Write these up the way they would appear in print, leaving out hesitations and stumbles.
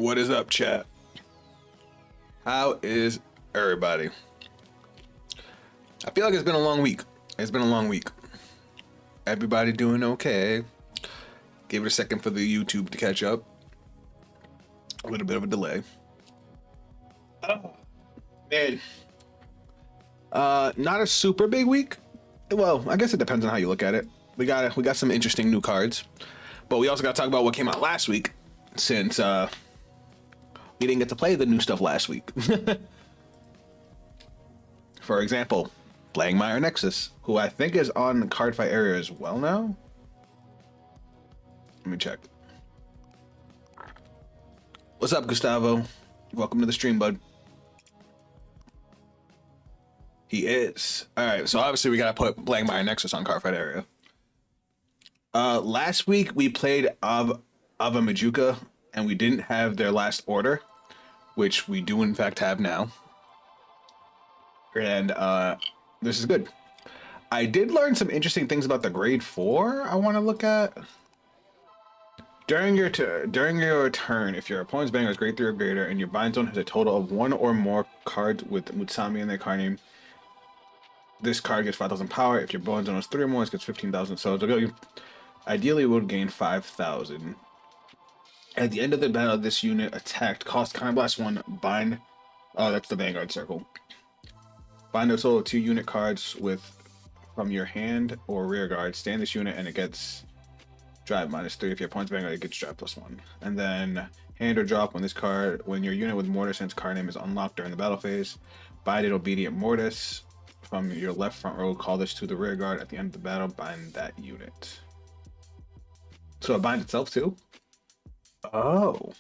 What is up, chat? How is everybody? I feel like it's been a long week. It's been a long week. Everybody doing okay? Give it a second for the YouTube to catch up. A little bit of a delay. Oh, man. Not a super big week. Well, I guess it depends on how you look at it. We got some interesting new cards, but we also got to talk about what came out last week, since we didn't get to play the new stuff last week. For example, playing Nexus, who I think is on the Cardfight area as well now. Let me check. What's up, Gustavo? Welcome to the stream, bud. He is. All right, so obviously we gotta put playing Nexus on Cardfight area. Last week we played Ava Majuka, and we didn't have their last order, which we do in fact have now. And this is good. I did learn some interesting things about the grade 4 I want to look at. During your turn, if your opponent's Vanguard is grade 3 or greater, and your bind zone has a total of 1 or more cards with Mutsami in their card name, this card gets 5,000 power. If your bind zone is 3 or more, it gets 15,000. So ideally, it would gain 5,000. At the end of the battle, this unit attacked cost Counterblast 1, bind. Oh, that's the Vanguard circle. Bind a total of 2 unit cards from your hand or rear guard. Stand this unit and it gets drive -3. If your opponent's Vanguard, it gets drive +1. And then hand or drop when your unit with Mortis and its card name is unlocked during the battle phase. Bind an Obedient Mortis from your left front row. Call this to the rear guard at the end of the battle. Bind that unit. So it binds itself too? Oh.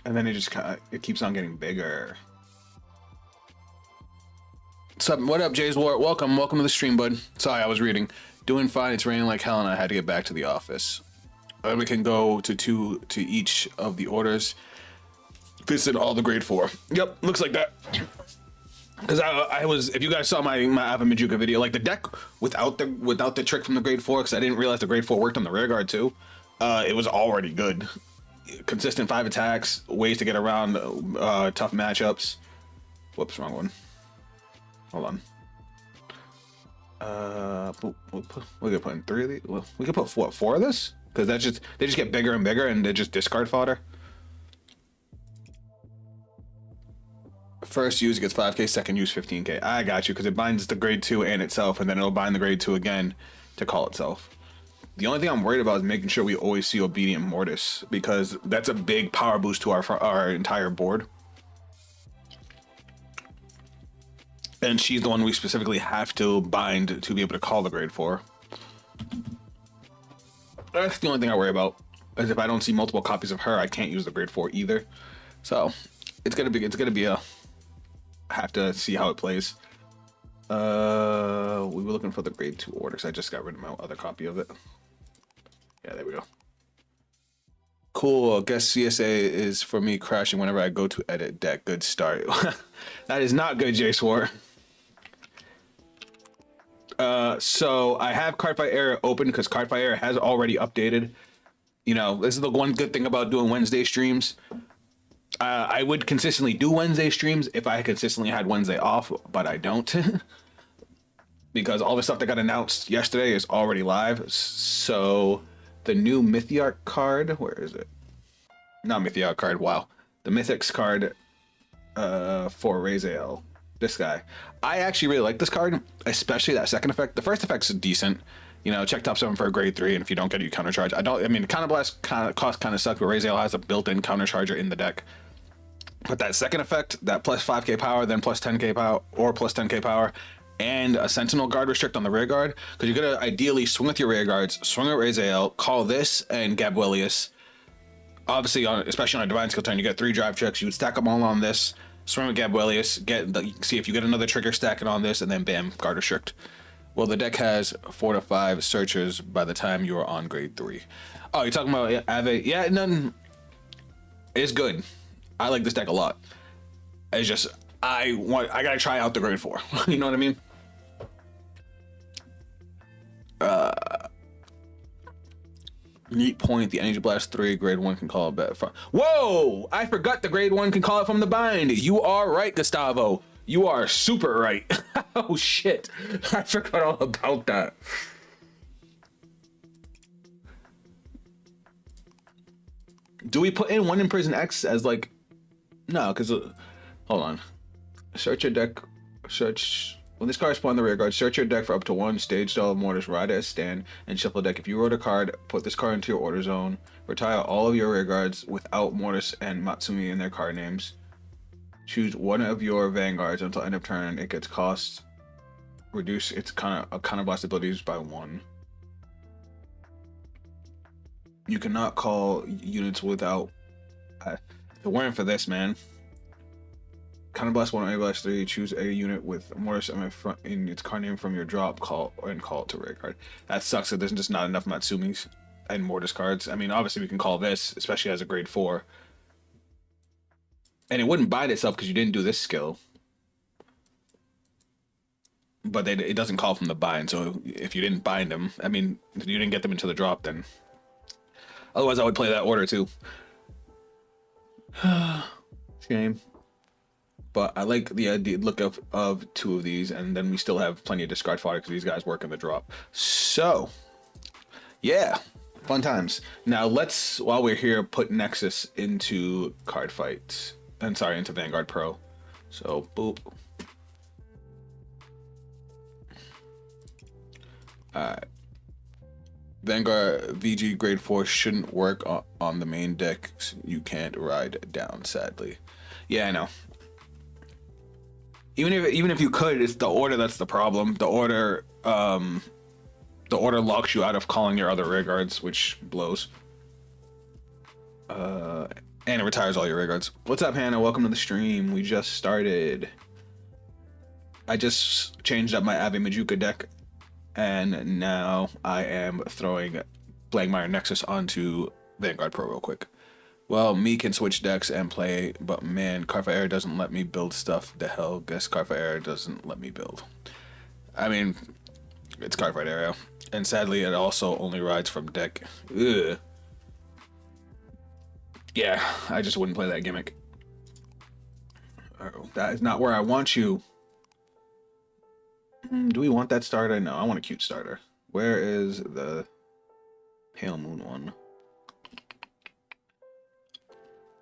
And then it keeps on getting bigger. What up, Jay's War? Welcome to the stream, bud. Sorry, I was reading. Doing fine. It's raining like hell, and I had to get back to the office. We can go to each of the orders. Fits in all the grade 4. Yep, looks like that. Because I was, if you guys saw my Ava Majuka video, like the deck without the trick from the grade 4, because I didn't realize the grade 4 worked on the rear guard too. It was already good. Consistent 5 attacks, ways to get around tough matchups. Whoops, wrong one. Hold on. We could put in 3 of these. Well, we could put what, 4 of this? Because they just get bigger and bigger, and they're just discard fodder. First use gets 5k, second use 15k. I got you, because it binds the grade 2 and itself, and then it'll bind the grade 2 again to call itself. The only thing I'm worried about is making sure we always see Obedient Mortis, because that's a big power boost to our entire board. And she's the one we specifically have to bind to be able to call the grade 4. That's the only thing I worry about. Is if I don't see multiple copies of her, I can't use the grade 4 either. So it's gonna be a have to see how it plays. We were looking for the grade 2 orders. I just got rid of my other copy of it. Yeah, there we go. Cool. Guess CSA is for me crashing whenever I go to edit deck. Good start. That is not good, J Swore. So I have Cardfight Era open because Cardfight Era has already updated. You know, this is the one good thing about doing Wednesday streams. I would consistently do Wednesday streams if I consistently had Wednesday off, but I don't. Because all the stuff that got announced yesterday is already live. So the new Mythic card, where is it? Not Mythic card, wow. The Mythic's card for Rael. This guy. I actually really like this card, especially that second effect. The first effect's decent. You know, check top 7 for a grade 3, and if you don't get it, you countercharge. I mean, Counterblast cost kind of sucks, but Rael has a built-in countercharger in the deck. But that second effect, that plus 5k power, then plus 10k power, or plus 10k power, and a Sentinel Guard restrict on the rear guard, because you're going to ideally swing with your rear guards, swing at Rael, call this, and Gabuelius. Obviously, especially on a Divine Skill turn, you get 3 drive checks. You would stack them all on this, swing with Gabuelius, see if you get another trigger stacking on this, and then bam, Guard restrict. Well, the deck has 4 to 5 searchers by the time you are on grade 3. Oh, you're talking about Ave? Yeah, none. It's good. I like this deck a lot. It's just I gotta try out the grade 4. You know what I mean? Neat point. The Energy Blast 3 grade 1 can call it back from. Whoa! I forgot the grade 1 can call it from the bind. You are right, Gustavo. You are super right. Oh shit. I forgot all about that. Do we put in 1 Imprison X as like. No, because. Hold on. Search your deck. Search. When this card spawned the rear guard, search your deck for up to 1 stage style of Mortis, ride as stand, and shuffle deck. If you wrote a card, put this card into your order zone. Retire all of your rear guards without Mortis and Matsumi in their card names. Choose one of your Vanguards until end of turn. It gets cost. Reduce its counterblast abilities by 1. You cannot call units without. If it weren't for this, man. Counterblast 1 or Blast 3, choose a unit with Mortis in its card name from your drop, call it to rear card. That sucks that there's just not enough Matsumis and Mortis cards. I mean, obviously we can call this, especially as a grade 4. And it wouldn't bind itself because you didn't do this skill. But it doesn't call from the bind, so if you didn't bind them, I mean, if you didn't get them into the drop, then... Otherwise I would play that order too. Shame. But I like the idea, look of 2 of these, and then we still have plenty of discard fodder because these guys work in the drop. So, yeah, fun times. Now let's, while we're here, put Nexus into Cardfight. I'm sorry, into Vanguard Pro. So, boop. Alright. Vanguard VG grade 4 shouldn't work on the main deck. So you can't ride down, sadly. Yeah, I know. Even if you could, it's the order that's the problem. The order locks you out of calling your other rear guards, which blows. And it retires all your rear guards. What's up, Hannah? Welcome to the stream. We just started. I just changed up my Ave Majuka deck, and now I am throwing Blankmire Nexus onto Vanguard Pro real quick. Well, me can switch decks and play, but man, Cardfight Era doesn't let me build stuff. The hell, guess Cardfight Era doesn't let me build. I mean, it's Cardfight Era, and sadly, it also only rides from deck. Ugh. Yeah, I just wouldn't play that gimmick. Oh, that is not where I want you. Do we want that starter? No, I want a cute starter. Where is the Pale Moon one?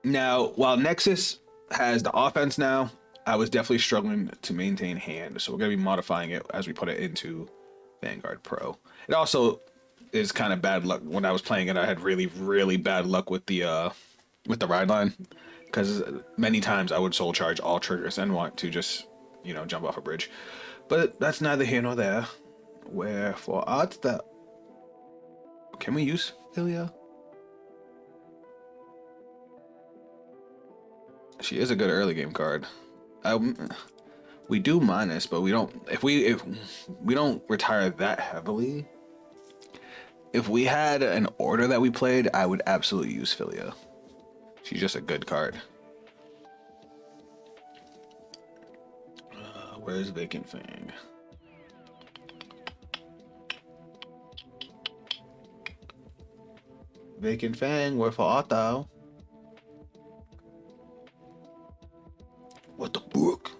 Now, while Nexus has the offense now, I was definitely struggling to maintain hand. So we're going to be modifying it as we put it into Vanguard Pro. It also is kind of bad luck. When I was playing it, I had really, really bad luck with the ride line. Because many times I would soul charge all triggers and want to just, you know, jump off a bridge. But that's neither here nor there. Wherefore art thou? Can we use Philia? She is a good early game card. We do minus, but we don't. If we don't retire that heavily. If we had an order that we played, I would absolutely use Philia. She's just a good card. Where's Vacant Fang? Vacant Fang, wherefore art thou? What the book?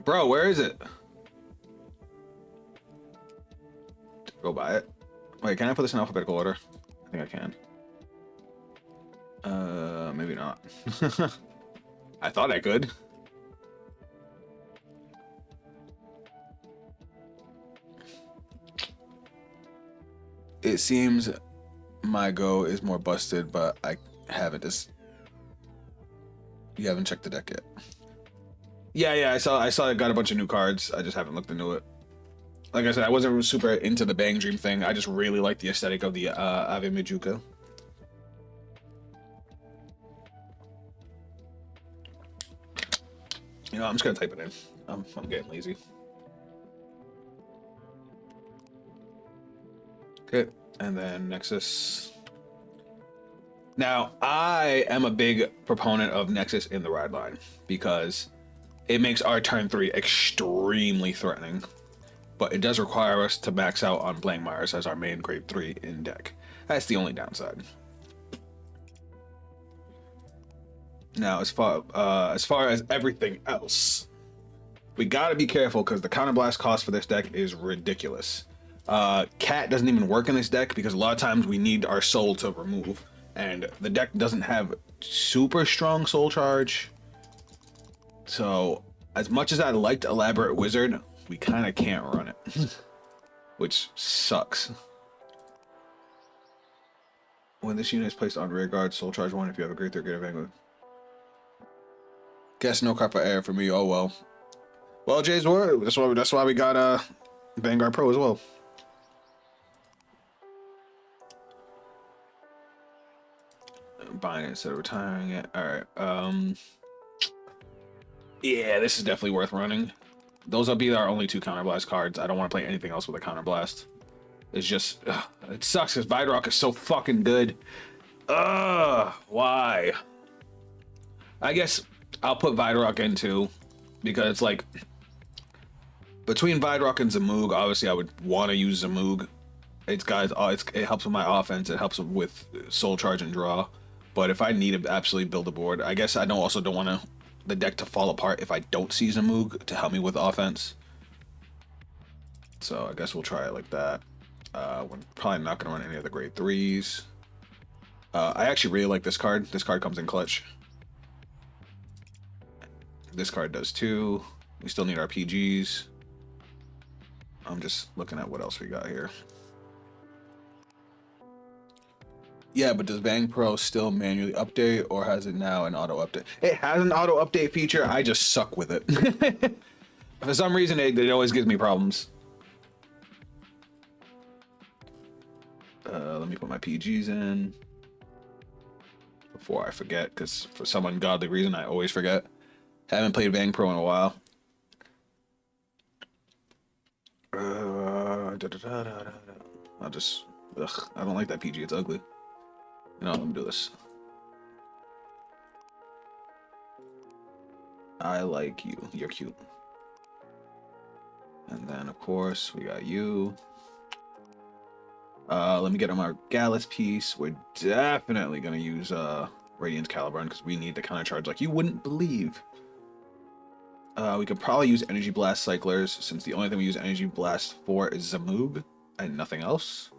Bro, where is it? Go buy it. Wait, can I put this in alphabetical order? I think I can. Maybe not. I thought I could. It seems my go is more busted, but I haven't just. You haven't checked the deck yet. Yeah, I saw it got a bunch of new cards. I just haven't looked into it. Like I said, I wasn't super into the Bang Dream thing. I just really like the aesthetic of the Ave Majuka. You know, I'm just gonna type it in. I'm getting lazy. Okay, and then Nexus. Now, I am a big proponent of Nexus in the ride line because it makes our turn 3 extremely threatening. but it does require us to max out on Blankmires as our main grade 3 in deck. That's the only downside. Now, as far as everything else, we gotta be careful because the counterblast cost for this deck is ridiculous. Cat doesn't even work in this deck because a lot of times we need our soul to remove, and the deck doesn't have super strong soul charge. So as much as I liked Elaborate Wizard, we kind of can't run it, which sucks. When this unit is placed on rear guard, soul charge 1 if you have a grade 3 greater Vanguard. Guess no Cardfight Air for me. Oh well. Well, Jay's word. That's why we got Vanguard Pro as well. Buying it instead of retiring it. All right. Yeah, this is definitely worth running. Those will be our only 2 counterblast cards. I don't want to play anything else with a counterblast. It's just it sucks because Vidrock is so fucking good. Why? I guess I'll put Vidrock in too, because like between Vidrock and Zamoog, obviously I would want to use Zamoog. It helps with my offense. It helps with soul charge and draw. But if I need to absolutely build a board, I guess I don't want the deck to fall apart if I don't see Zamoog to help me with offense. So I guess we'll try it like that. We're probably not going to run any of the grade 3s. I actually really like this card. This card comes in clutch. This card does too. We still need our PGs. I'm just looking at what else we got here. Yeah, but does Vang Pro still manually update, or has it now an auto update? It has an auto update feature. I just suck with it. For some reason, it always gives me problems. Let me put my PGs in before I forget, because for some ungodly reason, I always forget. Haven't played Vang Pro in a while. I'll just... Ugh, I don't like that PG. It's ugly. You know, let me do this. I like you. You're cute. And then, of course, we got you. Let me get on my Gallus piece. We're definitely going to use Radiance Caliburn because we need the counter charge like you wouldn't believe. We could probably use Energy Blast Cyclers since the only thing we use Energy Blast for is Zamoog and nothing else.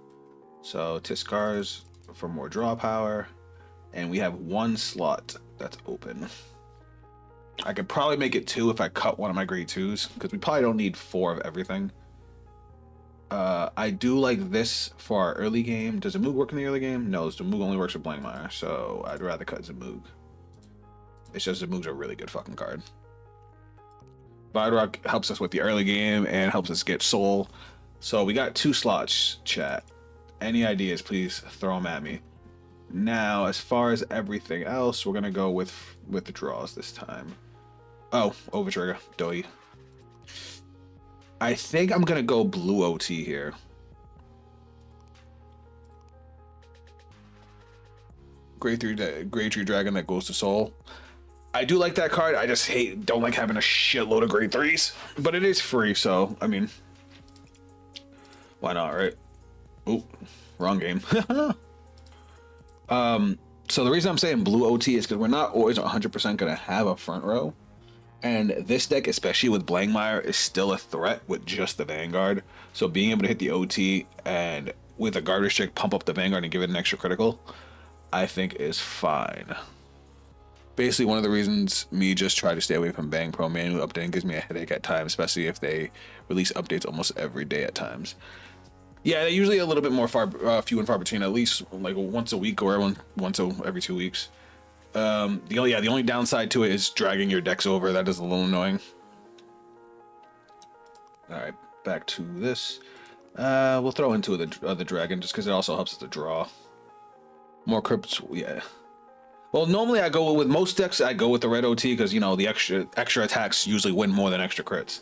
So Tiskars for more draw power. And we have 1 slot that's open. I could probably make it 2 if I cut one of my grade 2s because we probably don't need 4 of everything. I do like this for our early game. Does Zamoog work in the early game? No, Zamoog only works with Blankmire, so I'd rather cut Zamoog. It's just Zamoog's a really good fucking card. Vidrock helps us with the early game and helps us get soul. So we got 2 slots, chat. Any ideas, please throw them at me. Now, as far as everything else, we're gonna go with the draws this time. Oh, Overtrigger, Doi. I think I'm gonna go blue OT here. Grade 3 dragon that goes to soul. I do like that card. I just don't like having a shitload of grade 3s. But it is free, so I mean, why not, right? Oh, wrong game. So the reason I'm saying blue OT is because we're not always 100% gonna have a front row. And this deck, especially with Blankmire, is still a threat with just the Vanguard. So being able to hit the OT and with a guard restrict pump up the Vanguard and give it an extra critical, I think is fine. Basically, one of the reasons me just try to stay away from Bang Pro manual updating gives me a headache at times, especially if they release updates almost every day at times. Yeah, they're usually a little bit more few and far between, at least like once a week or once every 2 weeks. The only downside to it is dragging your decks over. That is a little annoying. All right, back to this. We'll throw into the dragon just because it also helps us to draw more crypts. Yeah. Well, normally I go with most decks. I go with the red OT because you know the extra attacks usually win more than extra crits.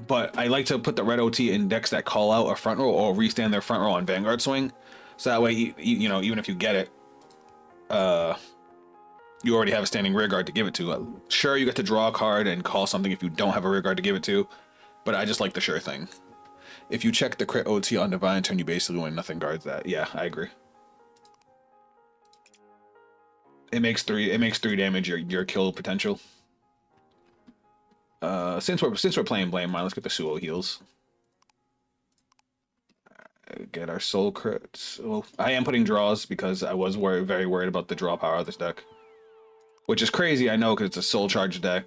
But I like to put the red OT in decks that call out a front row or restand their front row on Vanguard swing. So that way, you know, even if you get it, you already have a standing rear guard to give it to. Sure, you get to draw a card and call something if you don't have a rear guard to give it to, but I just like the sure thing. If you check the crit OT on Divine turn, you basically win. Nothing guards that. Yeah, I agree. It makes 3 damage your kill potential. Since we're playing Blame Mine, let's get the Suo heals. Get our soul crits. Well, I am putting draws because I was very worried about the draw power of this deck, which is crazy. I know because it's a soul charge deck,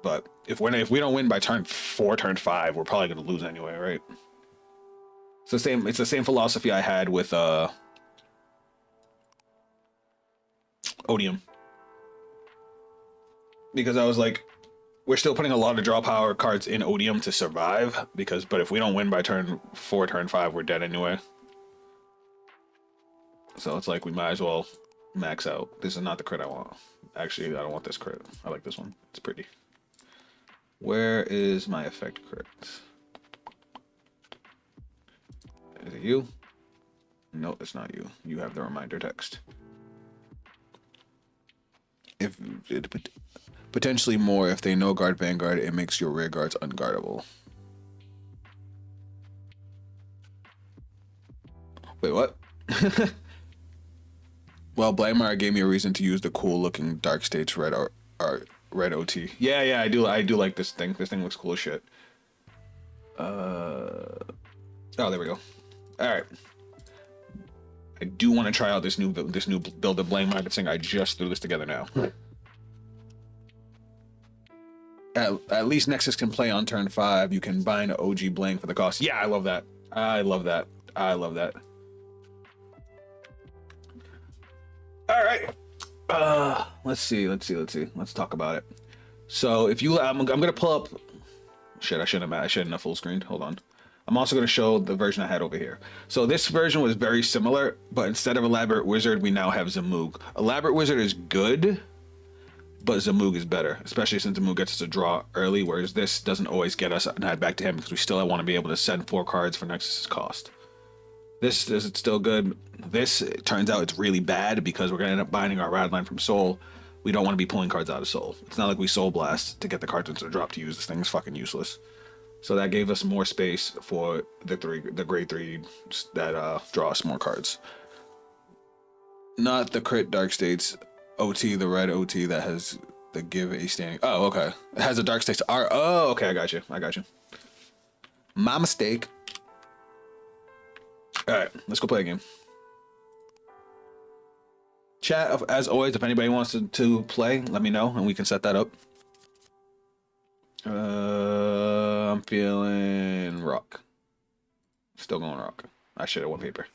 but if we don't win by turn 4, turn 5, we're probably gonna lose anyway, right? It's the same. It's the same philosophy I had with Odium, because I was like, we're still putting a lot of draw power cards in Odium to survive, but if we don't win by turn 4, turn 5, we're dead anyway. So it's like we might as well max out. This is not the crit I want. Actually, I don't want this crit. I like this one. It's pretty. Where is my effect crit? Is it you? No, it's not you. You have the reminder text. If it potentially more if they no guard Vanguard, it makes your rear guards unguardable. Wait, what? Well, Blamar gave me a reason to use the cool looking Dark States red red OT. Yeah, I do like this thing. This thing looks cool as shit. Oh, there we go. All right. I do want to try out this new build of Blame Market thing. I just threw this together now. At least Nexus can play on turn 5. You can bind OG Blank for the cost. Yeah, I love that. I love that. I love that. All right. Let's see. Let's talk about it. So if you, I'm gonna pull up. Shit, I shouldn't have full screened. Hold on. I'm also going to show the version I had over here. So this version was very similar, but instead of Elaborate Wizard, we now have Zamoog. Elaborate Wizard is good, but Zamoog is better, especially since Zamoog gets us a draw early, whereas this doesn't always get us an add back to him because we still want to be able to send 4 cards for Nexus's cost. This is still good. This, it turns out it's really bad because we're going to end up binding our Radline from Soul. We don't want to be pulling cards out of Soul. It's not like we Soul Blast to get the cards into the drop to use. This thing's fucking useless. So that gave us more space for the grade 3 that draw us more cards. Not the crit Dark States OT, the red OT that has the give a standing. Oh, okay. It has the Dark States R. Oh, okay. I got you. My mistake. All right, let's go play a game. Chat, as always, if anybody wants to play, let me know and we can set that up. I'm feeling rock. Still going rock. I should have one paper.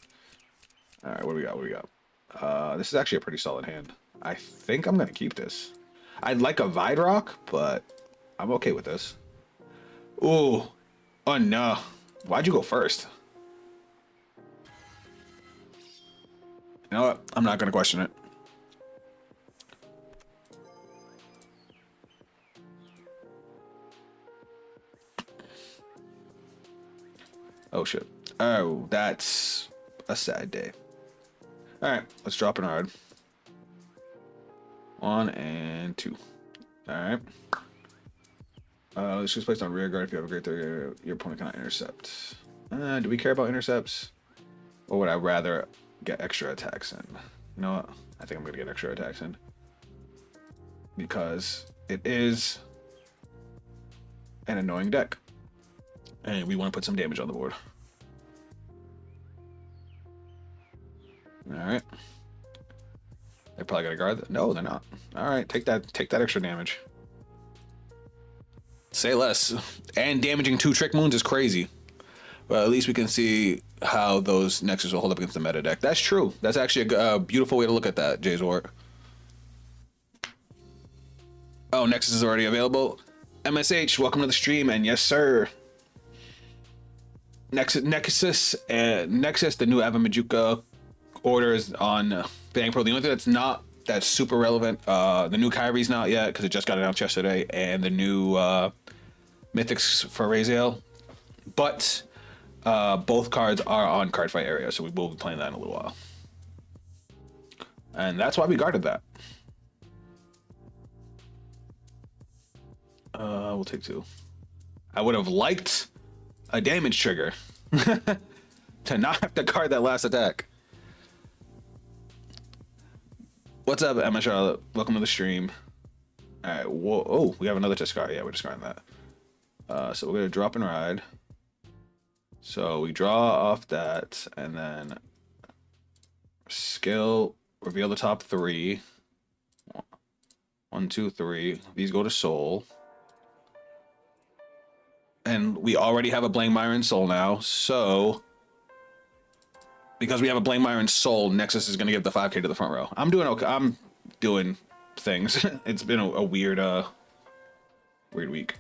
All right, what do we got? This is actually a pretty solid hand. I think I'm gonna keep this. I'd like a Vidrock, but I'm okay with this. Ooh, oh no! Why'd you go first? You know what? I'm not gonna question it. Oh shit. Oh, that's a sad day. Alright, let's drop an hard. 1 and 2. Alright. Let's just place on rear guard if you have a great 3, your opponent cannot intercept. Do we care about intercepts? Or would I rather get extra attacks in? You know what? I think I'm gonna get extra attacks in. Because it is an annoying deck. And we want to put some damage on the board. Alright. They're probably gonna guard that. No, they're not. Alright, take that extra damage. Say less. And damaging 2 Trick Moons is crazy. Well, at least we can see how those Nexus will hold up against the meta deck. That's true. That's actually a beautiful way to look at that, Jay's Wart. Oh, Nexus is already available. MSH, welcome to the stream, and yes, sir. Nexus, the new Ava Majuka order is on Bang Pro. The only thing that's super relevant, the new Kyrie's not yet because it just got announced yesterday, and the new Mythics for Rael. But both cards are on Cardfight area, so we will be playing that in a little while. And that's why we guarded that. We'll take 2. I would have liked a damage trigger to not have to card that last attack. What's up, Emma Charlotte? Welcome to the stream. All right. Whoa. Oh, we have another discard. Yeah, we're discarding that. So we're gonna drop and ride. So we draw off that, and then skill, reveal the top 3. 1, 2, 3. These go to soul. And we already have a Blankmire in soul now, so because we have a Blankmire in soul, Nexus is gonna give the 5k to the front row. I'm doing okay. I'm doing things. It's been a weird weird week.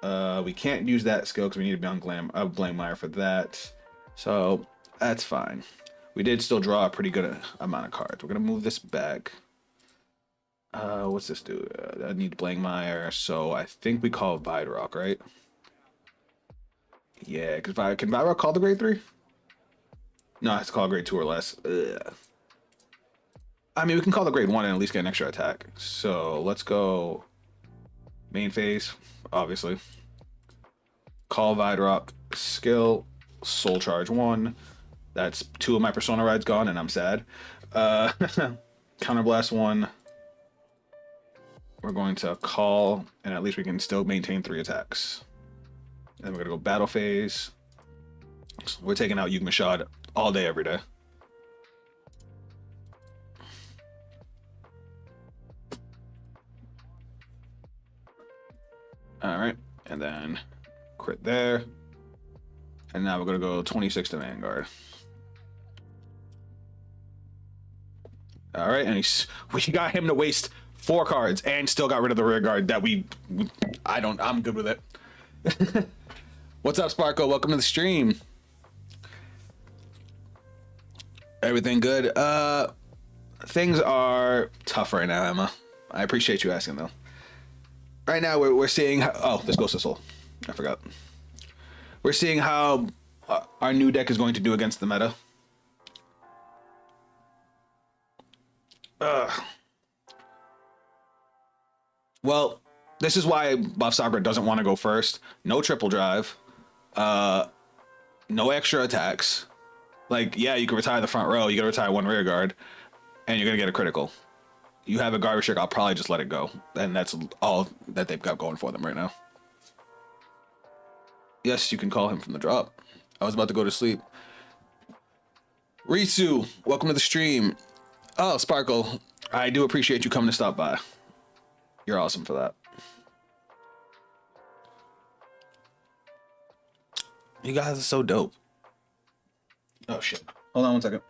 We can't use that skill because we need to be on Blankmire for that. So that's fine. We did still draw a pretty good amount of cards. We're gonna move this back. What's this do? I need Blankmire, so I think we call Vidrock, right? Yeah, because can Vidrock call the grade 3? No, it's called grade 2 or less. Ugh. I mean, we can call the grade 1 and at least get an extra attack. So let's go main phase, obviously. Call Vidrock, skill, soul charge 1. That's 2 of my persona rides gone, and I'm sad. Counterblast 1. We're going to call, and at least we can still maintain 3 attacks. Then we're gonna go battle phase. So we're taking out Yugma Shad all day, every day. All right, and then crit there. And now we're gonna go 26 to Vanguard. All right, and we got him to waste 4 cards and still got rid of the rear guard that I'm good with it. What's up, Sparkle? Welcome to the stream. Everything good? Things are tough right now, Emma. I appreciate you asking, though. Right now, we're seeing oh, this goes to soul. I forgot. We're seeing how our new deck is going to do against the meta. Well, this is why Buff Sakura doesn't want to go first. No triple drive. No extra attacks. Like, yeah, you can retire the front row. You gotta retire 1 rear guard, and you're gonna get a critical. You have a garbage trick. I'll probably just let it go, and that's all that they've got going for them right now. Yes, you can call him from the drop. I was about to go to sleep. Ritsu, welcome to the stream. Oh, Sparkle, I do appreciate you coming to stop by. You're awesome for that. You guys are so dope. Oh shit. Hold on 1 second.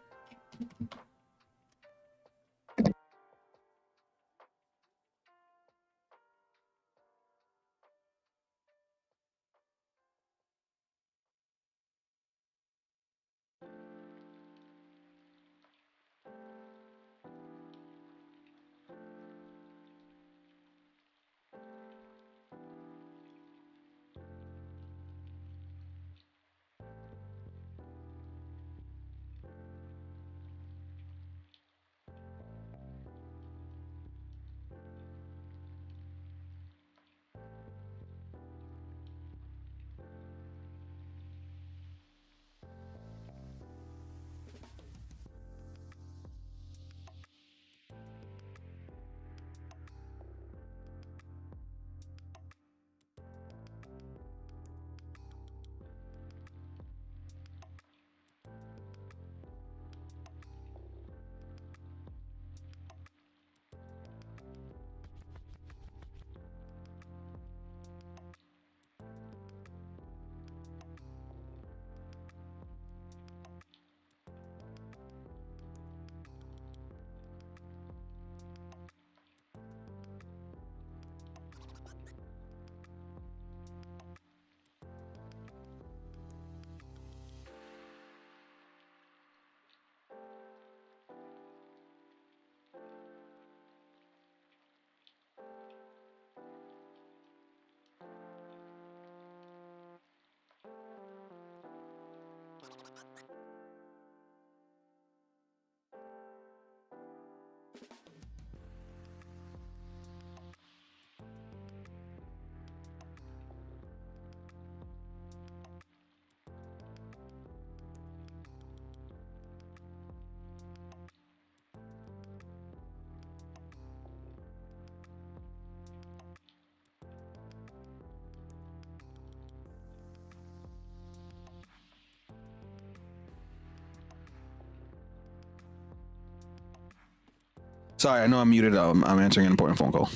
Sorry, I know I'm muted. I'm answering an important phone call.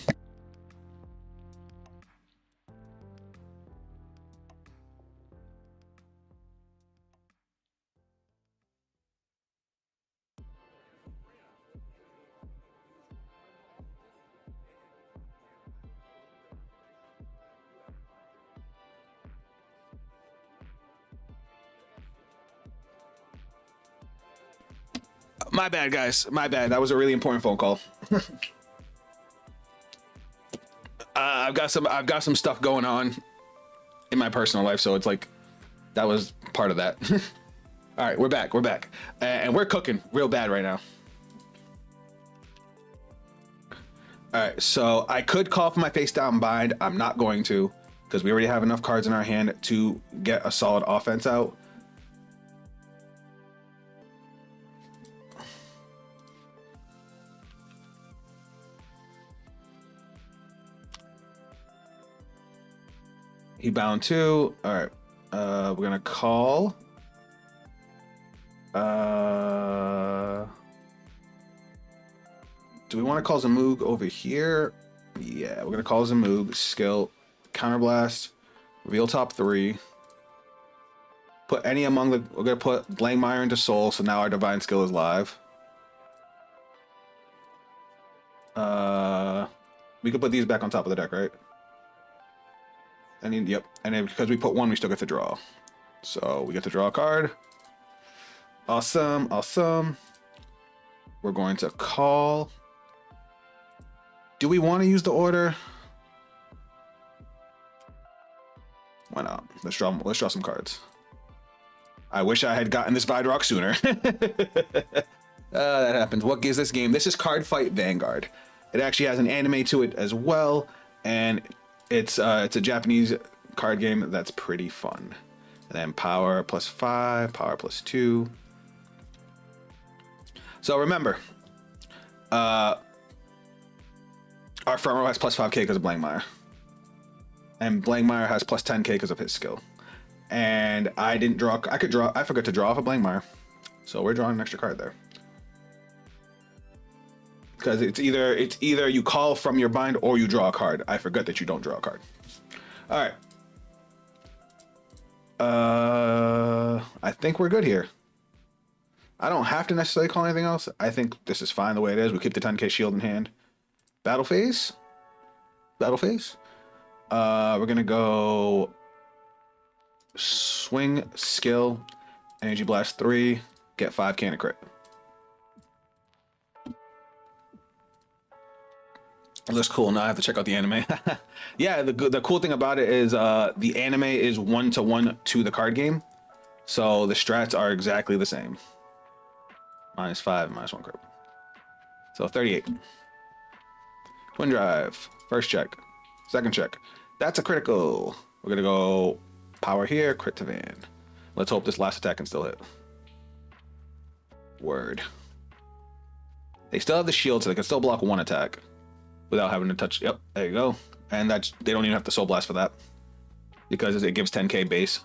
My bad, guys. My bad. That was a really important phone call. I've got some stuff going on in my personal life, so it's like that was part of that. All right, we're back. We're back, and we're cooking real bad right now. All right, so I could call for my face down bind. I'm not going to because we already have enough cards in our hand to get a solid offense out. He bound two. All right. We're gonna call. Do we want to call Zamoog over here? Yeah, we're gonna call Zamoog. Skill, counterblast, reveal top three. Put any among the. We're gonna put Blangmire into Soul, so now our divine skill is live. We could put these back on top of the deck, right? Yep. And then because we put one, we still get to draw. So we get to draw a card. Awesome, awesome. We're going to call. Do we want to use the order? Why not? Let's draw some cards. I wish I had gotten this Vidrock sooner. That happens. What gives this game? This is Cardfight Vanguard. It actually has an anime to it as well, and it's a Japanese card game that's pretty fun. And then power +5, power +2. So remember, our front row has +5k because of Blangmire, and Blangmire has +10k because of his skill. And I didn't draw. I forgot to draw off a Blangmire, so we're drawing an extra card there. Because it's either you call from your bind or you draw a card. I forgot that you don't draw a card. All right. I think we're good here. I don't have to necessarily call anything else. I think this is fine the way it is. We keep the 10k shield in hand. Battle phase. Battle phase. We're gonna go swing, skill, energy blast 3, get 5k and a crit. It looks cool. Now I have to check out the anime. Yeah, the cool thing about it is the anime is 1-to-1 to the card game, so the strats are exactly the same. -5, -1 crit. So 38. Twin drive. First check. Second check. That's a critical. We're gonna go power here, crit to Van. Let's hope this last attack can still hit. Word. They still have the shield, so they can still block one attack without having to touch. Yep, there you go. And that's, they don't even have to soul blast for that because it gives 10k base.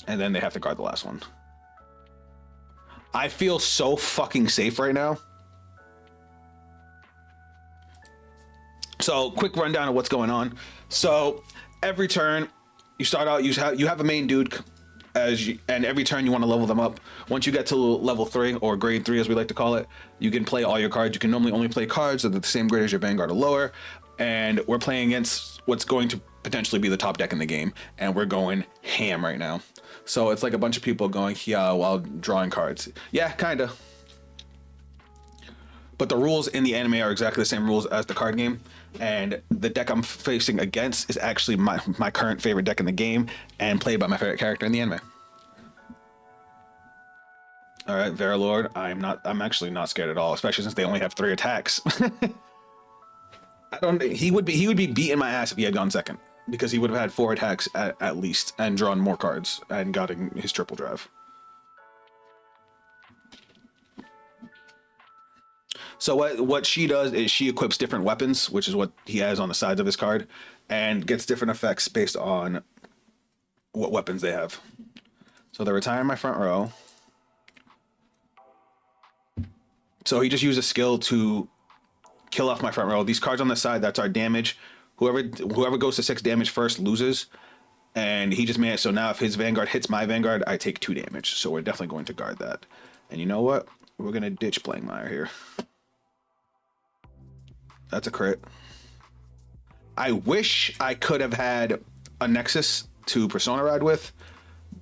And then they have to guard the last one. I feel so fucking safe right now. So quick rundown of what's going on. So every turn you start out, you have a main dude and every turn you want to level them up. Once you get to level 3 or grade 3 as we like to call it, you can play all your cards. You can normally only play cards that are the same grade as your Vanguard or lower. And we're playing against what's going to potentially be the top deck in the game, and we're going ham right now. So it's like a bunch of people going yeah while drawing cards. Yeah, kinda. But the rules in the anime are exactly the same rules as the card game, and the deck I'm facing against is actually my current favorite deck in the game and played by my favorite character in the anime. All right, Varalord, I'm actually not scared at all, especially since they only have 3 attacks. He would be beating my ass if he had gone second, because he would have had 4 attacks at least and drawn more cards and gotten his triple drive. So what she does is she equips different weapons, which is what he has on the sides of his card, and gets different effects based on what weapons they have. So they're retiring my front row. So he just used a skill to kill off my front row. These cards on the side, that's our damage. Whoever goes to 6 damage first loses. And he just made it so now if his Vanguard hits my Vanguard, I take 2 damage. So we're definitely going to guard that. And you know what? We're going to ditch Blangmire here. That's a crit. I wish I could have had a Nexus to Persona Ride with.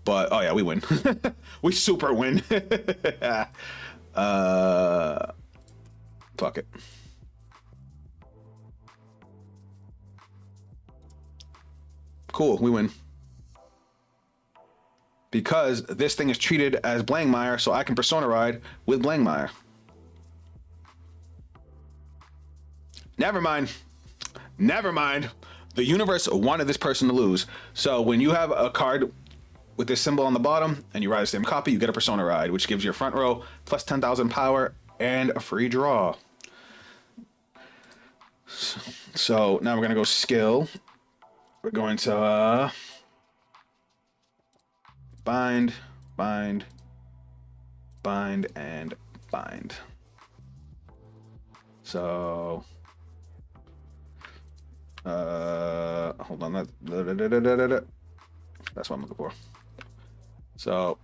But, oh yeah, we win. We super win. Fuck it. Cool, we win. Because this thing is treated as Blangmire, so I can Persona Ride with Blangmire. Never mind. Never mind. The universe wanted this person to lose. So when you have a card with this symbol on the bottom and you ride the same copy, you get a Persona Ride, which gives your front row plus 10,000 power and a free draw. So now we're going to go skill. We're going to bind, bind, bind, and bind. So, hold on, that's what I'm looking for. So,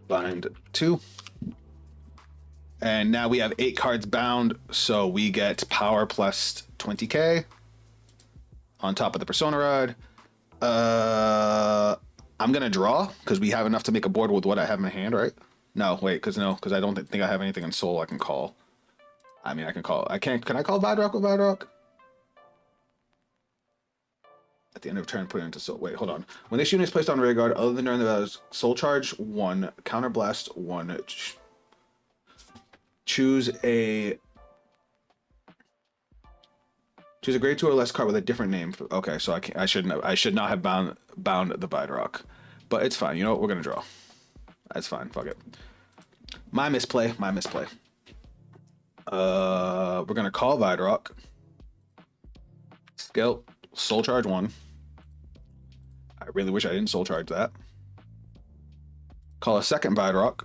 bind 2. And now we have 8 cards bound, so we get power plus 20k on top of the Persona Ride. I'm gonna draw because we have enough to make a board with what I have in my hand, right? No, wait, because I don't think I have anything in Soul I can call. I mean, I can call. I can't. Can I call Vidrock with Vidrock? At the end of turn, put it into Soul. Wait, hold on. When this unit is placed on rear guard, other than during the Soul Charge 1, Counter Blast 1. Choose a grade 2 or less card with a different name. Okay, so I should not have bound the Vidrock, but it's fine. You know what? We're gonna draw. That's fine. Fuck it. My misplay. We're gonna call Vidrock. Skill Soul Charge 1. I really wish I didn't Soul Charge that. Call a second Vidrock.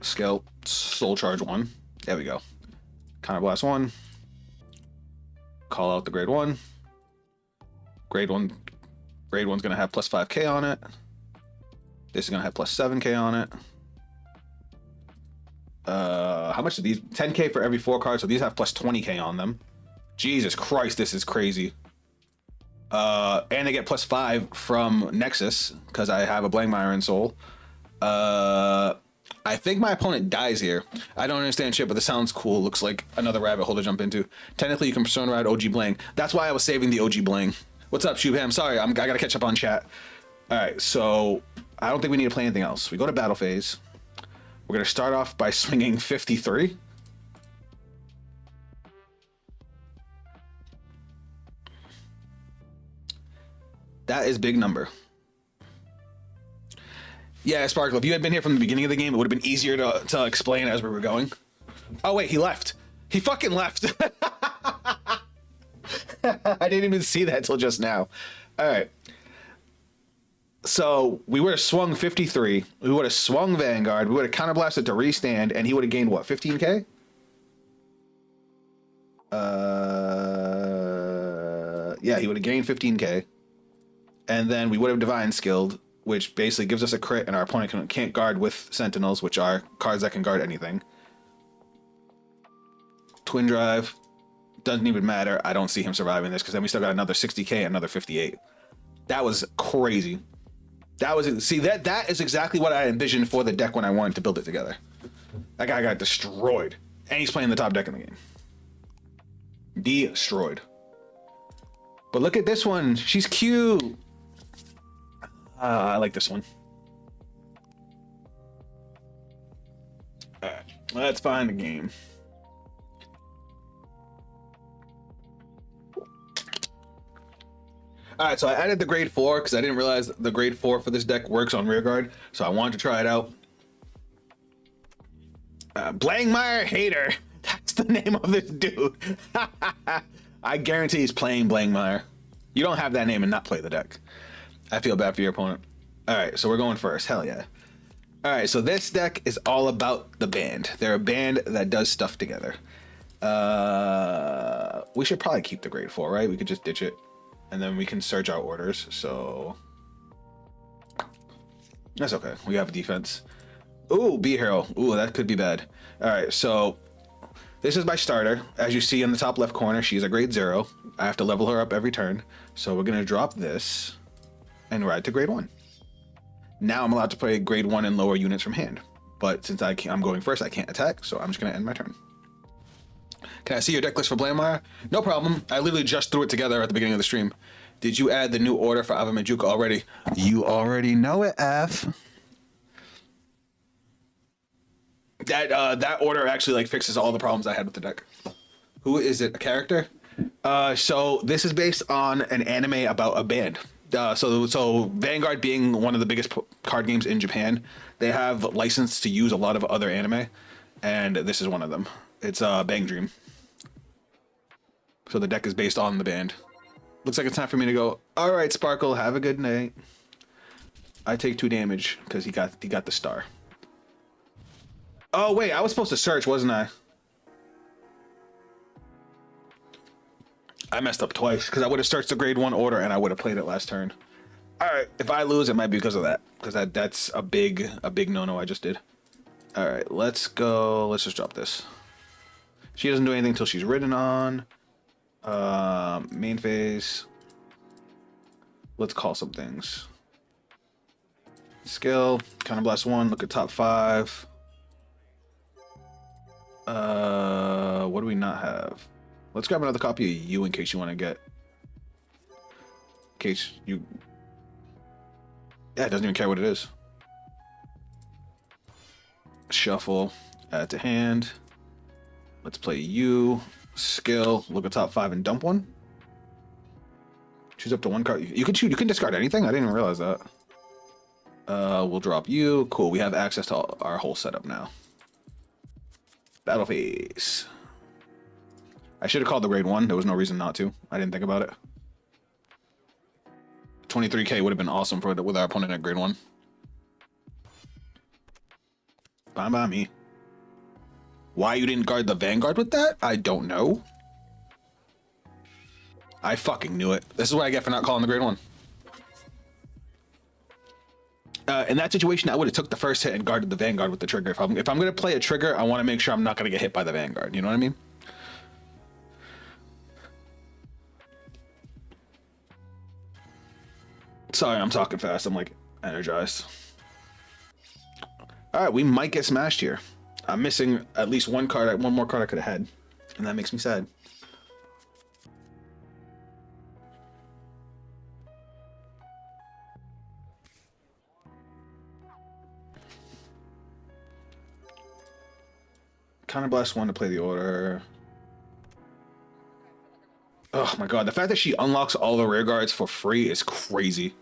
Skill Soul Charge 1. There we go. Counter Blast 1. Call out the grade 1. Grade 1. Grade 1's gonna have plus 5k on it. This is gonna have plus 7k on it. How much do these? 10k for every 4 cards, so these have plus 20k on them. Jesus Christ, this is crazy. And they get plus 5 from Nexus because I have a Blangmire in Soul. I think my opponent dies here. I don't understand shit, but this sounds cool. Looks like another rabbit hole to jump into. Technically, you can Persona Ride OG Blang. That's why I was saving the OG Blang. What's up, Shubham? Sorry, I gotta catch up on chat. All right, so I don't think we need to play anything else. We go to battle phase. We're gonna start off by swinging 53. That is big number. Yeah, Sparkle, if you had been here from the beginning of the game, it would have been easier to explain as we were going. Oh, wait, he left. He fucking left. I didn't even see that till just now. All right. So we would have swung 53. We would have swung Vanguard. We would have counterblasted to restand, and he would have gained, what, 15k? Yeah, he would have gained 15k. And then we would have Divine Skilled, which basically gives us a crit, and our opponent can't guard with Sentinels, which are cards that can guard anything. Twin Drive. Doesn't even matter. I don't see him surviving this, because then we still got another 60k and another 58. That was crazy. That was... See, that is exactly what I envisioned for the deck when I wanted to build it together. That guy got destroyed. And he's playing the top deck in the game. Destroyed. But look at this one. She's cute. I like this one. Alright, let's find the game. Alright, so I added the grade 4 because I didn't realize the grade 4 for this deck works on rearguard, so I wanted to try it out. Blangmire Hater. That's the name of this dude. I guarantee he's playing Blangmire. You don't have that name and not play the deck. I feel bad for your opponent. All right, so we're going first. Hell yeah. All right, so this deck is all about the band. They're a band that does stuff together. We should probably keep the grade 4, right? We could just ditch it, and then we can search our orders. So that's okay. We have defense. Ooh, B hero. Ooh, that could be bad. All right, so this is my starter. As you see in the top left corner, she's a grade 0. I have to level her up every turn. So we're gonna drop this and ride to grade 1. Now I'm allowed to play grade 1 and lower units from hand. But since I'm going first, I can't attack, so I'm just gonna end my turn. Can I see your deck list for Blamire? No problem. I literally just threw it together at the beginning of the stream. Did you add the new order for Ava Majuka already? You already know it, F. That order actually like fixes all the problems I had with the deck. Who is it? A character? So this is based on an anime about a band. So Vanguard being one of the biggest card games in Japan, they have license to use a lot of other anime, and this is one of them. It's Bang Dream. So the deck is based on the band. Looks like it's time for me to go. All right, Sparkle, have a good night. I take 2 damage because he got the star. Oh wait, I was supposed to search, wasn't I? I messed up twice because I would have searched the grade 1 order and I would have played it last turn. All right, if I lose, it might be because of that. Because that's a big no-no I just did. All right, let's go. Let's just drop this. She doesn't do anything until she's ridden on. Main phase. Let's call some things. Skill, Counter Blast 1. Look at top 5. What do we not have? Let's grab another copy of you in case you want to get. In case you. Yeah, it doesn't even care what it is. Shuffle, add to hand. Let's play you. Skill, look at top 5 and dump 1. Choose up to 1 card. You can choose. You can discard anything. I didn't even realize that. We'll drop you. Cool. We have access to our whole setup now. Battle phase. I should have called the grade 1. There was no reason not to. I didn't think about it. 23k would have been awesome with our opponent at grade 1. Fine by me. Why you didn't guard the Vanguard with that? I don't know. I fucking knew it. This is what I get for not calling the grade 1. In that situation, I would have took the first hit and guarded the Vanguard with the trigger. If I'm going to play a trigger, I want to make sure I'm not going to get hit by the Vanguard. You know what I mean? Sorry, I'm talking fast. I'm like energized. All right, we might get smashed here. I'm missing at least one more card I could have had, and that makes me sad. Counter Blast 1 to play the order. Oh my god, the fact that she unlocks all the rear guards for free is crazy.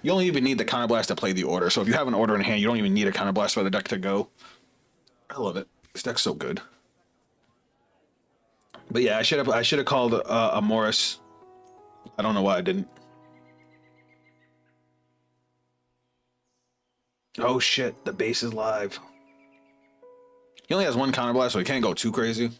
You don't even need the Counter Blast to play the order, so if you have an order in hand, you don't even need a Counter Blast for the deck to go. I love it. This deck's so good. But yeah, I should have called a Morris. I don't know why I didn't. Oh shit, the base is live. He only has 1 Counter Blast, so he can't go too crazy.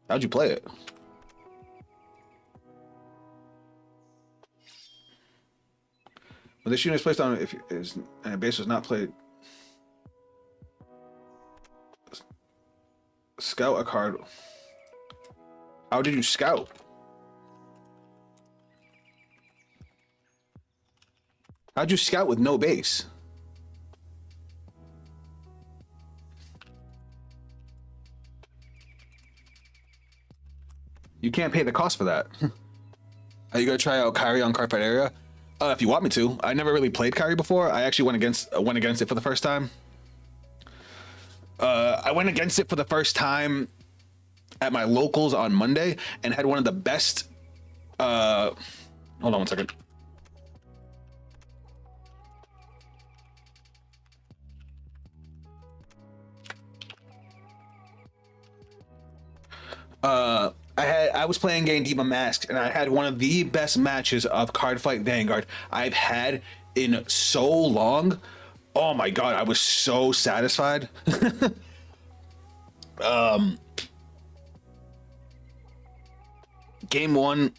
How'd you play it? When this unit is placed on, if is and a base was not played, scout a card. How did you scout? How'd you scout with no base? You can't pay the cost for that. Are you gonna try out Kyrie on Cardfight area? If you want me to. I never really played Kyrie before. I actually went against it for the first time. I went against it for the first time at my locals on Monday and had one of the best. Hold on 1 second. I was playing Gandiva Masked, and I had one of the best matches of Cardfight Vanguard I've had in so long. Oh my god, I was so satisfied. Game one,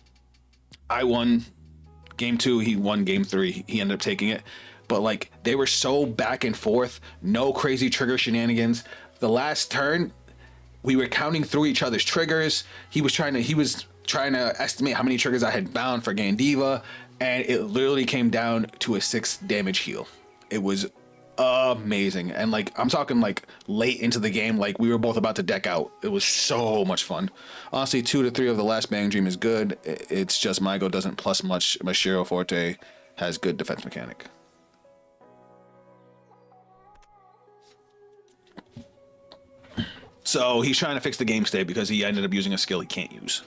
I won. Game two, he won. Game three, he ended up taking it. But like they were so back and forth, no crazy trigger shenanigans. The last turn, we were counting through each other's triggers. He was trying to estimate how many triggers I had bound for Gandiva, and it literally came down to a 6 damage heal. It was amazing. And like I'm talking like late into the game, like we were both about to deck out. It was so much fun. Honestly, 2 to 3 of the last Bang Dream is good. It's just Mygo doesn't plus much. Mashiro Forte has good defense mechanic. So he's trying to fix the game state because he ended up using a skill he can't use.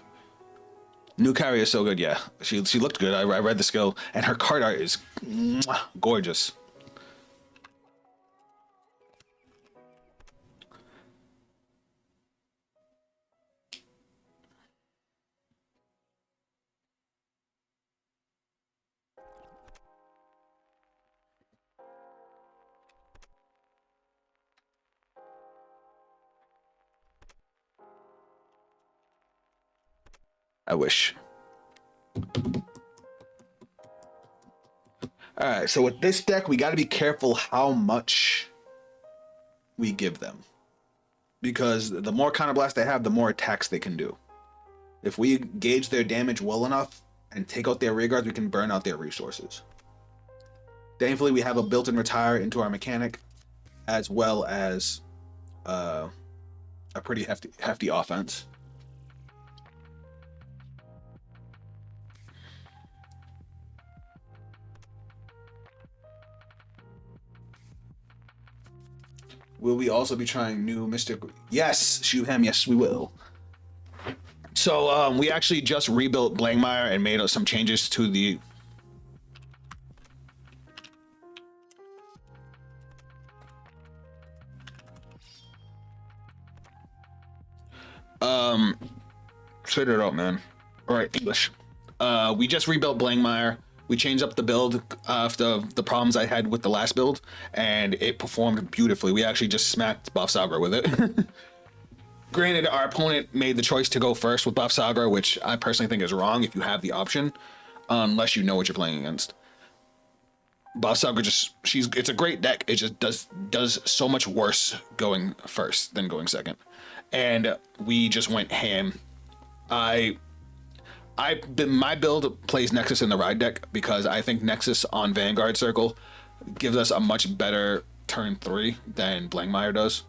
New carry is so good, yeah. She looked good. I read the skill, and her card art is gorgeous. I wish. All right, so with this deck, we got to be careful how much we give them, because the more counterblast they have, the more attacks they can do. If we gauge their damage well enough and take out their rear guards, we can burn out their resources. Thankfully, we have a built-in retire into our mechanic, as well as a pretty hefty offense. Will we also be trying new Mystic? Yes, shoot him. Yes, we will. So we actually just rebuilt Blankmire and made some changes to the. Straight it out, man. All right, English. We just rebuilt Blankmire. We changed up the build after the problems I had with the last build, and it performed beautifully. We actually just smacked Buff Sagra with it. Granted, our opponent made the choice to go first with Buff Sagra, which I personally think is wrong if you have the option, unless you know what you're playing against. Buff Sagra it's a great deck. It just does so much worse going first than going second. And we just went ham. My build plays Nexus in the ride deck because I think Nexus on Vanguard Circle gives us a much better turn 3 than Blankmire does.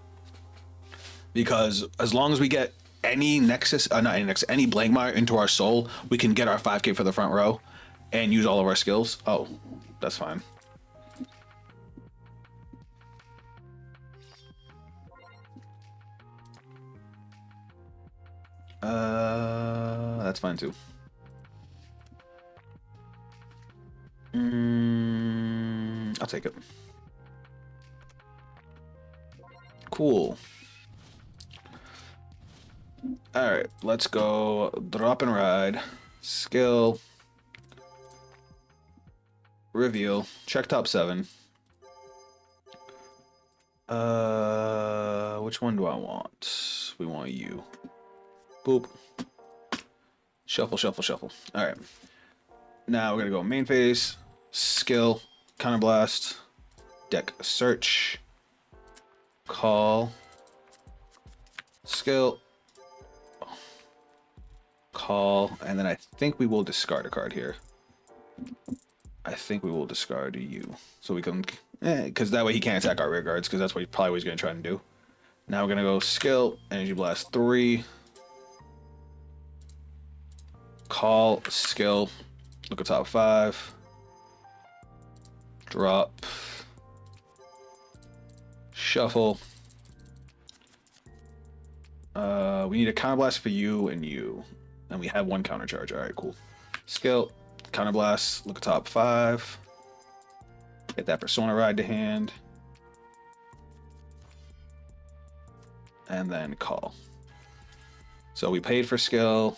Because as long as we get any Nexus, not any Nexus, any Blankmire into our soul, we can get our 5k for the front row and use all of our skills. Oh, that's fine. That's fine too. I'll take it. Cool. All right, let's go drop and ride. Skill. Reveal. Check top 7. Which one do I want? We want you. Boop. Shuffle, shuffle, shuffle. All right. Now we're gonna go main phase, skill, counterblast, deck search, call, skill, call, and then I think we will discard a card here. I think we will discard you, so we can, because that way he can't attack our rear guards, because that's what he probably was gonna try and do. Now we're gonna go skill, energy blast 3, call, skill. Look at top 5. Drop. Shuffle. We need a counterblast for you and you. And we have 1 counter charge. Alright, cool. Skill. Counterblast. Look at top 5. Get that Persona Ride to hand. And then call. So we paid for skill,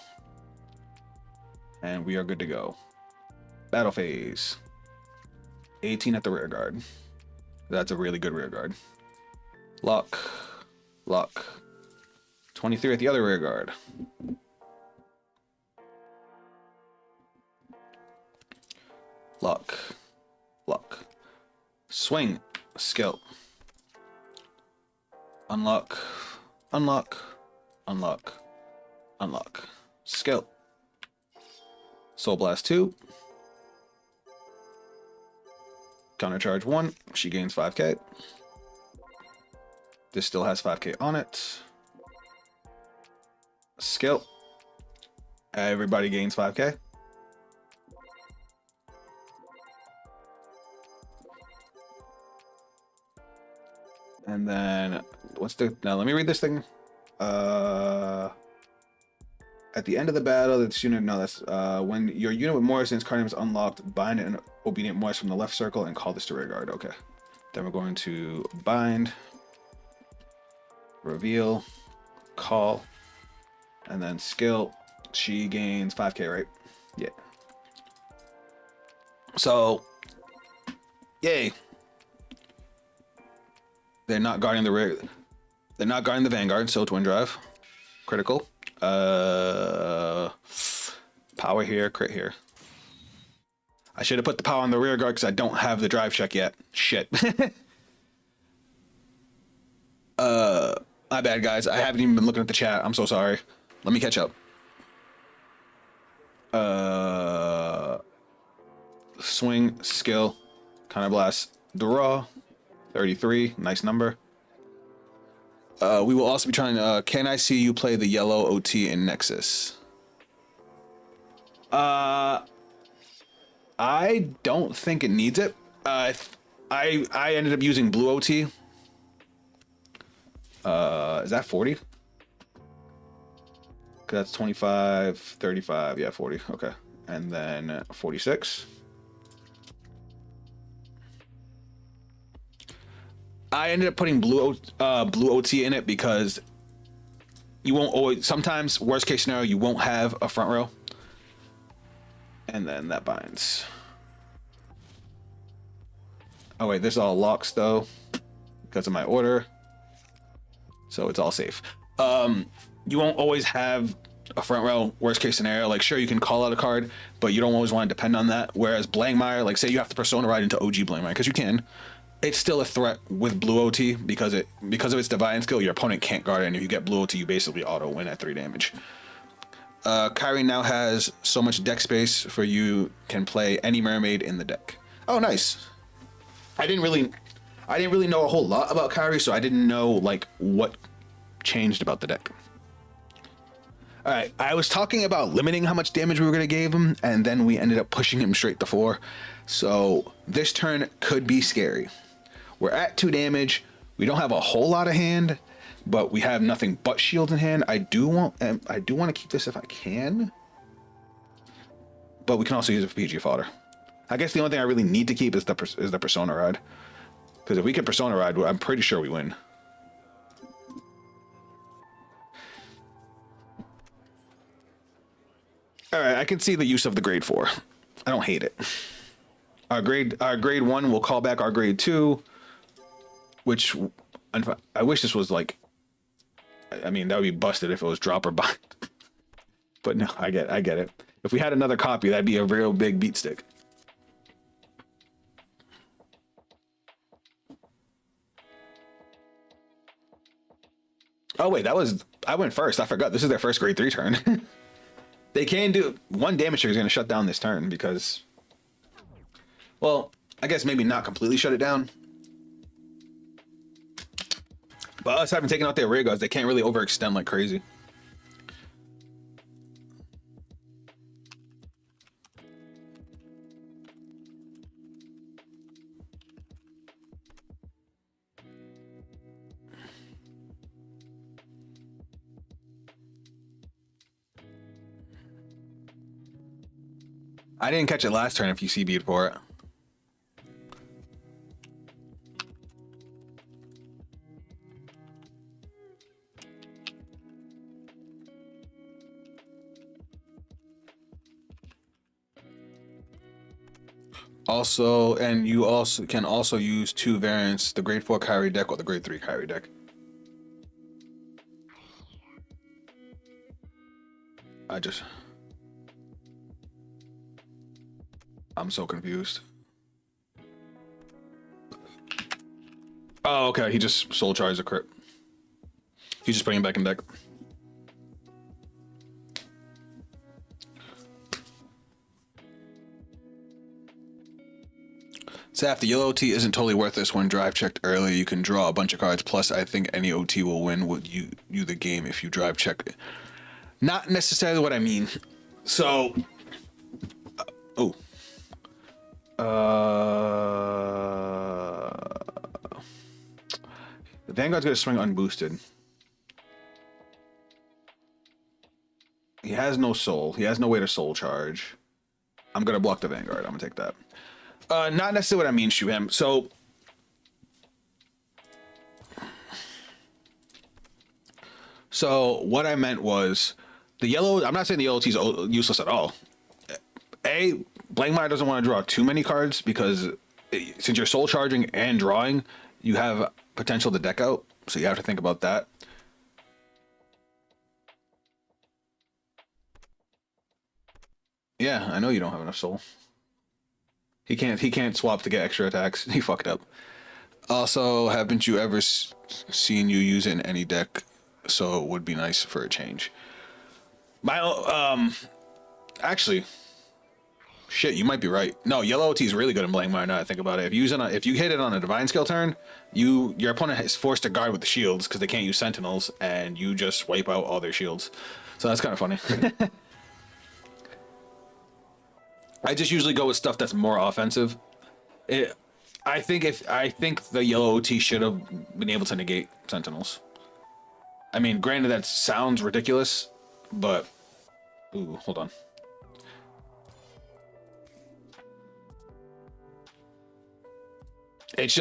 and we are good to go. Battle phase. 18 at the rear guard. That's a really good rear guard. Lock. Lock. 23 at the other rear guard. Lock. Lock. Swing. Skill. Unlock. Unlock. Unlock. Unlock. Skill. Soul Blast 2. Countercharge 1. She gains 5k. This still has 5k on it. Skill. Everybody gains 5k. And then what's the now let me read this thing. At the end of the battle, this unit when your unit with Morrison's card name is unlocked, bind an obedient Morris from the left circle and call this to rear guard. Okay. Then we're going to bind, reveal, call, and then skill. She gains 5k, right? Yeah. So yay. They're not guarding the rear. They're not guarding the Vanguard, so twin drive. Critical. Power here, crit here. I should have put the power on the rear guard because I don't have the drive check yet. Shit. My bad, guys. I haven't even been looking at the chat. I'm so sorry. Let me catch up. Swing, skill, counter blast, draw. 33, nice number. We will also be trying. Can I see you play the yellow OT in Nexus? I don't think it needs it. I ended up using blue OT. Is that 40? That's 25, 35, yeah, 40. Okay, and then 46. I ended up putting blue OT in it because you won't always. Sometimes, worst case scenario, you won't have a front row, and then that binds. Oh wait, this all locks though because of my order, so it's all safe. You won't always have a front row. Worst case scenario, like sure you can call out a card, but you don't always want to depend on that. Whereas Blangmire, like say you have to Persona ride into OG Blangmire because you can. It's still a threat with blue OT because of its divine skill. Your opponent can't guard it, and if you get blue OT, you basically auto win at 3 damage. Kyrie now has so much deck space for you can play any mermaid in the deck. Oh, nice. I didn't really know a whole lot about Kyrie, so I didn't know like what changed about the deck. All right, I was talking about limiting how much damage we were gonna give him, and then we ended up pushing him straight to 4. So this turn could be scary. We're at 2 damage. We don't have a whole lot of hand, but we have nothing but shields in hand. I do want to keep this if I can, but we can also use it for PG fodder. I guess the only thing I really need to keep is the Persona ride, because if we can Persona ride, I'm pretty sure we win. All right, I can see the use of the grade 4. I don't hate it. Our grade 1 will call back our grade 2. Which, I wish this was like, I mean, that would be busted if it was drop or bind. But no, I get it. If we had another copy, that'd be a real big beat stick. Oh wait, I went first. I forgot. This is their first grade 3 turn. They can do 1 damage trigger is going to shut down this turn because, well, I guess maybe not completely shut it down. But us having taken out their rear guards, they can't really overextend like crazy. I didn't catch it last turn if you CB'd for it. Also, and you also can also use two variants, the grade 4 Kyrie deck or the grade 3 Kyrie deck. I'm so confused. Oh, okay. He just soul charged a crit. He's just putting it back in deck. Saf, the yellow OT isn't totally worthless. When drive checked earlier, you can draw a bunch of cards. Plus, I think any OT will win with you the game if you drive check it. Not necessarily what I mean. So, oh, the Vanguard's gonna swing unboosted. He has no soul. He has no way to soul charge. I'm gonna block the Vanguard. I'm gonna take that. Not necessarily what I mean, shoot him. So what I meant was the yellow. I'm not saying the yellow T is useless at all. Blankmire doesn't want to draw too many cards because since you're soul charging and drawing, you have potential to deck out. So you have to think about that. Yeah, I know you don't have enough soul. He can't swap to get extra attacks. He fucked up. Also, haven't you ever seen you use it in any deck? So it would be nice for a change. Actually, shit, you might be right. No, yellow OT is really good in Blankmire now I think about it. If you hit it on a divine skill turn, your opponent is forced to guard with the shields because they can't use sentinels, and you just wipe out all their shields. So that's kind of funny. I just usually go with stuff that's more offensive. I think the yellow OT should have been able to negate sentinels. I mean, granted that sounds ridiculous, but ooh, hold on. It's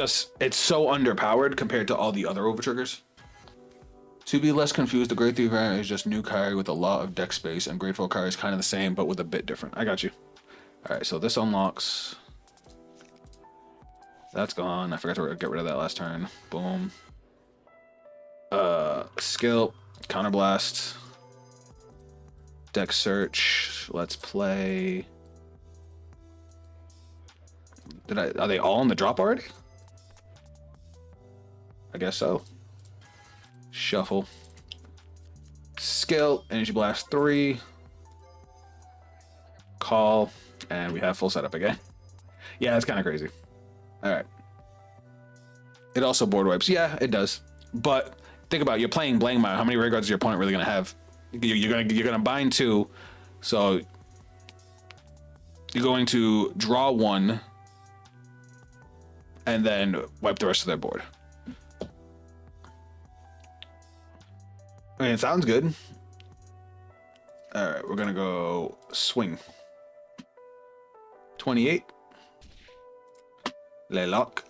so underpowered compared to all the other overtriggers. To be less confused, the grade 3 variant is just new Kyrie with a lot of deck space, and grade 4 Kyrie is kind of the same, but with a bit different. I got you. All right, so this unlocks. That's gone. I forgot to get rid of that last turn. Boom. Skill, counterblast, deck search. Let's play. Are they all in the drop already? I guess so. Shuffle. Skill, energy blast 3. Call, and we have full setup again. Yeah, that's kind of crazy. All right. It also board wipes. Yeah, it does. But think about it, you're playing Blankmire. How many Ray Guards is your opponent really gonna have? You're gonna bind 2, so you're going to draw 1, and then wipe the rest of their board. I mean, it sounds good. All right, we're gonna go swing. 28. Le lock.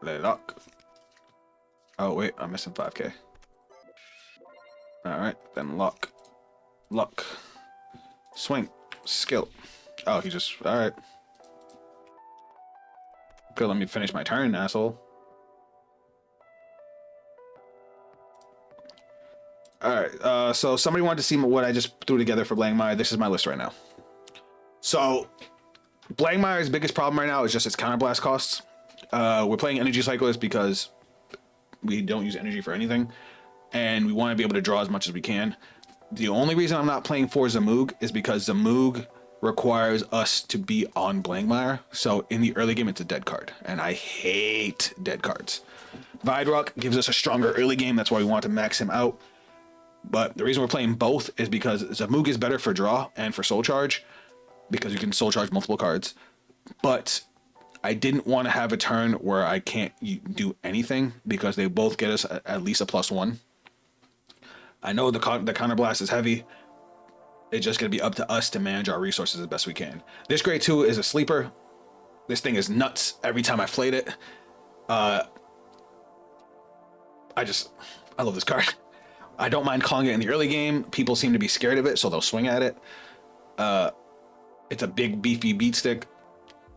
Le lock. Oh wait, I'm missing 5k. All right, then lock. Lock. Swing. Skill. Oh, he just, all right. Good, let me finish my turn, asshole. All right, so somebody wanted to see what I just threw together for Blankmire. This is my list right now. So, Blankmire's biggest problem right now is just its counterblast costs. We're playing Energy Cyclist because we don't use energy for anything, and we want to be able to draw as much as we can. The only reason I'm not playing for Zamoog is because Zamoog requires us to be on Blankmire, so in the early game it's a dead card, and I hate dead cards. Vidrock gives us a stronger early game, that's why we want to max him out. But the reason we're playing both is because Zamoog is better for draw and for soul charge, because you can soul charge multiple cards. But I didn't want to have a turn where I can't do anything, because they both get us at least a +1. I know the counterblast is heavy. It's just going to be up to us to manage our resources as best we can. This grade 2 is a sleeper. This thing is nuts every time I played it. I love this card. I don't mind calling it in the early game. People seem to be scared of it, so they'll swing at it. It's a big, beefy beat stick.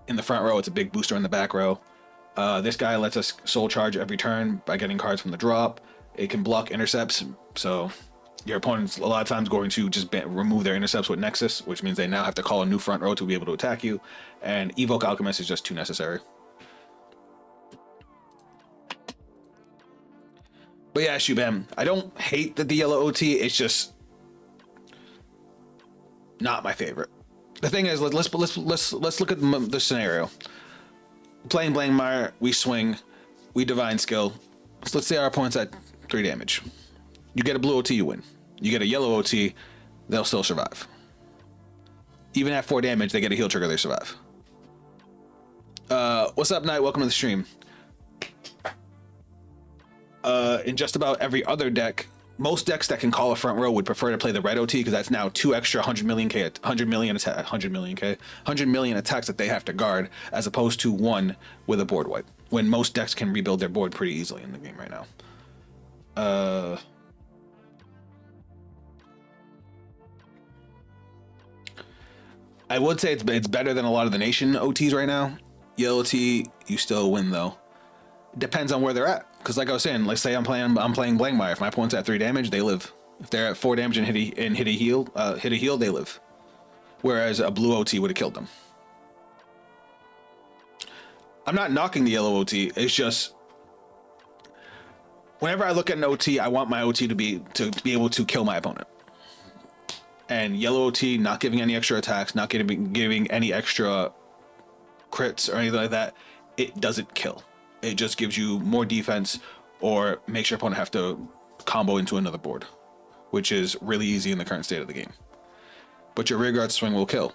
in the front row. It's a big booster in the back row. This guy lets us soul charge every turn by getting cards from the drop. It can block intercepts, so your opponent's a lot of times going to just remove their intercepts with Nexus, which means they now have to call a new front row to be able to attack you. And Evoke Alchemist is just too necessary. But yeah, Shubham, I don't hate the yellow OT. It's just not my favorite. The thing is, let's look at the scenario. Playing Blangmire, we swing, we divine skill. So let's say our opponent's at 3 damage. You get a blue OT, you win. You get a yellow OT, they'll still survive. Even at 4 damage, they get a heal trigger, they survive. What's up, Knight? Welcome to the stream. In just about every other deck, most decks that can call a front row would prefer to play the red OT because that's now 2 extra 100 million attacks that they have to guard, as opposed to 1 with a board wipe. When most decks can rebuild their board pretty easily in the game right now. I would say it's better than a lot of the nation OTs right now. Yellow OT, you still win though. Depends on where they're at. Because like I was saying, let's say I'm playing Blangmire. If my opponent's at 3 damage, they live. If they're at 4 damage and hit a heal, they live. Whereas a blue OT would have killed them. I'm not knocking the yellow OT. It's just whenever I look at an OT, I want my OT to be able to kill my opponent. And yellow OT, not giving any extra attacks, not giving any extra crits or anything like that, it doesn't kill. It just gives you more defense or makes your opponent have to combo into another board, which is really easy in the current state of the game. But your rearguard swing will kill.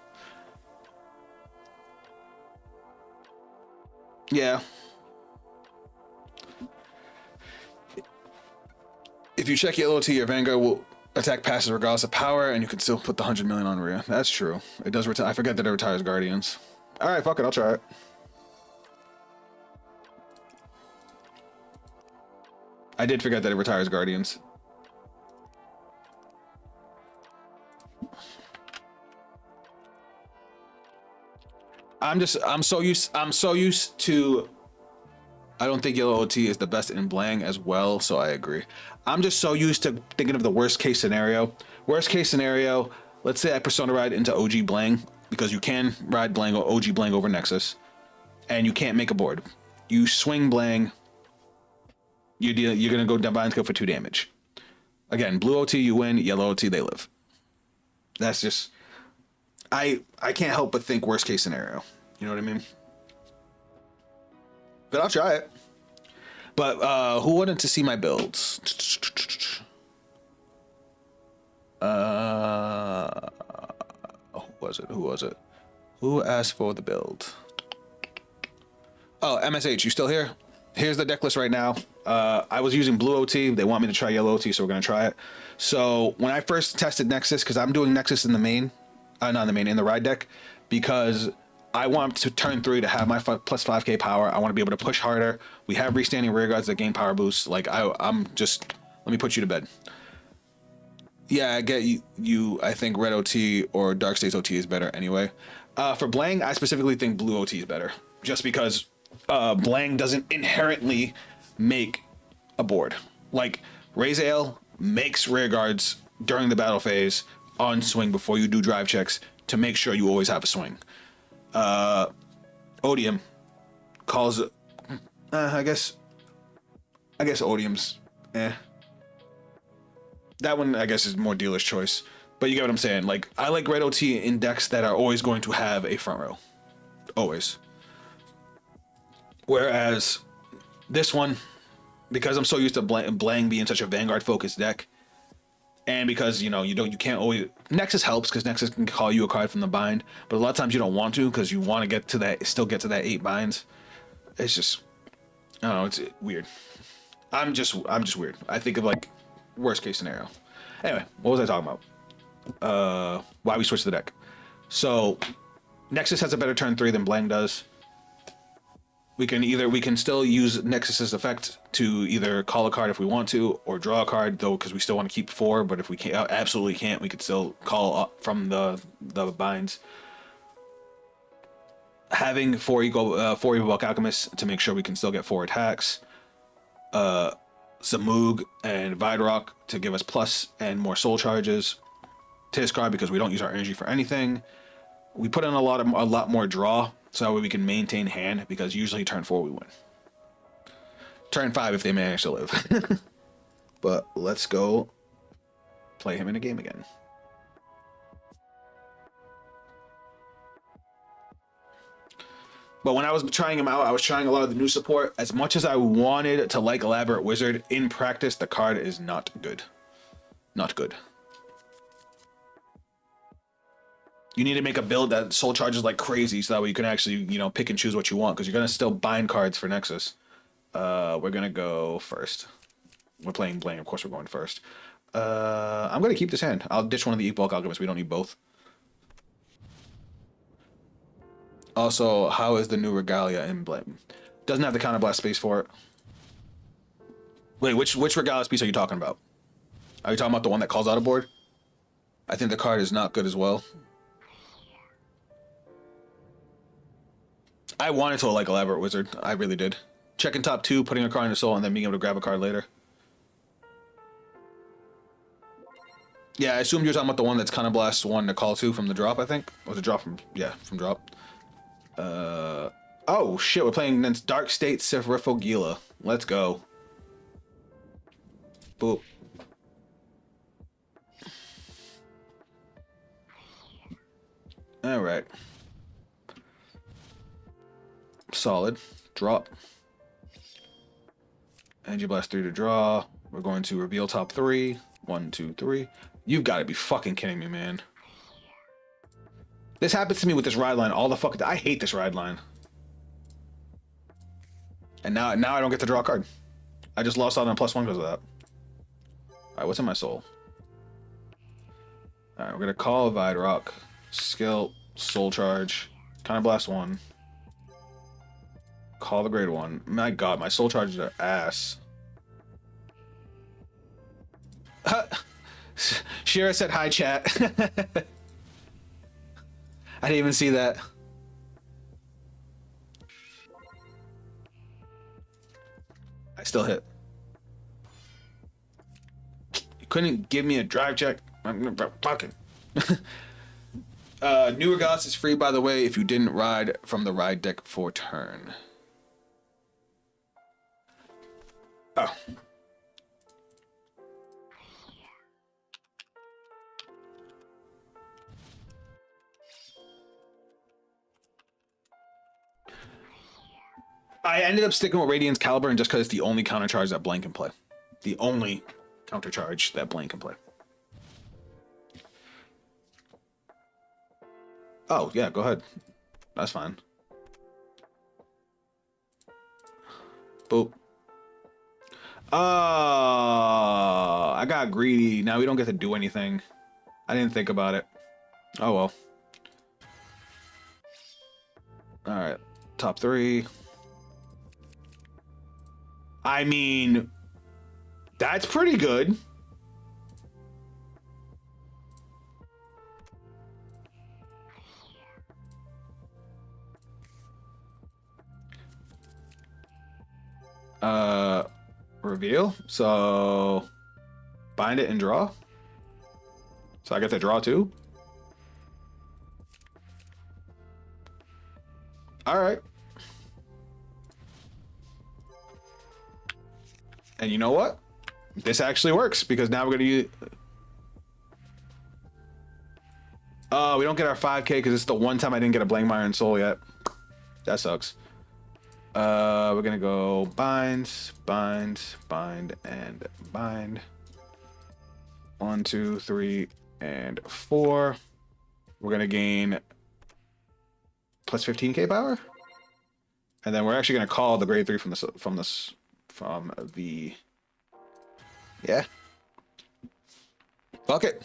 Yeah. If you check yellow OT, your Vanguard will attack passes regardless of power, and you can still put the 100 million on Rhea. That's true. It does retire. I forget that it retires Guardians. All right, fuck it. I'll try it. I did forget that it retires Guardians. I'm so used to. I don't think yellow OT is the best in Blang as well, so I agree. I'm just so used to thinking of the worst case scenario. Worst case scenario, let's say I Persona Ride into OG Blang, because you can ride Blang or OG Blang over Nexus, and you can't make a board. You swing Blang, you're gonna go Divine Skill for 2 damage. Again, blue OT you win, yellow OT they live. That's just, I can't help but think worst case scenario. You know what I mean? But I'll try it. But who wanted to see my builds? Who was it? Who asked for the build? Oh, MSH, you still here? Here's the deck list right now. I was using blue OT. They want me to try yellow OT, so we're gonna try it. So when I first tested Nexus, because I'm doing Nexus in the main, not in the main, in the ride deck, because I want to turn 3 to have my plus 5k power. I want to be able to push harder. We have restanding rear guards that gain power boosts. Like I'm just, let me put you to bed. Yeah, I get you. I think red OT or Dark States OT is better anyway. For Blang, I specifically think blue OT is better, just because Blang doesn't inherently make a board. Like Rael makes rear guards during the battle phase on swing before you do drive checks to make sure you always have a swing. Odium calls I guess Odium's that one I guess is more dealer's choice, but you get what I'm saying. Like I like red OT in decks that are always going to have a front row, always. Whereas this one, because I'm so used to Blang being such a Vanguard focused deck, and because you can't always, Nexus helps because Nexus can call you a card from the bind, but a lot of times you don't want to because you want to get to that 8 binds. It's just, I don't know, it's weird. I'm just weird. I think of like worst case scenario. Anyway, what was I talking about? Why we switched the deck. So Nexus has a better turn 3 than Blang does. We can still use Nexus's effect to either call a card if we want to, or draw a card, though, because we still want to keep 4. But if we absolutely can't, we could still call up from the binds. having four evil bulk alchemists to make sure we can still get 4 attacks. Zamug and Vidrock to give us plus and more soul charges. Tiscard because we don't use our energy for anything. We put in a lot more draw so that way we can maintain hand because usually turn 4 we win. Turn 5 if they manage to live. But let's go play him in a game again. But when I was trying him out, I was trying a lot of the new support. As much as I wanted to like Elaborate Wizard, in practice, the card is not good. Not good. You need to make a build that soul charges like crazy so that way you can actually, you know, pick and choose what you want because you're going to still bind cards for Nexus. We're going to go first. We're playing Blaine. Of course, we're going first. I'm going to keep this hand. I'll ditch one of the Evil Bulk Alchemists. We don't need both. Also, how is the new Regalia in Blame? Doesn't have the counterblast space for it. Wait, which Regalia piece are you talking about? Are you talking about the one that calls out a board? I think the card is not good as well. I wanted to like Elaborate Wizard. I really did. Checking top 2, putting a card in the soul, and then being able to grab a card later. Yeah, I assumed you were talking about the one that's counterblast 1 to call 2 from the drop, I think. Was it drop from... Yeah, from drop. Oh shit, we're playing against Dark State Sifrifogila. Let's go. Boop. Alright. Solid. Drop. Energy Blast 3 to draw. We're going to reveal top 3. 1, 2, 3. You've got to be fucking kidding me, man. This happens to me with this ride line all the fucking... I hate this ride line. And now I don't get to draw a card. I just lost out on a +1 because of that. Alright, what's in my soul? Alright, we're going to call Vidrock. Skill, Soul Charge, Counterblast 1. Call the grade 1. My god, my soul charges are ass. Shira said hi, chat. I didn't even see that. I still hit. You couldn't give me a drive check? I'm gonna fucking. New Regalis is free, by the way, if you didn't ride from the ride deck for turn. Oh. I ended up sticking with Radiant's Caliber and just because it's the only counter charge that Blaine can play. The only counter charge that Blaine can play. Oh, yeah, go ahead. That's fine. Boop. I got greedy. Now we don't get to do anything. I didn't think about it. Oh, well. Alright. Top 3. I mean, that's pretty good. Reveal. So bind it and draw. So I get to draw too. All right. And you know what? This actually works because now we're gonna use. We don't get our 5K because it's the one time I didn't get a Blank Iron Soul yet. That sucks. We're gonna go bind, bind, bind, and bind. 1, 2, 3, and 4. We're gonna gain plus 15K power, and then we're actually gonna call the grade 3 from the. Yeah. Fuck it.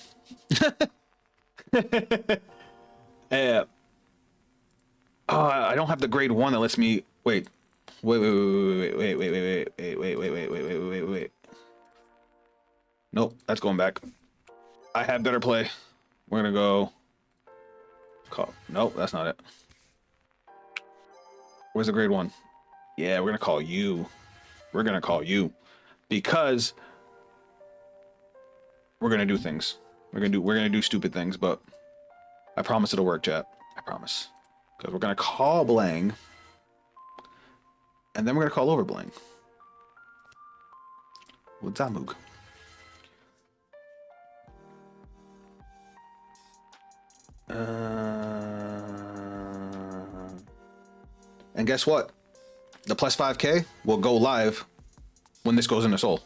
I don't have the grade 1 that lets me wait. Wait. Nope, that's going back. I have better play. We're gonna go call. Nope, that's not it. Where's the grade 1? Yeah, we're gonna call you. We're gonna call you because we're gonna do things. We're gonna do stupid things, but I promise it'll work, chat. I promise. Because we're gonna call Blang, and then we're gonna call over Blang with Zamug. And guess what? The plus 5k will go live when this goes into Soul.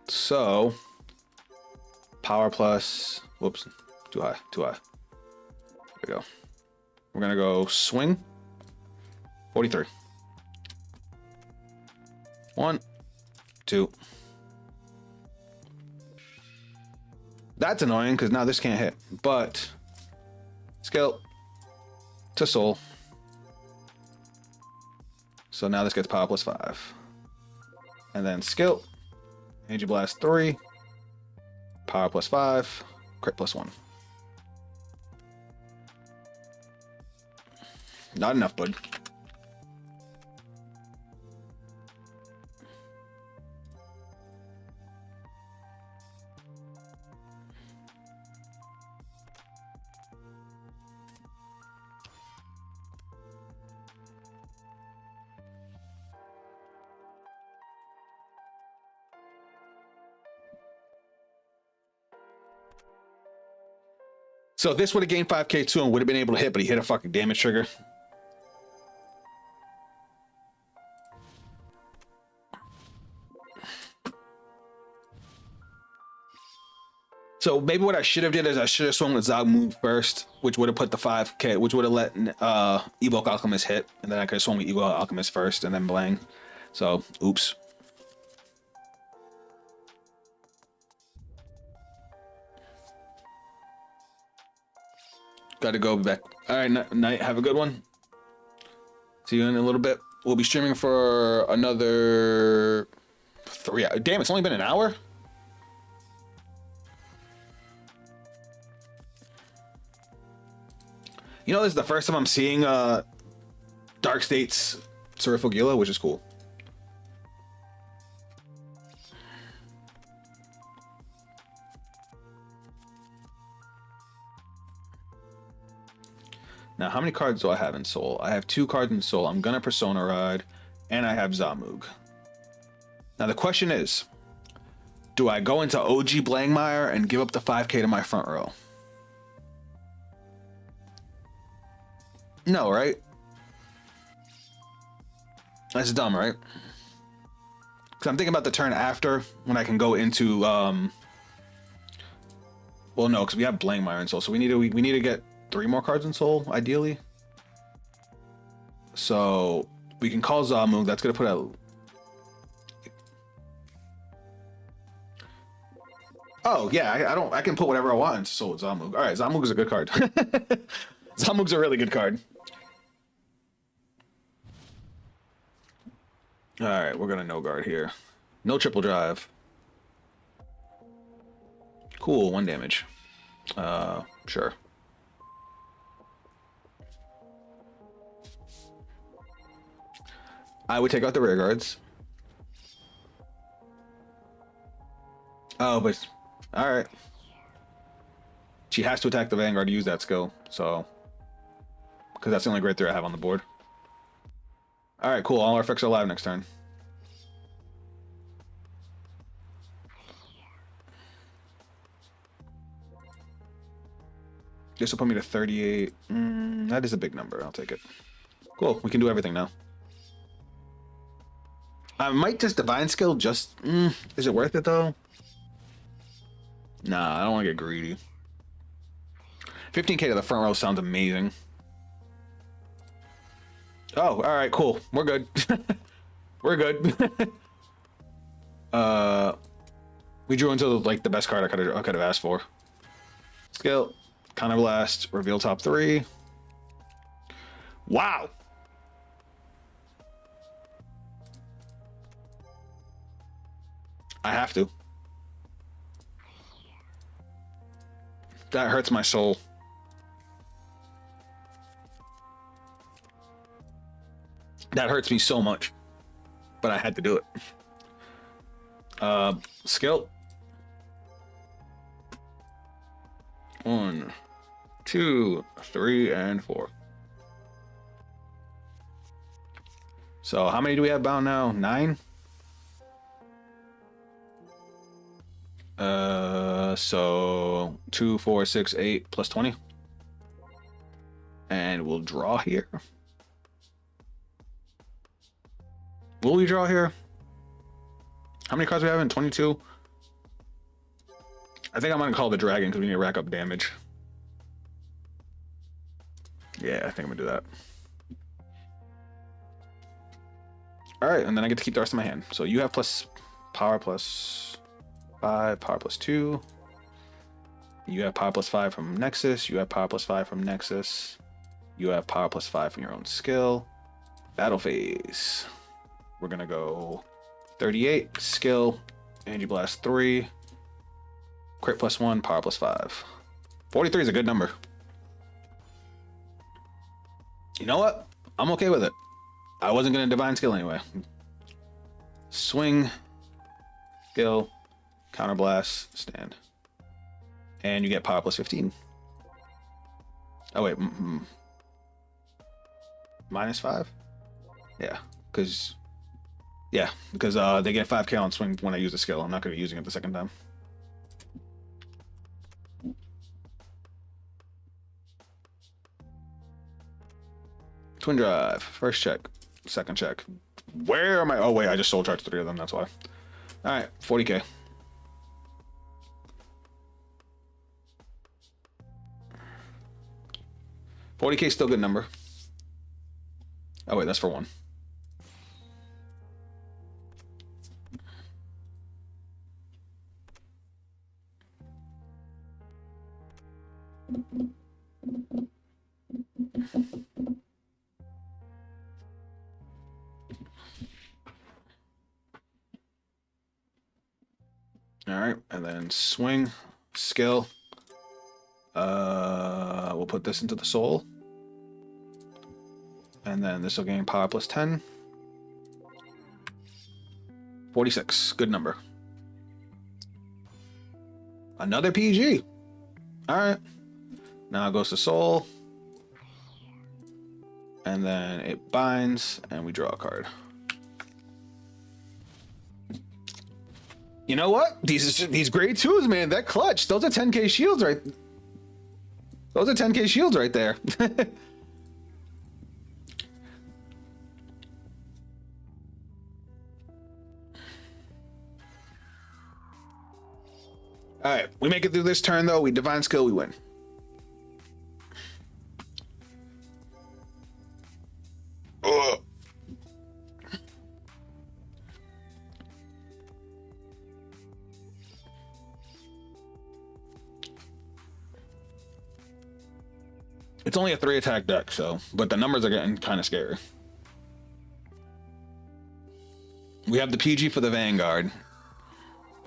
So, power plus, whoops, too high. There we go. We're gonna go swing, 43. 1, 2. That's annoying because now this can't hit, but skill to Soul. So now this gets power plus 5. And then skill, Energy Blast 3, power plus 5, crit plus 1. Not enough, bud. So this would have gained 5k too and would have been able to hit, but he hit a fucking damage trigger. So maybe what I should have did is I should have swung with Zamug first, which would have put the 5k, which would have let Evoke Alchemist hit, and then I could have swung with Evoke Alchemist first and then Blang. So, oops. Got to go back. All right, night. Have a good one. See you in a little bit. We'll be streaming for another 3 hours. Damn, it's only been an hour? You know, this is the first time I'm seeing Dark State's Surifogila, which is cool. Now, how many cards do I have in Soul? I have 2 cards in Soul. I'm gonna Persona Ride, and I have Zamug. Now, the question is, do I go into OG Blangmire and give up the 5k to my front row? No, right? That's dumb, right? Because I'm thinking about the turn after when I can go into well, no, because we have Blangmire in Soul, so we need to get 3 more cards in Soul, ideally. So we can call Zamug. That's gonna put out. Oh yeah, I can put whatever I want into Soul with Zamug. All right, Zamug is a good card. Zamug's a really good card. All right, we're gonna no guard here. No triple drive. Cool, 1 damage. Sure. I would take out the rear guards. Oh, but all right. She has to attack the Vanguard to use that skill, so because that's the only grade 3 I have on the board. All right, cool. All our effects are live next turn. This will put me to 38. That is a big number. I'll take it. Cool. We can do everything now. I might just Divine Skill. Just is it worth it though? Nah, I don't want to get greedy. 15k to the front row sounds amazing. Oh, all right, cool. We're good. We're good. We drew into like the best card I could have asked for. Skill, Counter Blast, reveal top 3. Wow. I have to. That hurts my soul. That hurts me so much, but I had to do it. Skill. 1, 2, 3, and 4. So how many do we have bound now? 9. So 2, 4, 6, 8 plus 20. And we'll draw here. Will we draw here? How many cards do we have in 22? I think I'm gonna call the dragon because we need to rack up damage. Yeah, I think I'm gonna do that. All right, and then I get to keep the rest of my hand. So you have plus power plus 5, power plus 2. You have power plus 5 from Nexus. You have power plus 5 from Nexus. You have power plus 5 from your own skill. Battle phase. We're gonna go 38, skill, energy blast 3, crit plus 1, power plus 5. 43 is a good number. You know what? I'm okay with it. I wasn't gonna divine skill anyway. Swing, skill, counter blast, stand. And you get power plus 15. Oh wait, minus 5? Yeah, because they get 5k on swing when I use the skill. I'm not going to be using it the second time. Twin drive. First check. Second check. Where am I? Oh, wait. I just soul charged 3 of them. That's why. All right. 40k. $40k is still a good number. Oh, wait. That's for 1. All right, and then swing, skill. We'll put this into the soul. And then this will gain power plus 10. 46, good number. Another PG. All right. Now it goes to soul. And then it binds, and we draw a card. You know what? These grade 2s, man, that clutch. Those are 10k shields right. Those are 10k shields right there. All right, we make it through this turn though. We divine skill, we win. Ugh. It's only a 3 attack deck, so, but the numbers are getting kind of scary. We have the PG for the Vanguard.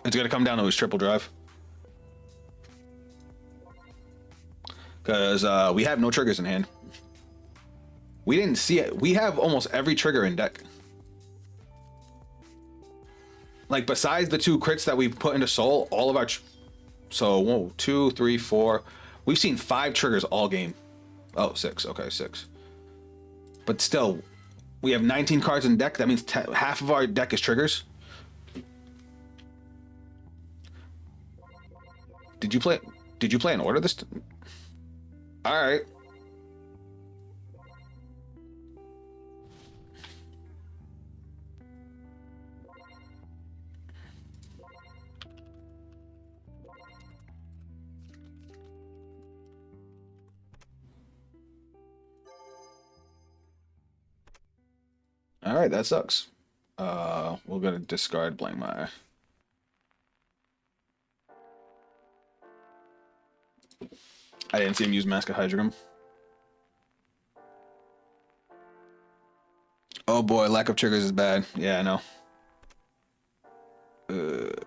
It's gonna come down to his triple drive. Because we have no triggers in hand. We didn't see it. We have almost every trigger in deck. Like, besides the 2 crits that we put into soul, all of our... So, 1, 2, 3, 4. We've seen 5 triggers all game. Oh, 6. Okay, 6. But still, we have 19 cards in deck. That means half of our deck is triggers. Did you play in order this? All right. All right, that sucks. We're gonna discard Blank Mire. I didn't see him use Mask of Hydrogram. Oh boy, lack of triggers is bad. Yeah, I know.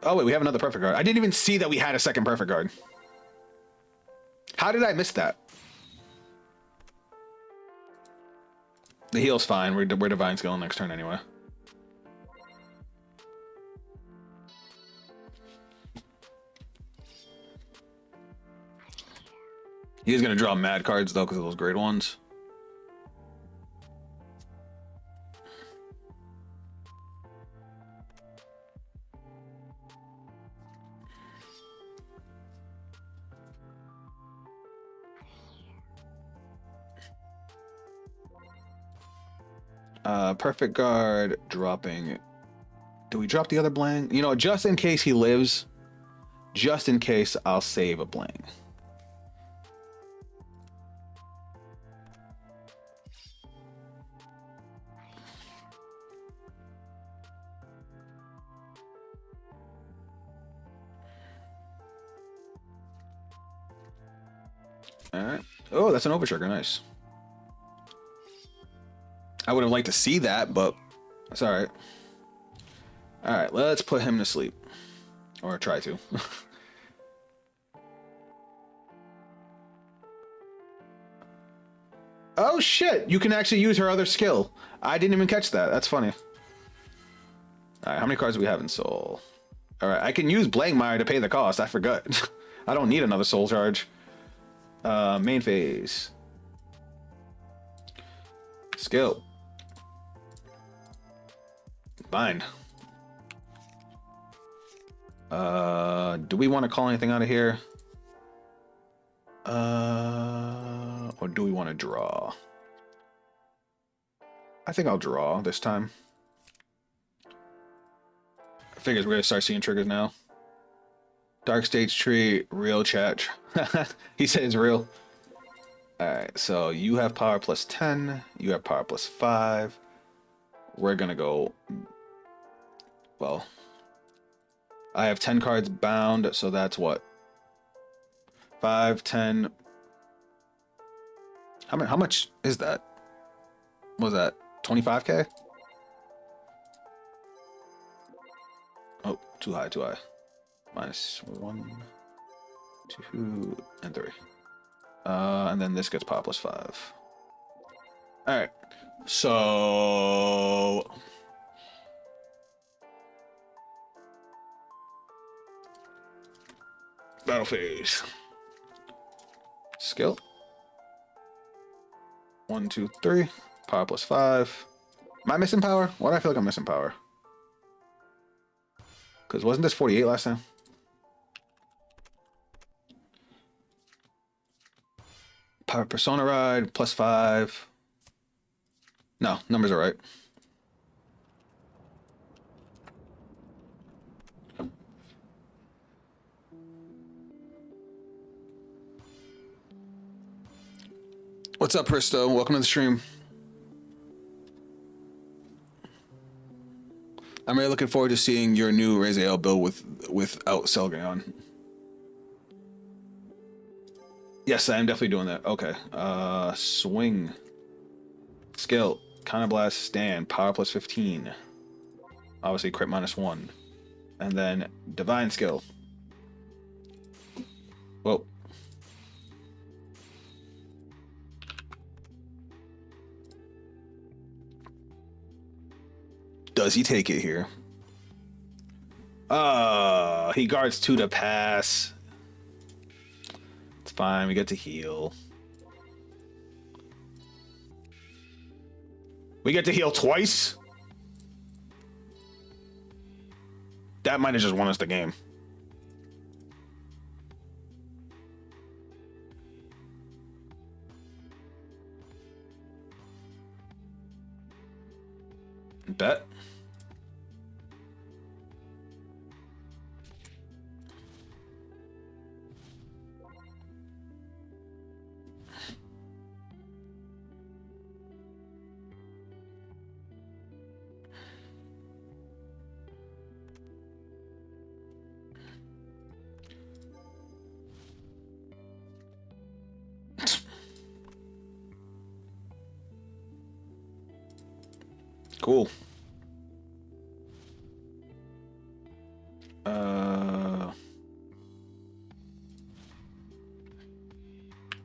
Oh wait, we have another perfect guard. I didn't even see that we had a second perfect guard. How did I miss that? The heal's fine. We're divine skill next turn anyway. He's gonna draw mad cards though because of those grade ones. Perfect guard dropping. Do we drop the other blank? You know, just in case he lives, just in case, I'll save a blank. All right. Oh, that's an overtrigger. Nice. I would have liked to see that, but it's all right. All right, let's put him to sleep, or try to. Oh shit! You can actually use her other skill. I didn't even catch that. That's funny. All right, how many cards do we have in Soul? All right, I can use Blankmire to pay the cost. I forgot. I don't need another Soul Charge. Main phase. Skill. Bind. Do we want to call anything out of here? Or do we want to draw? I think I'll draw this time. I figures we're gonna start seeing triggers now. Dark Stage Tree, real chat. He said it's real. Alright, so you have power plus 10, you have power plus 5. We're gonna go... Well, I have 10 cards bound, so that's what? 5, 10... How much is that? What was that? 25k? Oh, too high, too high. Minus 1, 2, and 3. And then this gets power plus 5. Alright. So... Battle phase. Skill. 1, 2, 3. Power plus 5. Am I missing power? Why do I feel like I'm missing power? Because wasn't this 48 last time? Power Persona Ride, plus 5. No, numbers are right. What's up, Pristo? Welcome to the stream. I'm really looking forward to seeing your new Rael build without Selgaon. Yes, I am definitely doing that. Okay. Swing. Skill. Counterblast. Stand. Power plus 15. Obviously, crit minus 1. And then Divine Skill. Whoa. Does he take it here? He guards 2 to pass. It's fine. We get to heal. We get to heal twice? That might have just won us the game. Bet. Cool.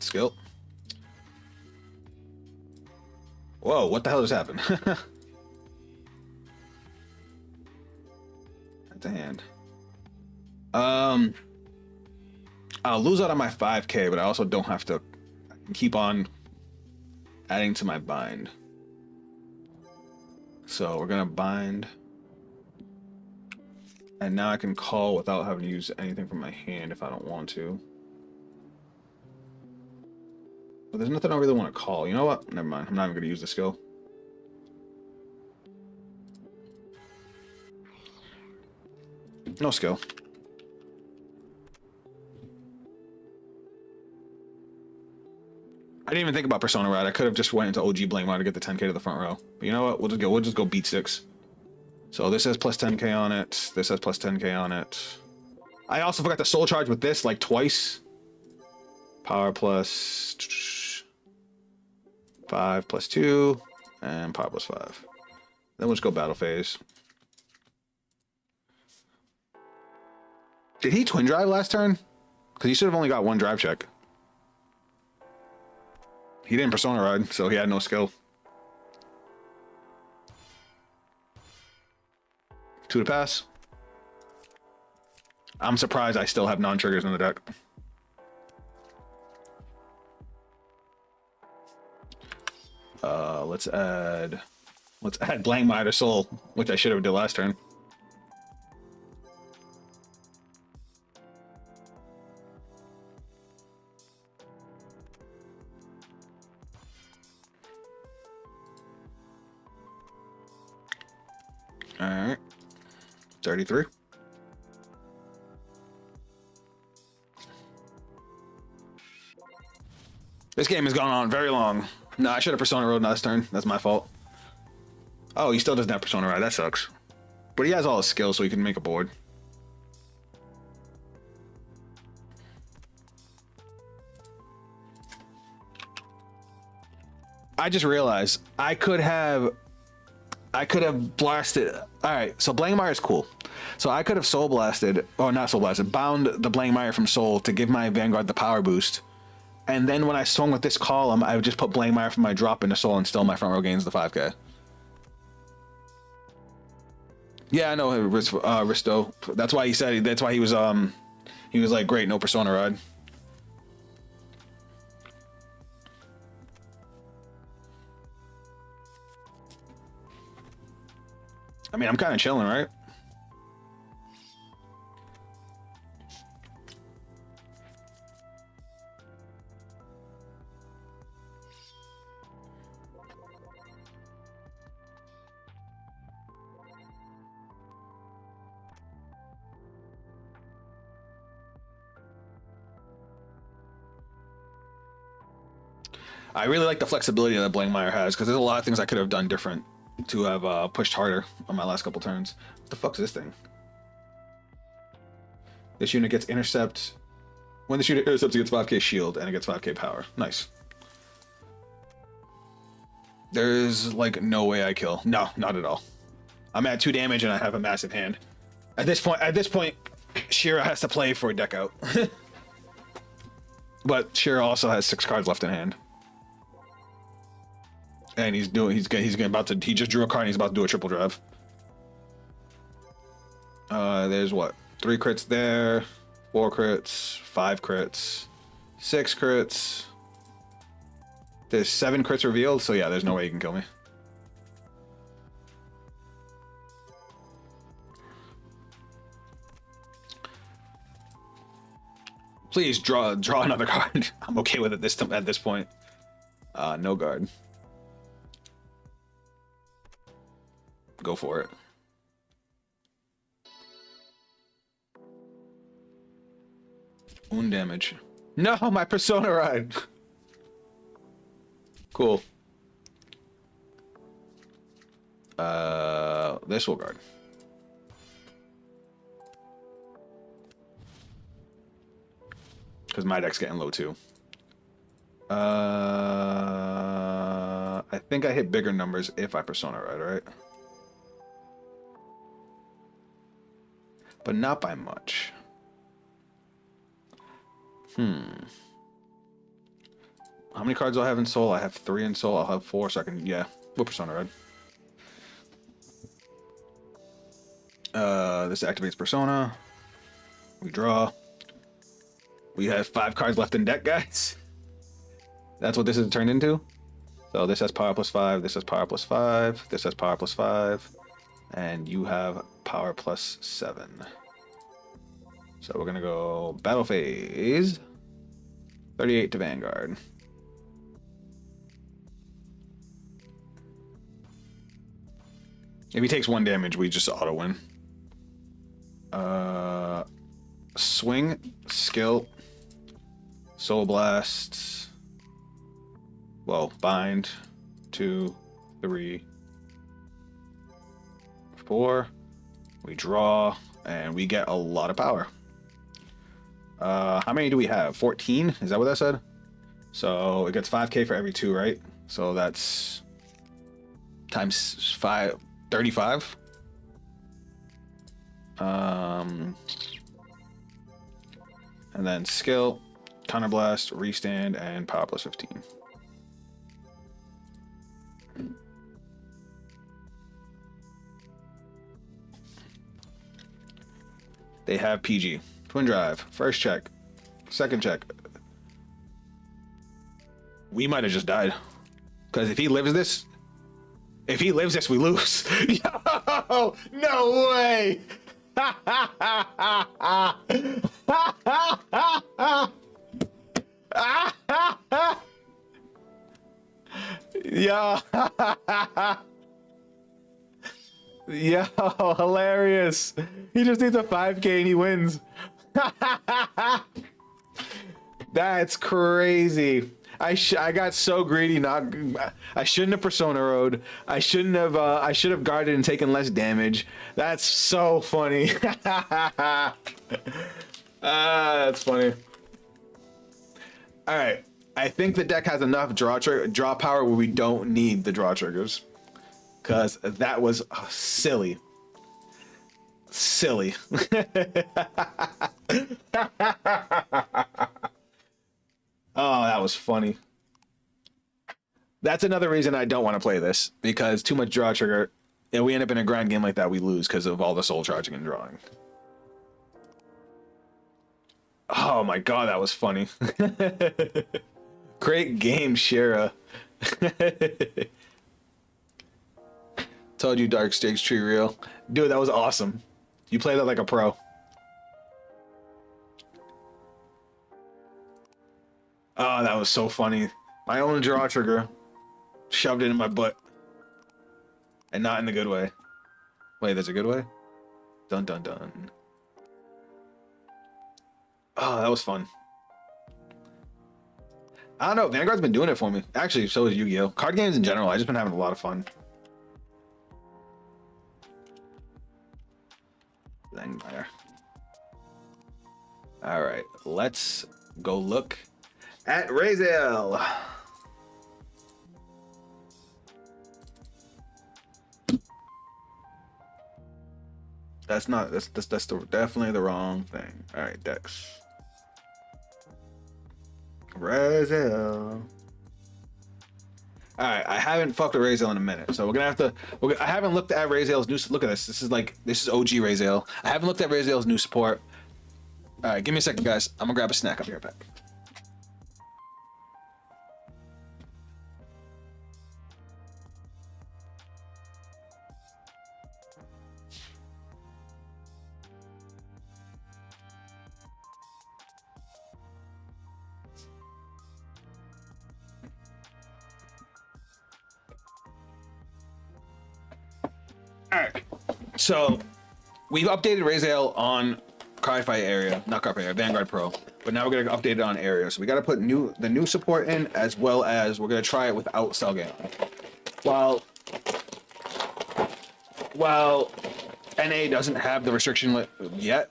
Skill. Whoa, what the hell just happened? That's a hand. I'll lose out on my 5K, but I also don't have to keep on adding to my bind. So we're gonna bind. And now I can call without having to use anything from my hand if I don't want to. But there's nothing I really want to call. You know what? Never mind. I'm not even going to use the skill. No skill. I didn't even think about Persona Ride. I could have just went into OG Blame to get the 10k to the front row. But you know what? We'll just go beat 6. So this has plus 10k on it. This has plus 10k on it. I also forgot to soul charge with this like twice. Power plus 5 plus 2 and power plus 5. Then we'll just go battle phase. Did he twin drive last turn? Because he should have only got 1 drive check. He didn't Persona Ride, so he had no skill. 2 to pass. I'm surprised I still have non-triggers in the deck. Let's add Blank Miter Soul, which I should have did last turn. All right, 33. This game has gone on very long. No, I should have Persona Road last turn. That's my fault. Oh, he still doesn't have Persona Ride. That sucks. But he has all his skills, so he can make a board. I just realized I could have blasted. All right, so Blankmire is cool. So I could have Soul Blasted, or not Soul Blasted, bound the Blankmire from Soul to give my Vanguard the power boost. And then when I swung with this column, I would just put Blankmire from my drop into Soul and still my front row gains the 5k. Yeah, I know Risto. That's why he said, that's why he was like, great, no Persona Ride. I mean, I'm kind of chilling, right? I really like the flexibility that Blankmire has, because there's a lot of things I could have done different to have pushed harder on my last couple turns. What the fuck's this thing? This unit gets intercept. When this unit intercepts, it gets 5k shield and it gets 5k power. Nice. There's like no way I kill. No, not at all. I'm at 2 damage and I have a massive hand. At this point, Shira has to play for a deck out. But Shira also has 6 cards left in hand. And he just drew a card and he's about to do a triple drive. There's what? 3 crits there, 4 crits, 5 crits, 6 crits. There's 7 crits revealed, so yeah, there's no way you can kill me. Please draw another card. I'm okay with it at this point. No guard. Go for it. Wound damage. No, my Persona Ride. Cool. This will guard. Because my deck's getting low too. I think I hit bigger numbers if I Persona Ride, right? But not by much. How many cards do I have in Soul? I have 3 in Soul. I'll have 4, so I can, yeah. What Persona Red? This activates Persona. We draw. We have 5 cards left in deck, guys. That's what this is turned into. So this has power +5, this has power +5, this has power +5, and you have power +7. So we're gonna go battle phase. 38 to Vanguard. If he takes 1 damage, we just auto win. Swing, skill, Soul Blast. Well, bind. 2, 3, 4. We draw, and we get a lot of power. How many do we have? 14? Is that what that said? So it gets 5k for every 2, right? So that's times 5, 35. And then skill, counterblast, restand, and power +15. They have PG. Twin Drive. First check. Second check. We might have just died. Because if he lives this, we lose. Yo, no way. Yo. Yo, hilarious. He just needs a 5k and he wins. That's crazy. I got so greedy. I shouldn't have Persona Road. I should have guarded and taken less damage. That's so funny. That's funny. All right. I think the deck has enough draw power where we don't need the draw triggers. Because that was silly. Silly. Oh, that was funny. That's another reason I don't want to play this. Because too much draw trigger. And we end up in a grind game like that, we lose because of all the soul charging and drawing. Oh my god, that was funny. Great game, Shara. Told you Dark Stakes Tree Real. Dude, that was awesome. You played that like a pro. Oh, that was so funny. My own draw trigger. Shoved it in my butt. And not in the good way. Wait, there's a good way? Dun dun dun. Oh, that was fun. I don't know. Vanguard's been doing it for me. Actually, so is Yu-Gi-Oh! Card games in general. I've just been having a lot of fun. There. All right, let's go look at Rael. That's definitely the wrong thing. All right, Dex. Rael. All right, I haven't fucked with Rael in a minute, so we're gonna have to. I haven't looked at Rael's new. Look at this. This is OG Rael. I haven't looked at Rael's new support. All right, give me a second, guys. I'm gonna grab a snack. I'll be right back. All right, so we've updated Rael on Cardfight area, not Cardfight area, Vanguard Pro, but now we're gonna update it on area. So we got to put the new support in, as well as we're gonna try it without Cellgate. While NA doesn't have the restriction yet,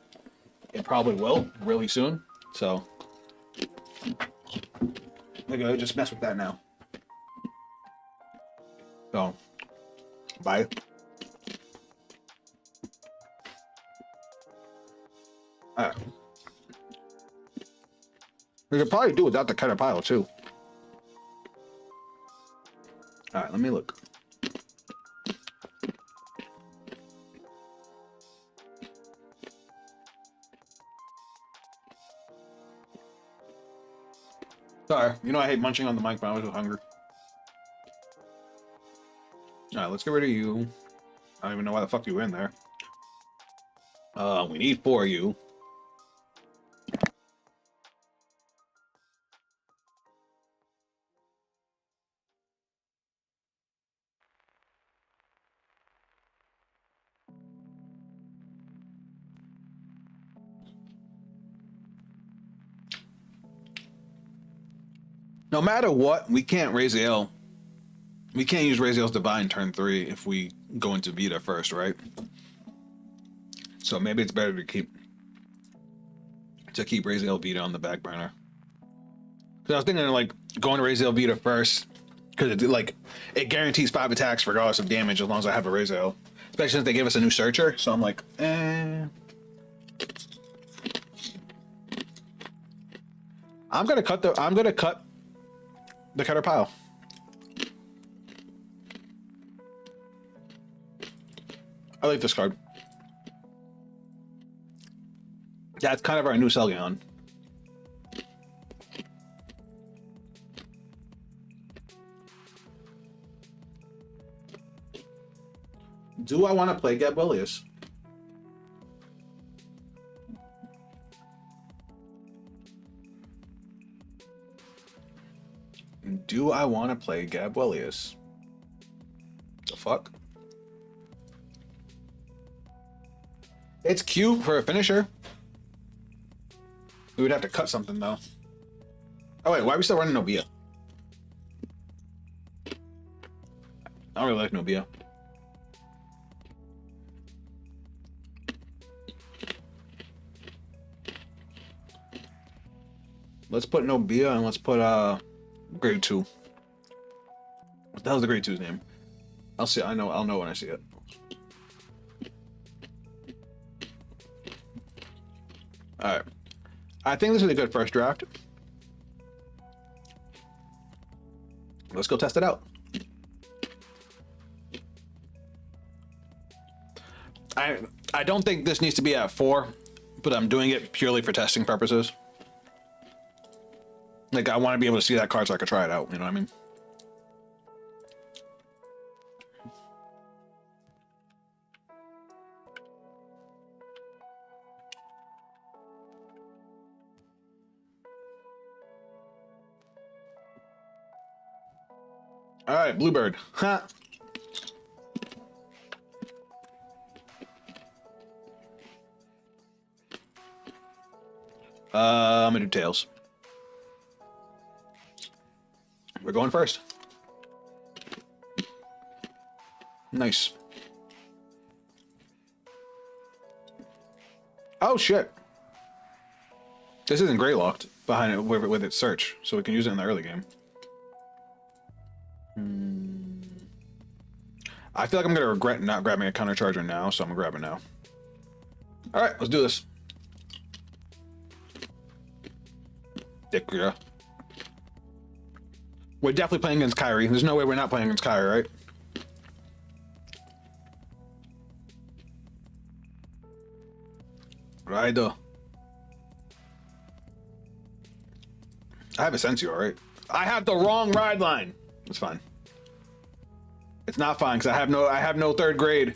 it probably will really soon. So we're gonna just mess with that now. So bye. We could probably do without the cutter pile too. All right, let me look. Sorry, you know I hate munching on the mic, but I was hungry. Alright, let's get rid of you. I don't even know why the fuck you were in there. We need 4 of you. No matter what, we can't Rael. We can't use Rael's Divine turn 3 if we go into Vita first, right? So maybe it's better to keep Rael Vita on the back burner. Because I was thinking of like going to Rael Vita first, because it guarantees 5 attacks regardless of damage as long as I have a Rael. Especially since they gave us a new searcher, so I'm like, I'm gonna cut the cutter pile. I like this card. That's kind of our new Selgion. Do I want to play Gabrielius? Do I want to play Gabrielius? The fuck? It's cute for a finisher. We would have to cut something though. Oh wait, why are we still running Nobia? I don't really like Nobia. Let's put Nobia and let's put grade 2. What the hell's the grade 2's name? I'll see. I'll know when I see it. All right. I think this is a good first draft. Let's go test it out. I don't think this needs to be at 4, but I'm doing it purely for testing purposes. Like, I want to be able to see that card so I can try it out, you know what I mean? All right, Bluebird. Ha. I'm gonna do Tails. We're going first. Nice. Oh shit. This isn't gray locked behind it with its search, so we can use it in the early game. I feel like I'm gonna regret not grabbing a counter charger now, so I'm gonna grab it now. All right, let's do this. Dick, yeah. We're definitely playing against Kyrie. There's no way we're not playing against Kyrie, right? Rider. I have a Sensio, right? I have the wrong ride line. It's fine. It's not fine because I have no 3rd grade.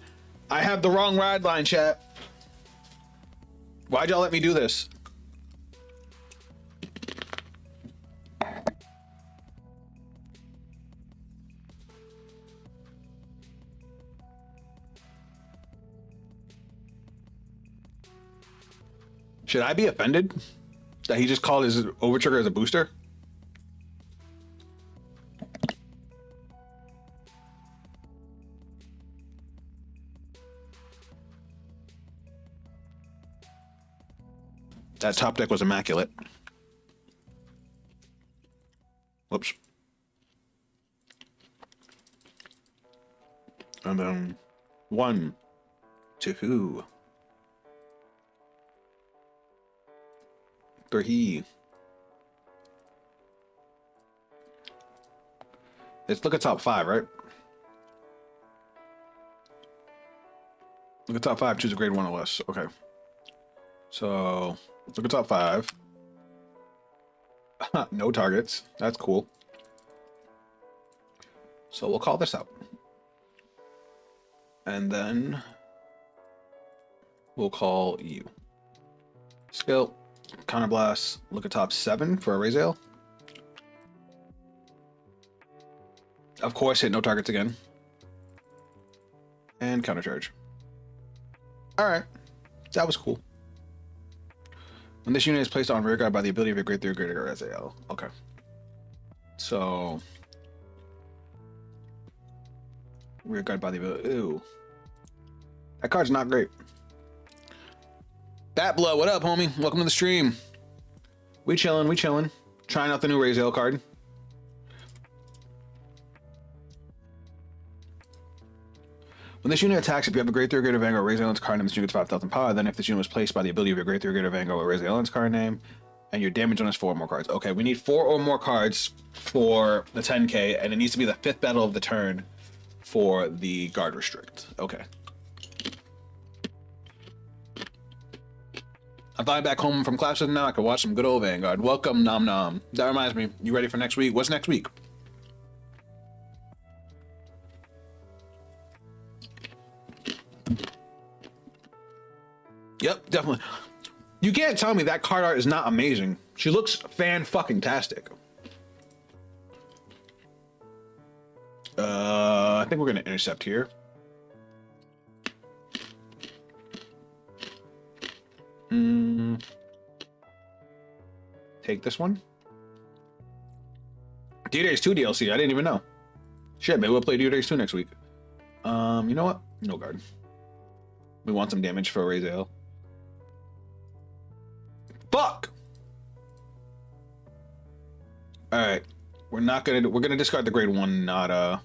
I have the wrong ride line, chat. Why'd y'all let me do this? Should I be offended that he just called his overtrigger as a booster? That top deck was immaculate. Whoops. And then 1, 2, 3. Let's look at top 5, right? Look at top 5, choose a grade 1 or less. Okay. So let's look at top 5. No targets. That's cool. So we'll call this out. And then we'll call you. Skill, counterblast, look at top 7 for a Rael. Of course, hit no targets again. And countercharge. Alright. That was cool. When this unit is placed on rearguard by the ability of your grade 3 or greater Rael. Okay. So rearguard by the ability. Ew. That card's not great. Bat Blood, what up, homie? Welcome to the stream. We chillin', we chillin'. Trying out the new Rael card. When this unit attacks, if you have a grade 3 or greater Vanguard or Rael's card name, this unit gets 5,000 power. Then if this unit was placed by the ability of your grade 3 or greater Vanguard or Rael's card name, and your damage on is 4 or more cards. Okay, we need 4 or more cards for the 10k, and it needs to be the 5th battle of the turn for the guard restrict. Okay. I'm flying back home from classes now. I can watch some good old Vanguard. Welcome, Nom Nom. That reminds me, you ready for next week? What's next week? Yep, definitely. You can't tell me that card art is not amazing. She looks fan-fucking-tastic. I think we're gonna intercept here. Take this one. D-Days 2 DLC, I didn't even know. Shit, maybe we'll play D-Days 2 next week. You know what? No guard. We want some damage for Rael. Fuck! Alright. We're gonna discard the grade 1, not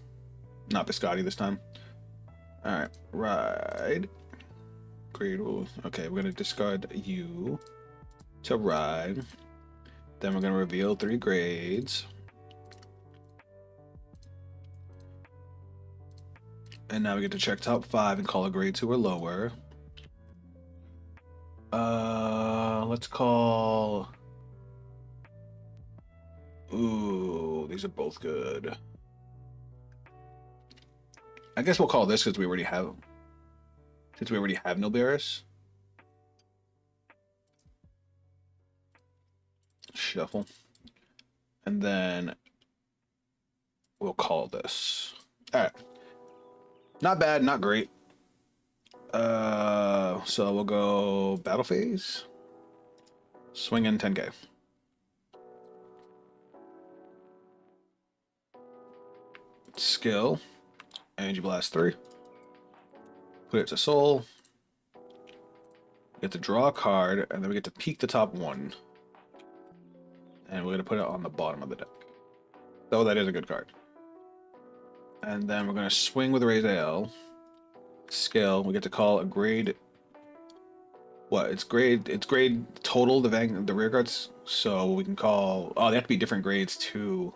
Biscotti this time. Alright, ride. Grade, okay, we're gonna discard you to ride. Then we're gonna reveal 3 grades. And now we get to check top 5 and call a grade 2 or lower. Let's call... Ooh, these are both good. I guess we'll call this because we already have... Since we already have Nilberis. Shuffle. And then we'll call this. Alright. Not bad, not great. So we'll go battle phase. Swing in 10k. Skill. Energy Blast 3. Put it to soul. We get to draw a card, and then we get to peek the top 1. And we're going to put it on the bottom of the deck. Oh, that is a good card. And then we're going to swing with Rael. Skill. We get to call a grade. What? It's grade total, the rear guards. So we can call. Oh, they have to be different grades too.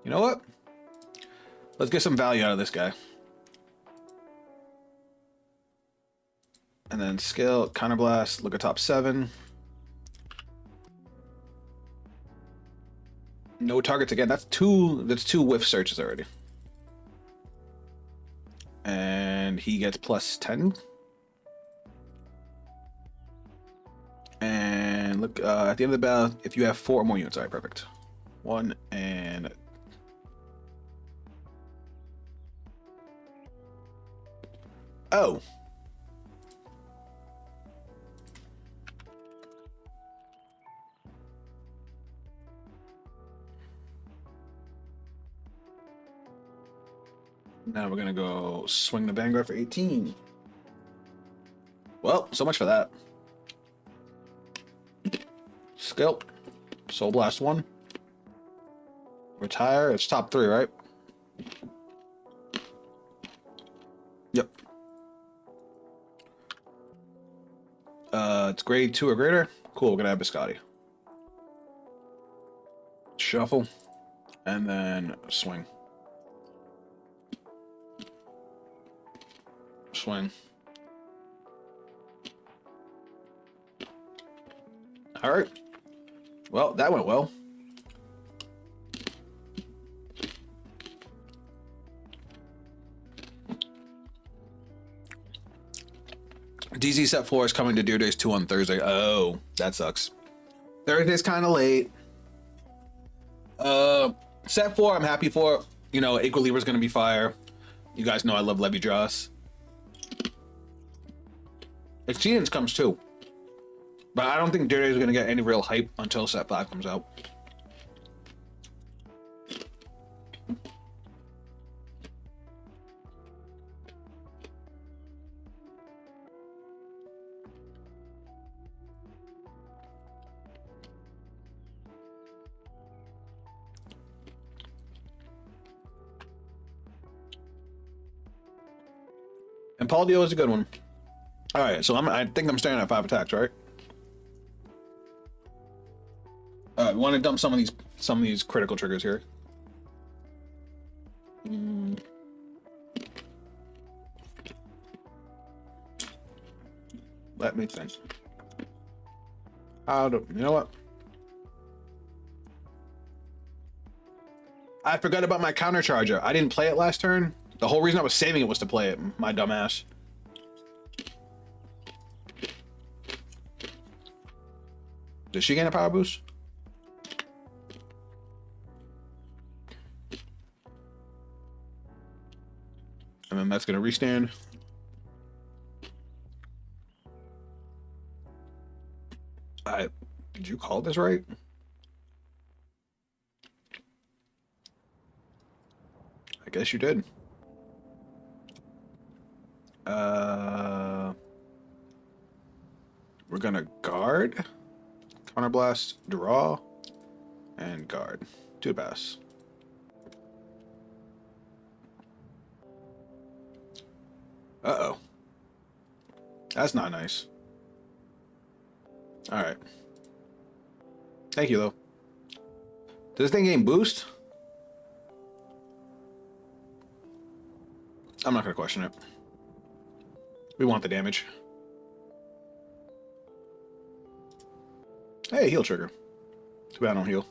You know what? Let's get some value out of this guy. And then skill, counterblast, look at top 7. No targets again. That's two whiff searches already. And he gets plus 10. And look, at the end of the battle, if you have 4 or more units, all right, perfect. 1 and... Oh. Now we're gonna go swing the Vanguard for 18. Well, so much for that. Skill. Soul Blast 1. Retire. It's top 3, right? Yep. It's grade 2 or greater. Cool, we're gonna have Biscotti. Shuffle. And then swing. Swing. All right. Well, that went well. DZ set 4 is coming to Deer Days 2 on Thursday. Oh, that sucks. Thursday's kind of late. Set 4, I'm happy for. You know, Equilibre's going to be fire. You guys know I love Levy Dross. Exceedance comes too. But I don't think Deer Days is going to get any real hype until set 5 comes out. And Paul Dio is a good one. All right, so I think I'm staying at 5 attacks, right? All right, we want to dump some of these critical triggers here. Let me think. You know what? I forgot about my counter charger. I didn't play it last turn. The whole reason I was saving it was to play it. My dumbass. Does she gain a power boost? And then that's going to restand. Did you call this right? I guess you did. We're gonna guard, counterblast, draw, and guard. 2 pass. Uh-oh. That's not nice. Alright. Thank you, though. Does this thing gain boost? I'm not gonna question it. We want the damage. Hey, heal trigger. Too bad I don't heal.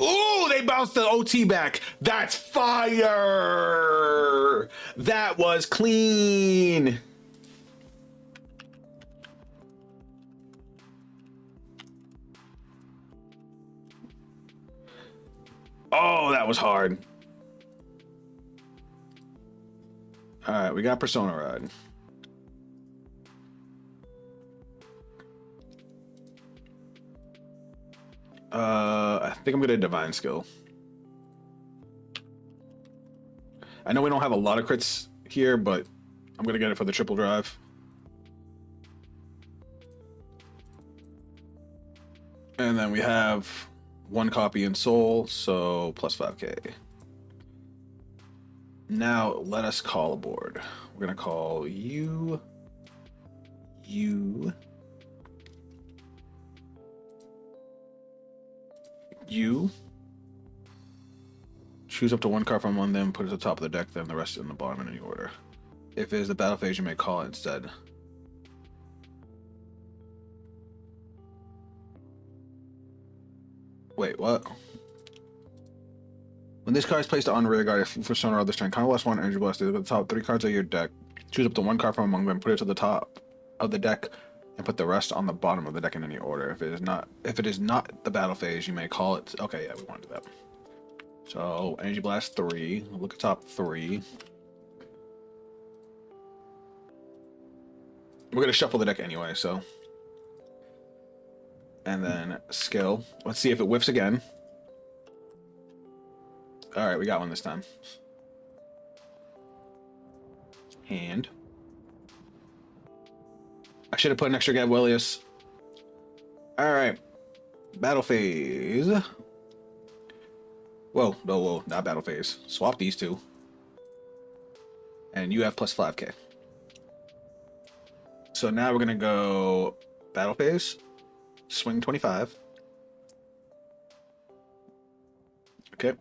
Ooh, they bounced the OT back. That's fire. That was clean. Oh, that was hard. All right, we got Persona Rod. I think I'm gonna Divine Skill. I know we don't have a lot of crits here, but I'm gonna get it for the triple drive. And then we have 1 copy in Soul, so plus 5k. Now let us call a board. We're gonna call you. Choose up to 1 card from one of them, put it at the top of the deck, then the rest in the bottom in any order. If it is the battle phase, you may call it instead. Wait, what? When this card is placed on rear guard, if Persona or other turn, counterblast 1 energy blast. Look at the top 3 cards of your deck. Choose up to 1 card from among them, put it to the top of the deck, and put the rest on the bottom of the deck in any order. If it is not the battle phase, you may call it. Okay, yeah, we want to do that. So energy blast 3. Look at top 3. We're gonna shuffle the deck anyway, so. And then skill. Let's see if it whiffs again. All right, we got one this time. Hand. I should have put an extra Gavwillius. All right. Battle phase. Whoa, whoa, not battle phase. Swap these 2. And you have plus 5k. So now we're gonna go battle phase. Swing 25. Okay.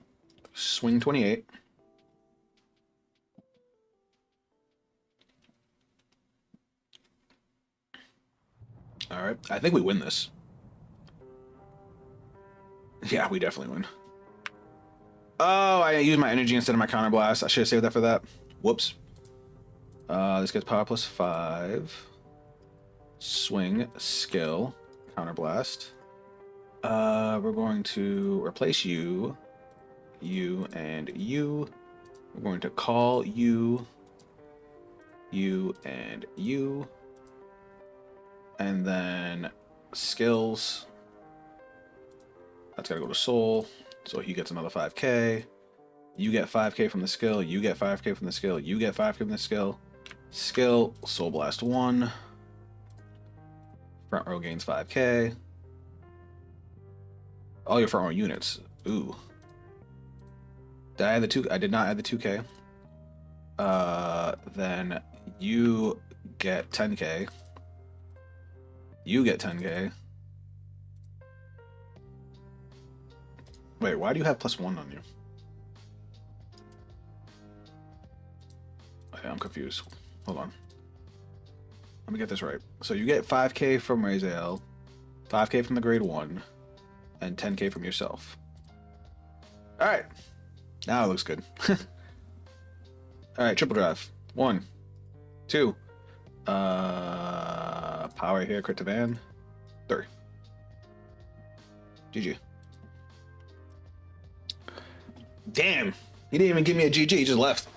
Swing 28. right. I think we win this. Yeah, we definitely win. Oh, I used my energy instead of my counterblast. I should have saved that for that. Whoops. This gets power plus 5. Swing, skill, counterblast. We're going to replace you, and you. We're going to call you, and you. And then skills. That's gotta go to Soul. So he gets another 5k. You get 5k from the skill. You get 5k from the skill. You get 5k from the skill. Skill, Soul Blast 1. Front row gains 5k. All your front row units. Ooh. Did I add the 2? I did not add the 2k. Then you get 10k. You get 10k. Wait, why do you have +1 on you? Okay, I'm confused. Hold on. Let me get this right. So you get 5k from Rael, 5k from the grade 1, and 10k from yourself. Alright. Now it looks good. Alright, triple drive. 1, 2. Power here, crit to Van. 3. GG. Damn. He didn't even give me a GG, he just left.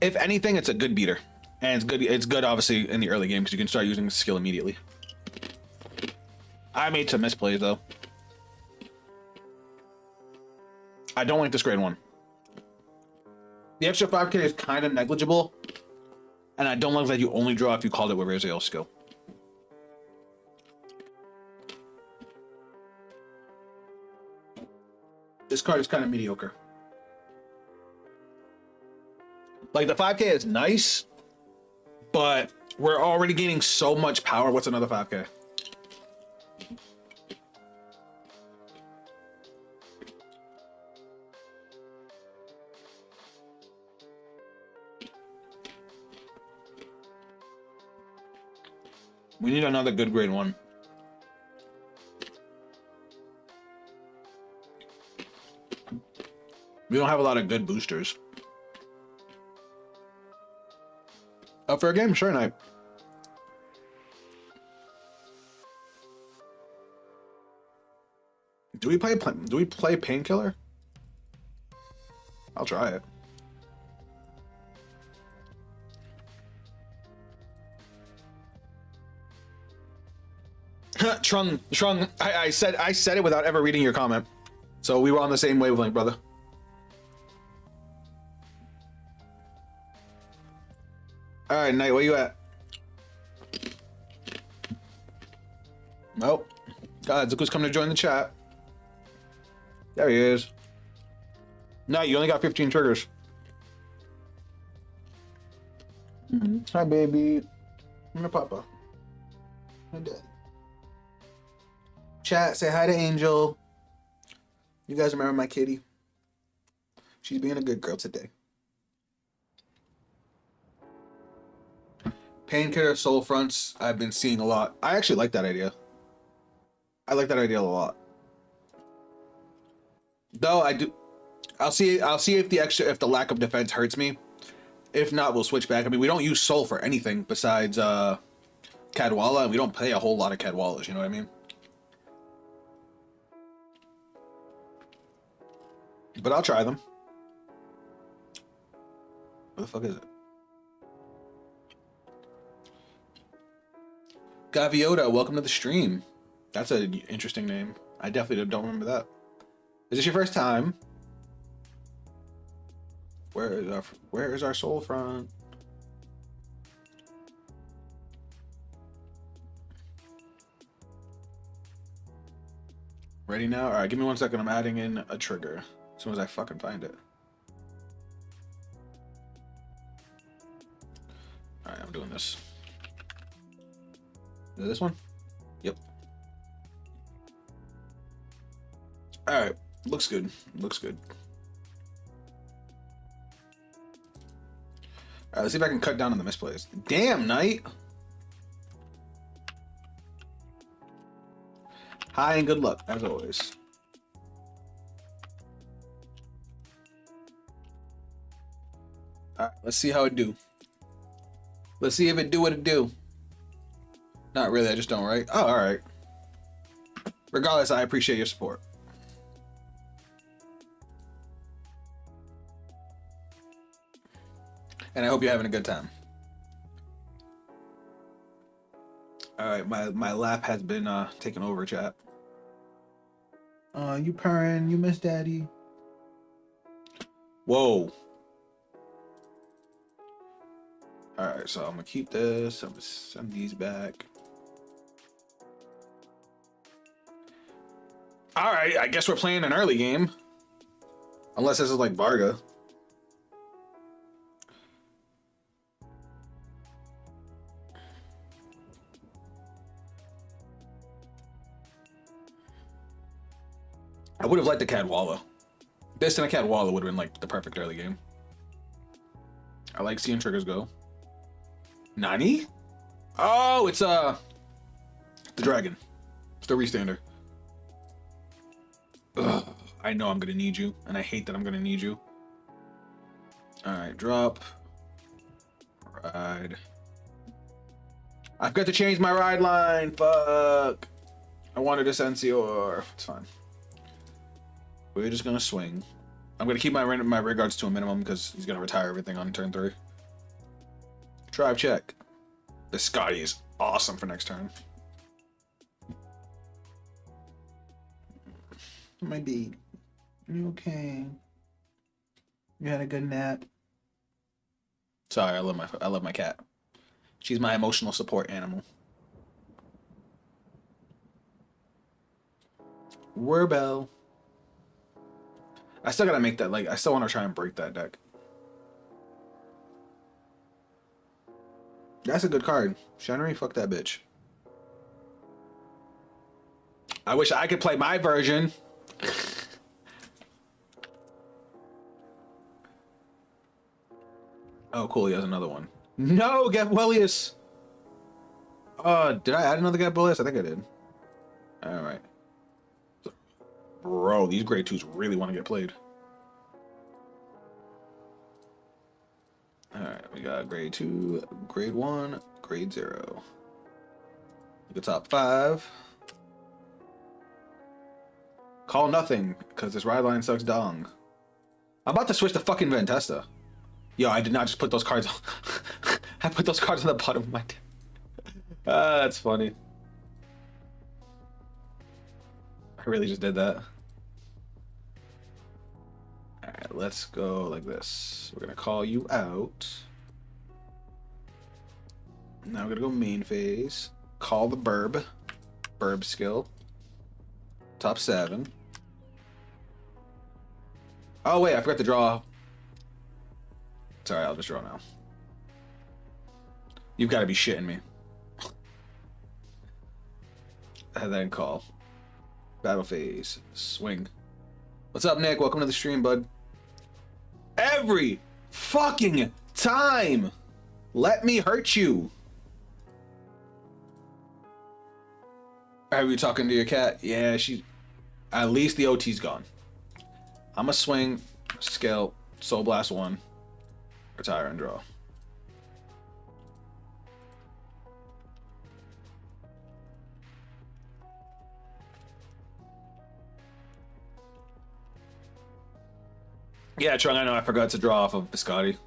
If anything, it's a good beater. And it's good obviously in the early game because you can start using the skill immediately. I made some misplays though. I don't like this grade 1. The extra 5k is kind of negligible. And I don't like that you only draw if you called it with Rael's skill. This card is kind of mediocre. Like, the 5k is nice, but we're already gaining so much power. What's another 5k? We need another good grade 1. We don't have a lot of good boosters. Up for a game? Sure, Knight. Do we play Painkiller? I'll try it. Trung, I said it without ever reading your comment. So we were on the same wavelength, brother. All right, Knight, where you at? Nope. God, Zuko's coming to join the chat. There he is. No, you only got 15 triggers. Hi, baby. I'm your papa. My dad. Chat, say hi to Angel. You guys remember my kitty? She's being a good girl today. Painkiller Soul Fronts, I've been seeing a lot. I actually like that idea. I like that idea a lot. Though I do, I'll see if the lack of defense hurts me. If not, we'll switch back. I mean, we don't use Soul for anything besides Cadwalla, and we don't play a whole lot of Cadwallas. You know what I mean? But I'll try them. What the fuck is it? Gaviota, welcome to the stream. That's an interesting name. I definitely don't remember that. Is this your first time? Where is our Soul Front? Ready now? All right, give me 1 second. I'm adding in a trigger as soon as I fucking find it. All right, I'm doing this. Is it this one? Yep. All right, looks good. Looks good. Alright, let's see if I can cut down on the misplays. Damn, Knight. Hi and good luck, as always. Alright, let's see how it do. Let's see if it do what it do. Not really, I just don't, right? Oh, alright. Regardless, I appreciate your support. And I hope you're having a good time. Alright, my lap has been taken over, chat. You purring, you miss daddy. Whoa. Alright, so I'm gonna keep this. I'm gonna send these back. Alright, I guess we're playing an early game. Unless this is like Varga. I would have liked the Cadwalla. This and a Cadwalla would have been like the perfect early game. I like seeing triggers go. Nani? Oh, it's the dragon. It's the restander. Ugh, I know I'm gonna need you, and I hate that I'm gonna need you. Alright, drop. Ride. I've got to change my ride line. Fuck. I wanted a Sensior. It's fine. We're just gonna swing. I'm gonna keep my regards to a minimum because he's gonna retire everything on turn 3. Tribe check. This Scotty is awesome for next turn. My B. You okay? You had a good nap? Sorry, I love my cat. She's my emotional support animal. Werbell. I still gotta make that, like, I still want to try and break that deck. That's a good card. Shenry, fuck that bitch. I wish I could play my version. Oh, cool, he has another one. No, Gabwellius! Did I add another Gabwellius? I think I did. Alright. Bro, these grade 2s really want to get played. Alright, we got grade 2, grade 1, grade 0. The top 5. Call nothing, because this ride line sucks dong. I'm about to switch to fucking Ventesta. Yo, I did not just put those cards on. I put those cards on the bottom of my deck. That's funny. I really just did that. Alright, let's go like this. We're gonna call you out. Now we're gonna go main phase. Call the burb. Burb skill. Top 7. Oh wait, I forgot to draw. Sorry, I'll just draw now. You've got to be shitting me. And then call. Battle phase. Swing. What's up, Nick? Welcome to the stream, bud. Every fucking time! Let me hurt you! Are you talking to your cat? Yeah, she... At least the OT's gone. I'm a swing, scale, Soul Blast 1, retire and draw. Yeah, Trung, I know I forgot to draw off of Biscotti.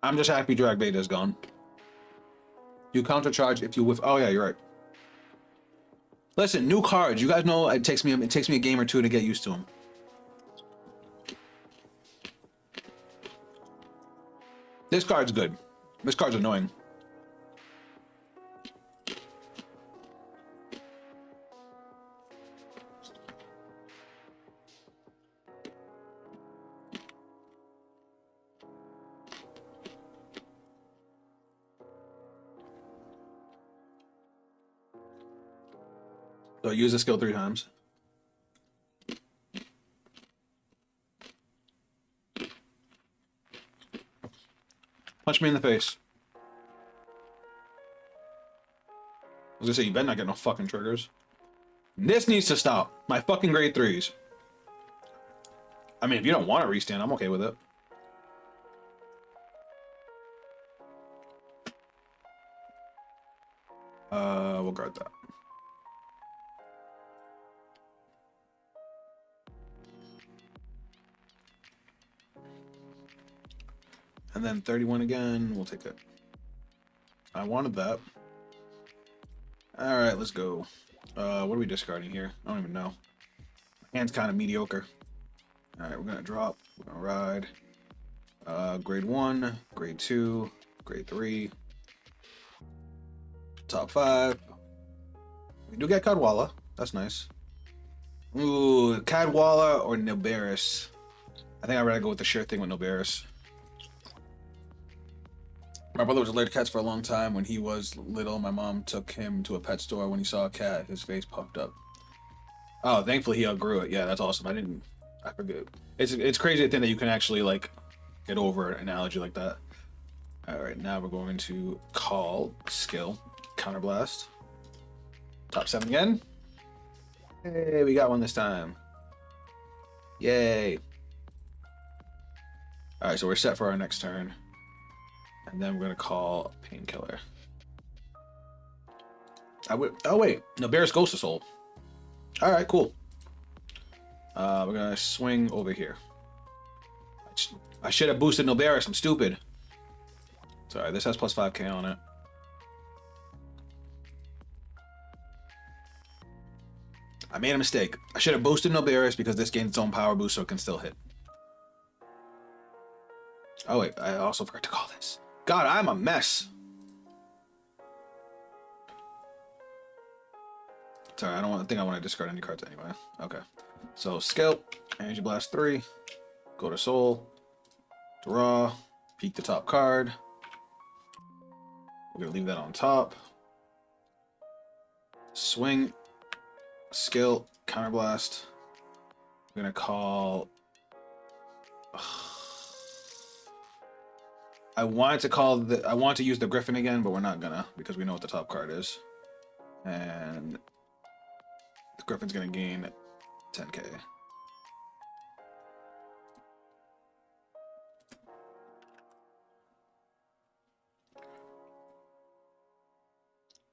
I'm just happy Drag Beta is gone. You countercharge if you whiff. Oh yeah, you're right. Listen, new cards. You guys know it takes me a game or two to get used to them. This card's good. This card's annoying. So use the skill 3 times. Punch me in the face. I was gonna say, you better not get no fucking triggers. This needs to stop. My fucking grade 3s. I mean, if you don't want to restand, I'm okay with it. We'll guard that. And then 31 again. We'll take it. I wanted that. All right, let's go. What are we discarding here? I don't even know. Hand's kind of mediocre. All right, we're gonna drop. We're gonna ride. Grade 1, grade 2, grade 3. Top 5. We do get Cadwalla. That's nice. Ooh, Cadwalla or Noberis. I think I'd rather go with the sure thing with Noberis. My brother was allergic to cats for a long time. When he was little, my mom took him to a pet store. When he saw a cat, his face puffed up. Oh, thankfully he outgrew it. Yeah, that's awesome. I forget. It's crazy to think that you can actually like get over an allergy like that. All right, now we're going to call skill counterblast. Top 7 again. Hey, we got one this time. Yay. All right, so we're set for our next turn. And then we're going to call Painkiller. Oh, wait. No, Bear's Ghost of Soul. All right, cool. We're going to swing over here. I should have boosted Noberis. I'm stupid. Sorry, this has plus 5k on it. I made a mistake. I should have boosted Noberis because this gains its own power boost so it can still hit. Oh wait, I also forgot to call this. God, I'm a mess. Sorry, I don't think I want to discard any cards anyway. Okay. So skill, Energy Blast 3, go to Soul, draw, peek the top card. We're gonna leave that on top. Swing, skill, counterblast. I'm gonna call. I wanted to use the Griffin again, but we're not gonna because we know what the top card is, and the Griffin's gonna gain 10k.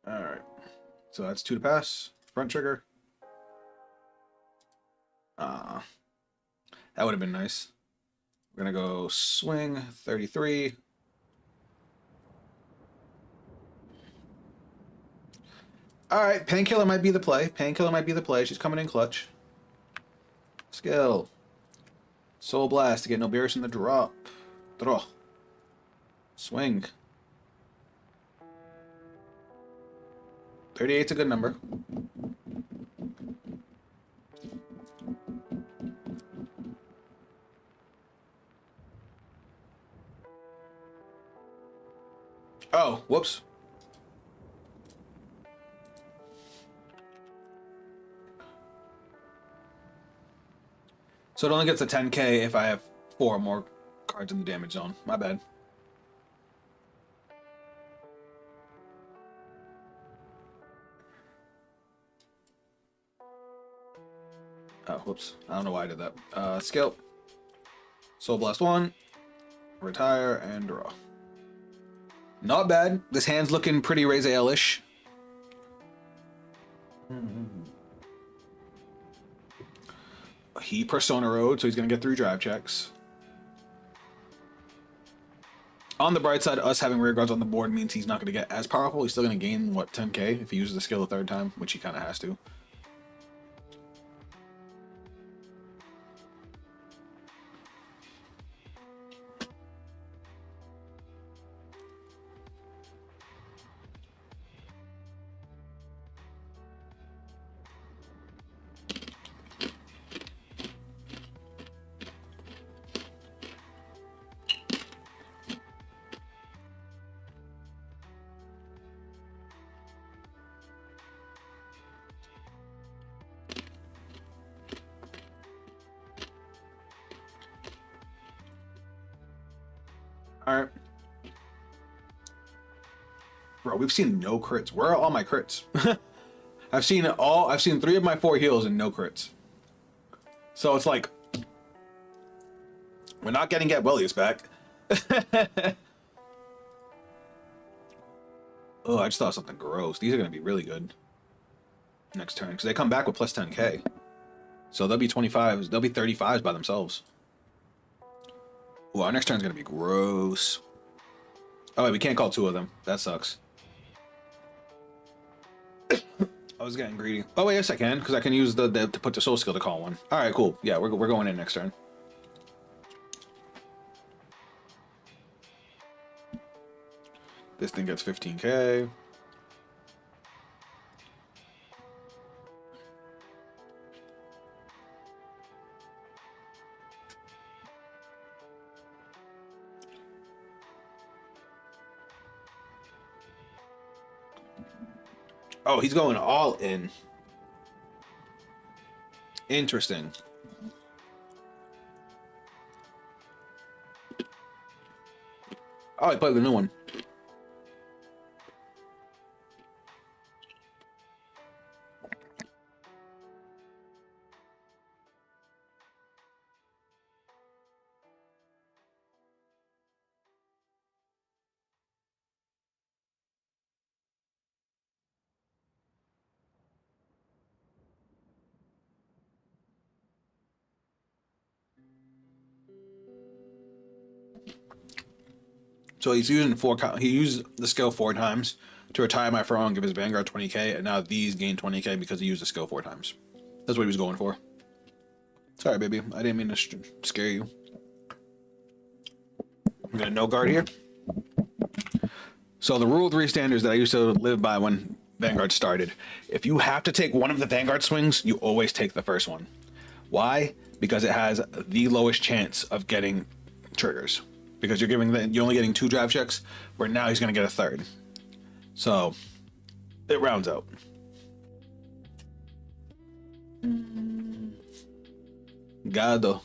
All right, so that's 2 to pass. Front trigger. That would have been nice. We're gonna go swing 33. All right, Painkiller might be the play. Painkiller might be the play. She's coming in clutch. Skill. Soul Blast to get Noberis in the drop. Draw. Swing. 38's a good number. Oh, whoops. So it only gets a 10k if I have 4 more cards in the damage zone. My bad. Oh, whoops. I don't know why I did that. Skill. Soul Blast 1. Retire and draw. Not bad. This hand's looking pretty Rael-ish. He Persona Road, so he's going to get 3 drive checks. On the bright side, us having rear guards on the board means he's not going to get as powerful. He's still going to gain, what, 10k if he uses the skill the 3rd time, which he kind of has to. All right. Bro, we've seen no crits. Where are all my crits? I've seen 3 of my 4 heals and no crits. So it's like we're not getting Get Wellius back. Oh, I just thought of something gross. These are gonna be really good next turn because they come back with plus 10k. So they'll be 25s. They'll be 35s by themselves. Ooh, our next turn's gonna be gross. Oh wait, we can't call 2 of them. That sucks. I was getting greedy. Oh wait, yes I can, because I can use the to put the soul skill to call one. All right, cool. Yeah, we're going in next turn. This thing gets 15k. Oh, he's going all in. Interesting. Oh, I played the new one. So he's using he used the skill 4 times to retire my Pharaoh and give his Vanguard 20k, and now these gain 20k because he used the skill 4 times. That's what he was going for. Sorry, baby. I didn't mean to scare you. I'm gonna no guard here. So the rule 3 standards that I used to live by when Vanguard started. If you have to take one of the Vanguard swings, you always take the first one. Why? Because it has the lowest chance of getting triggers. Because you're only getting 2 drive checks, where now he's gonna get a 3rd. So it rounds out. Gado.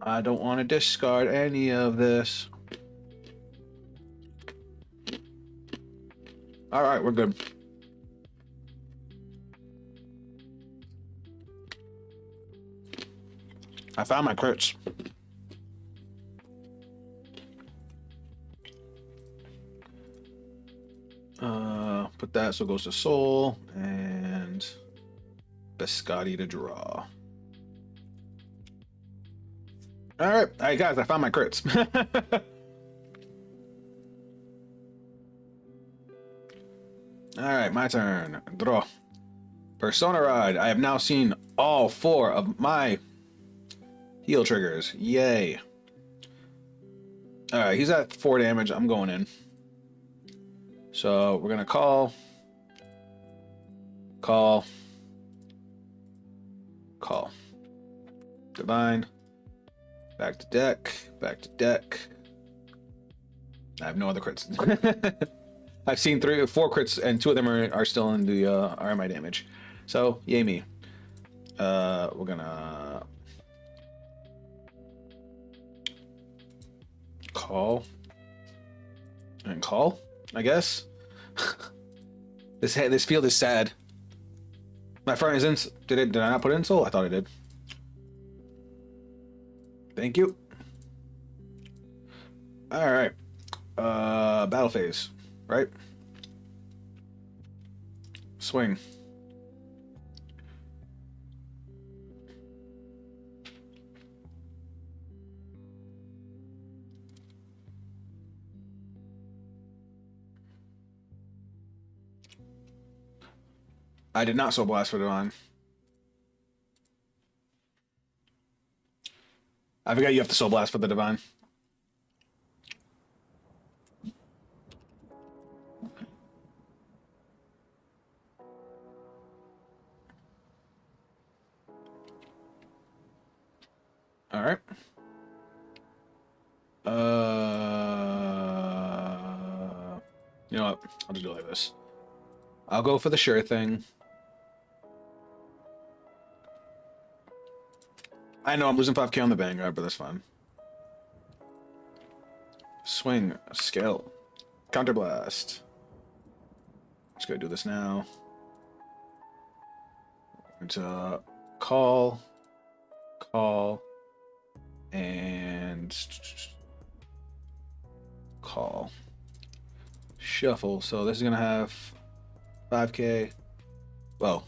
I don't want to discard any of this. All right, we're good. I found my crits. Put that so it goes to Soul and Biscotti to draw. All right, guys, I found my crits. All right, my turn. Draw. Persona Ride. I have now seen all 4 of my heal triggers. Yay. All right, he's at 4 damage. I'm going in. So we're going to call. Divine. Back to deck. I have no other crits. I've seen 4 crits, and 2 of them are still in the RMI damage. So, yay me. We're gonna call, I guess. This field is sad. My friend is in. Did I not put in soul? I thought I did. Thank you. All right. Battle phase, right? Swing. I did not Soul Blast for Divine. I forgot you have to Soul Blast for the Divine. All right. You know what? I'll just do it like this. I'll go for the sure thing. I know I'm losing 5k on the Vanguard, but that's fine. Swing, skill, counterblast. Just gonna do this now. Into call, and call. Shuffle. So this is gonna have 5k. Well,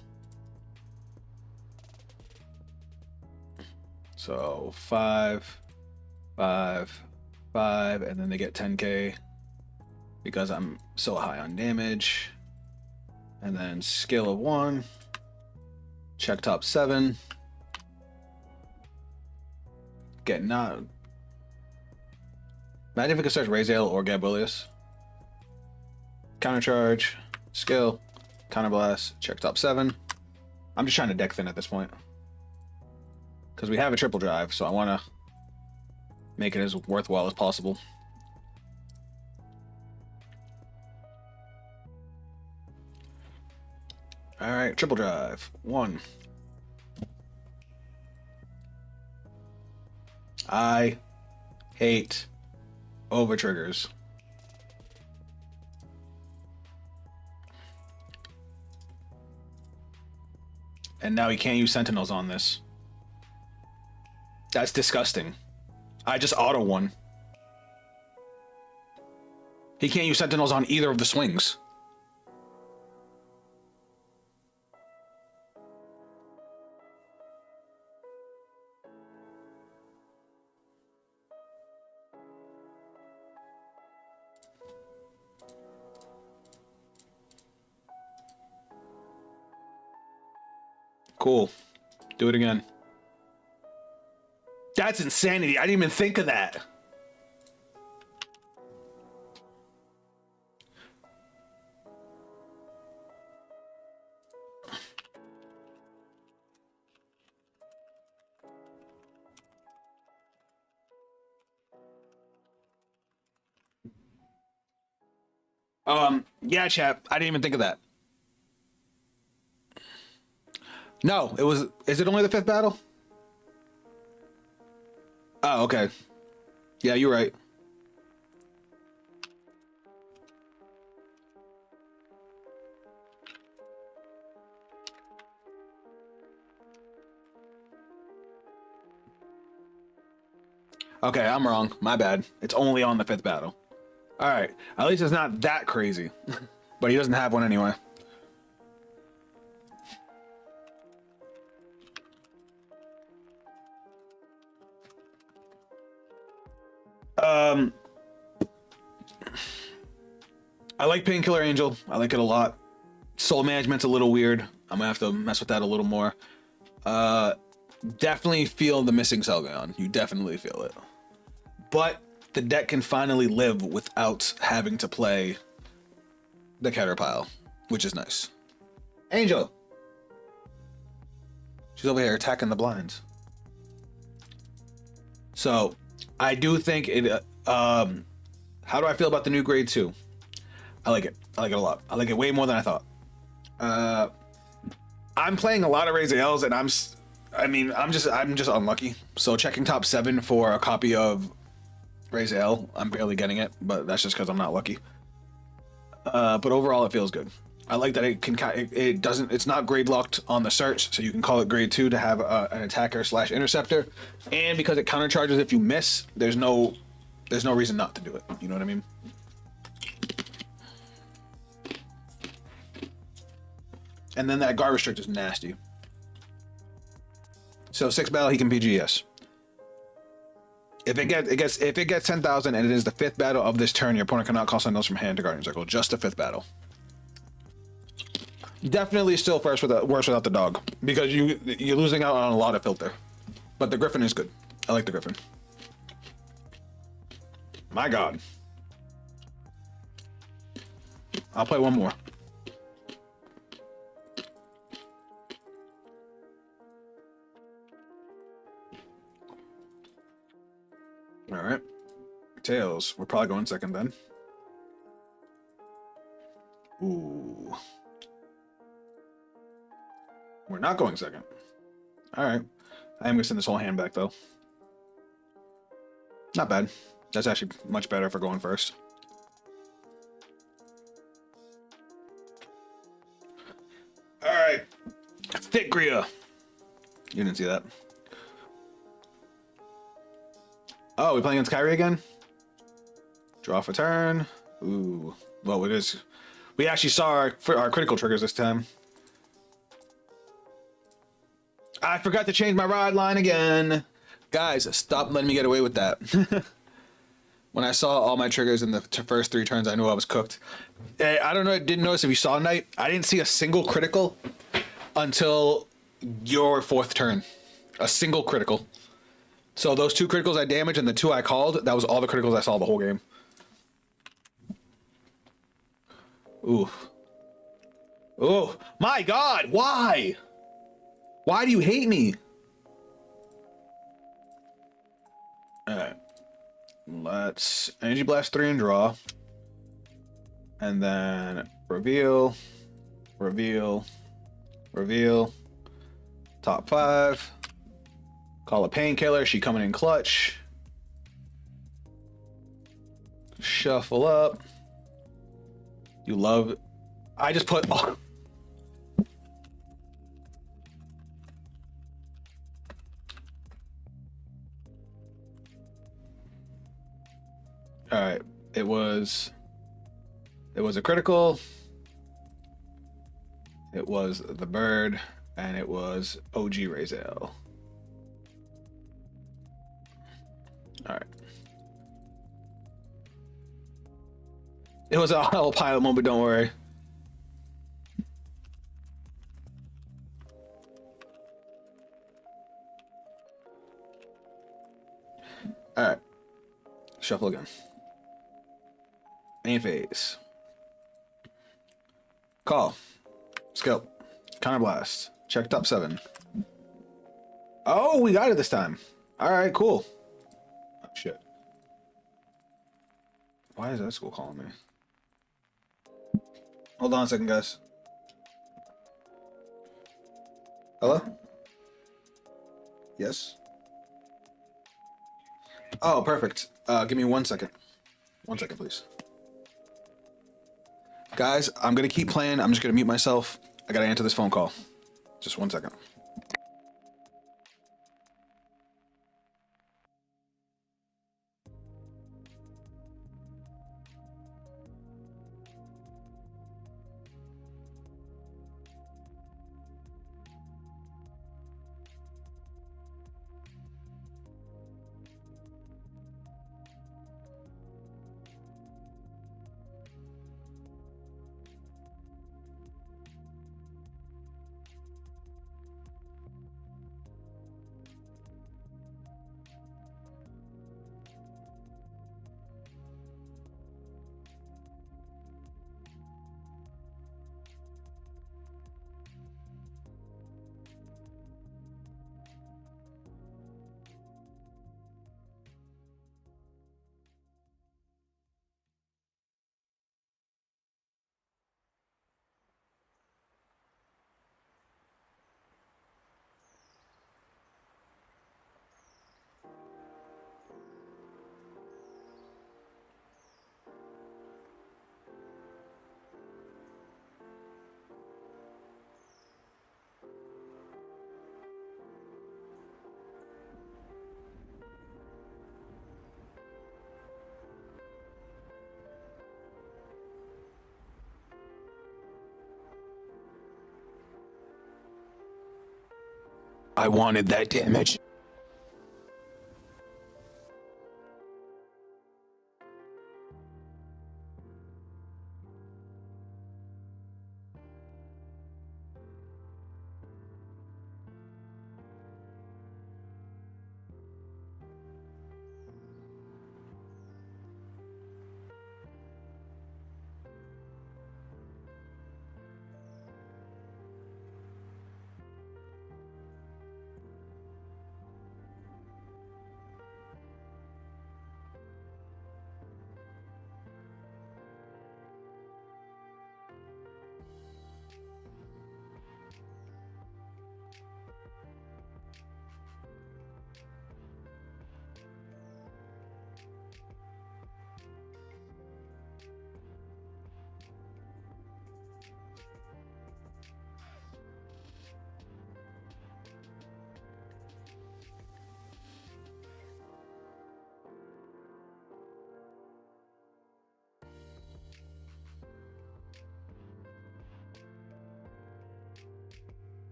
so 5, 5, 5, and then they get 10k because I'm so high on damage. And then skill of 1. Check top 7. Get not. Imagine if we could search Rael or Gabulius. Countercharge, skill, counterblast, check top 7. I'm just trying to deck thin at this point. Because we have a triple drive, so I want to make it as worthwhile as possible. Alright, triple drive. 1. I hate over triggers. And now he can't use Sentinels on this. That's disgusting. I just auto one. He can't use Sentinels on either of the swings. Cool. Do it again. That's insanity. I didn't even think of that. Yeah, chap. I didn't even think of that. No, it was. Is it only the 5th battle? Oh, okay. Yeah, you're right. Okay, I'm wrong. My bad. It's only on the 5th battle. All right. At least it's not that crazy. But he doesn't have one anyway. I like Painkiller Angel. I like it a lot. Soul Management's a little weird. I'm gonna have to mess with that a little more. Definitely feel the missing Selgon. You definitely feel it. But the deck can finally live without having to play the Caterpile, which is nice. Angel! She's over here attacking the blinds. So, I do think it... how do I feel about the new grade 2? I like it. I like it a lot. I like it way more than I thought. I'm playing a lot of Raels, and I'm just unlucky. So checking top 7 for a copy of Rael, I'm barely getting it, but that's just because I'm not lucky. But overall, it feels good. I like that it can. It doesn't. It's not grade locked on the search, so you can call it grade 2 to have an attacker / interceptor, and because it countercharges if you miss, there's no reason not to do it. You know what I mean? And then that guard restrict is nasty. So 6 battle, he can PGS. If it gets 10,000 and it is the 5th battle of this turn, your opponent cannot call Sentinels from hand to Guardian Circle. Just the 5th battle. Definitely still worse without the dog, because you're losing out on a lot of filter. But the Griffin is good. I like the Griffin. My God. I'll play one more. All right. Tails. We're probably going second then. Ooh. We're not going second. All right. I am gonna send this whole hand back though. Not bad. That's actually much better for going first. Alright. Thick Gria. You didn't see that. Oh, we playing against Kyrie again? Draw for turn. Ooh. Well, it is. We actually saw our critical triggers this time. I forgot to change my rod line again. Guys, stop letting me get away with that. When I saw all my triggers in the first 3 turns, I knew I was cooked. I don't know. I didn't notice if you saw Knight. I didn't see a single critical until your 4th turn. A single critical. So those 2 criticals I damaged and the 2 I called, that was all the criticals I saw the whole game. Ooh. Oh, my God. Why? Why do you hate me? Alright. Let's Energy Blast 3 and draw. And then reveal. Reveal. Reveal. Top 5. Call a Painkiller. She coming in clutch. Shuffle up. You love. I just put. Oh. All right. It was a critical. It was the bird, and it was OG Rael. All right. It was a whole pilot moment, don't worry. All right. Shuffle again. Main phase. Call. Scope. Counterblast. Check top 7. Oh, we got it this time. All right, cool. Oh, shit. Why is that school calling me? Hold on a second, guys. Hello? Yes? Oh, perfect. Give me 1 second. 1 second, please. Guys, I'm going to keep playing. I'm just going to mute myself. I got to answer this phone call. Just 1 second. I wanted that damage.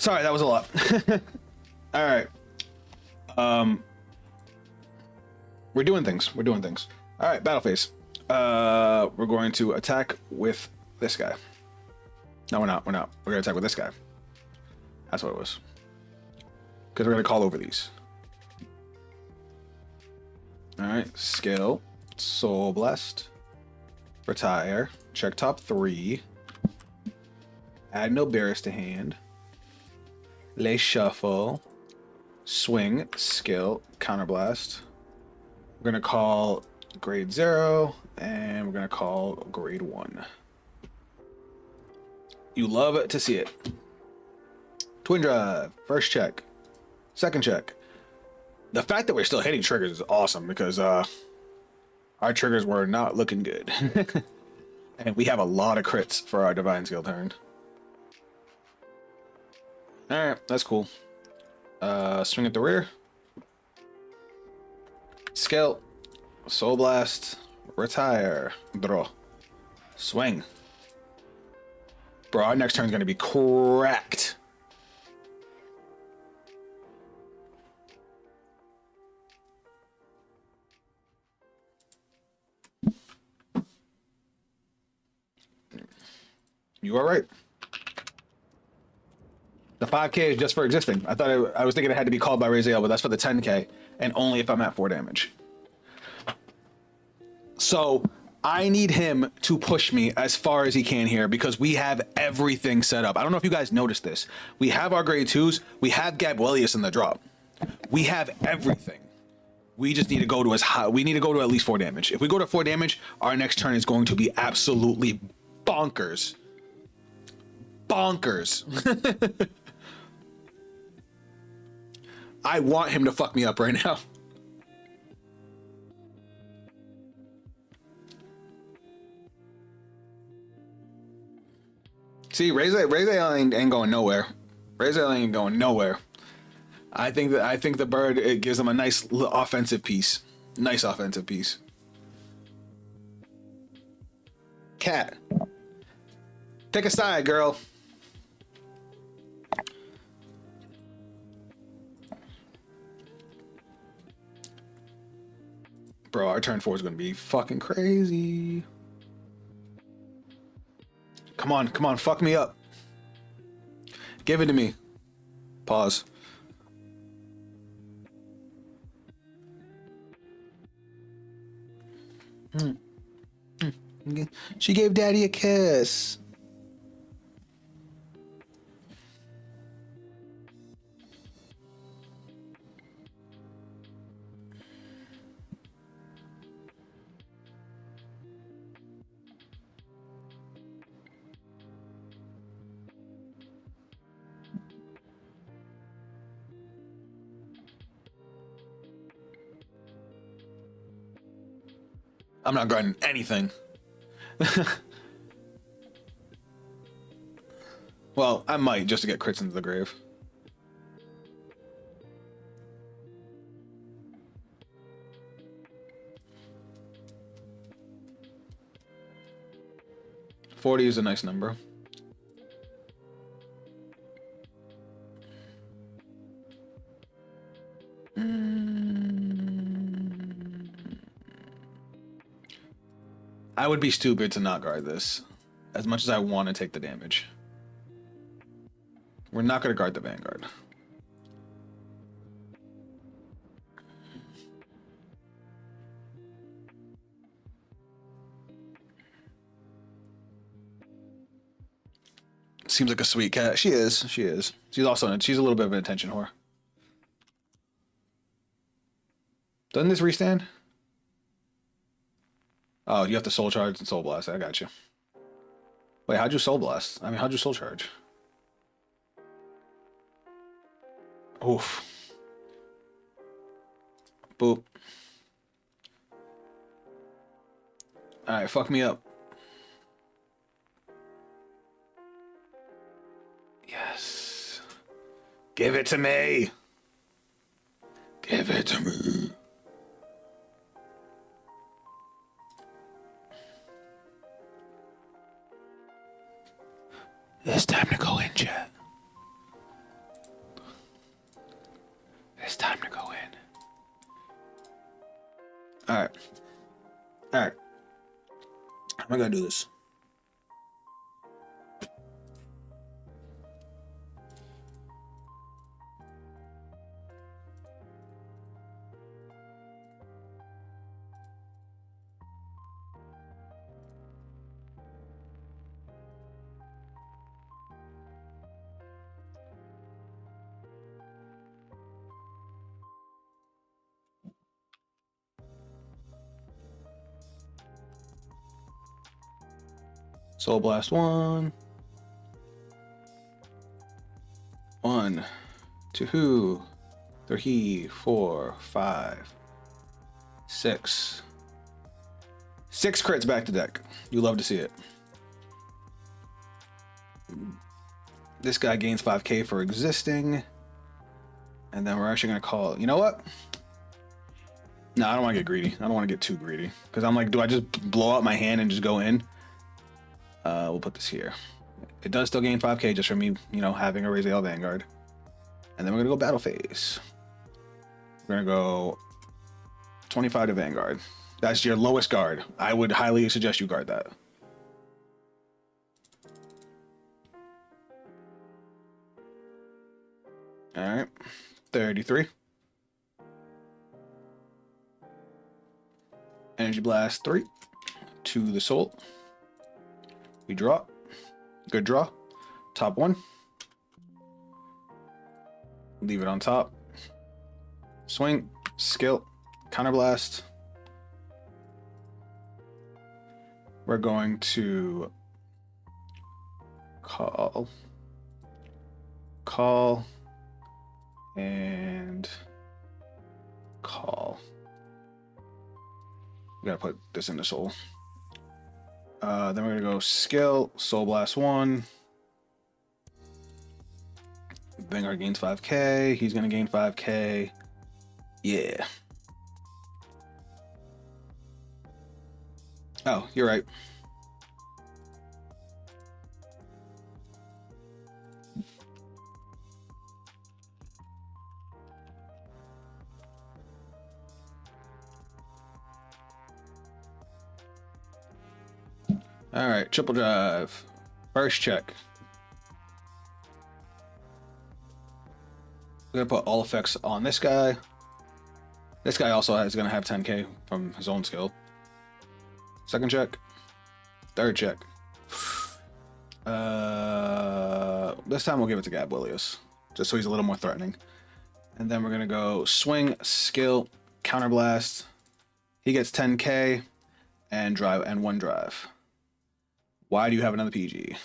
Sorry, that was a lot. All right. We're doing things. We're doing things. All right, battle phase. We're going to attack with this guy. No, we're not. We're not. We're going to attack with this guy. That's what it was. Because we're going to call over these. All right, skill. Soul Blessed. Retire. Check top 3. Add no bearers to hand. Lay shuffle. Swing. Skill. Counterblast. We're going to call grade 0. And we're going to call grade 1. You love to see it. Twin Drive. First check. Second check. The fact that we're still hitting triggers is awesome because our triggers were not looking good. And we have a lot of crits for our Divine Skill turn. Alright, that's cool. Swing at the rear. Skill. Soul Blast. Retire. Draw. Swing. Bro, our next turn is going to be cracked. You are right. The 5K is just for existing. I was thinking it had to be called by Rael, but that's for the 10K, and only if I'm at 4 damage. So I need him to push me as far as he can here because we have everything set up. I don't know if you guys noticed this. We have our grade 2s. We have Gabuelius in the drop. We have everything. We just need to go to as high. We need to go to at least 4 damage. If we go to 4 damage, our next turn is going to be absolutely bonkers. Bonkers. I want him to fuck me up right now. See, Rael ain't going nowhere. Rael ain't going nowhere. I think the bird, it gives him a nice offensive piece. Nice offensive piece. Cat. Take a side, girl. Bro, our turn 4 is going to be fucking crazy. Come on, come on, fuck me up. Give it to me. Pause. She gave Daddy a kiss. I'm not guarding anything. Well, I might just to get crits into the grave. $40 is a nice number. I would be stupid to not guard this, as much as I want to take the damage. We're not going to guard the Vanguard. Seems like a sweet cat. She is. She is. She's a little bit of an attention whore. Doesn't this restand? Oh, you have to soul charge and soul blast. I got you. Wait, how'd you soul blast? I mean, how'd you soul charge? Oof. Boop. Alright, fuck me up. Yes. Give it to me. Give it to me. It's time to go in, chat. I gotta do this. Soul Blast 1. 1, 2, 3, 4, 5, 6. 6 crits back to deck. You love to see it. This guy gains 5k for existing. And then we're actually going to call... You know what? No, I don't want to get greedy. I don't want to get too greedy. Because I'm like, do I just blow out my hand and just go in? We'll put this here. It does still gain 5k just for me, you know, having a Rael Vanguard. And then we're going to go battle phase. We're going to go 25 to Vanguard. That's your lowest guard. I would highly suggest you guard that. All right. 33. Energy Blast 3 to the soul. We draw. Good draw. Top 1. Leave it on top. Swing. Skill. Counterblast. We're going to call. And call. We gotta put this in the soul. Then we're gonna go skill, Soul Blast 1. Vanguard gains 5k. He's gonna gain 5k. Yeah. Oh, you're right. All right, triple drive. First check. We're gonna put all effects on this guy. This guy also is gonna have 10k from his own skill. Second check. Third check. This time we'll give it to Gablius, just so he's a little more threatening. And then we're gonna go swing, skill, counterblast. He gets 10k and drive and 1 drive. Why do you have another PG?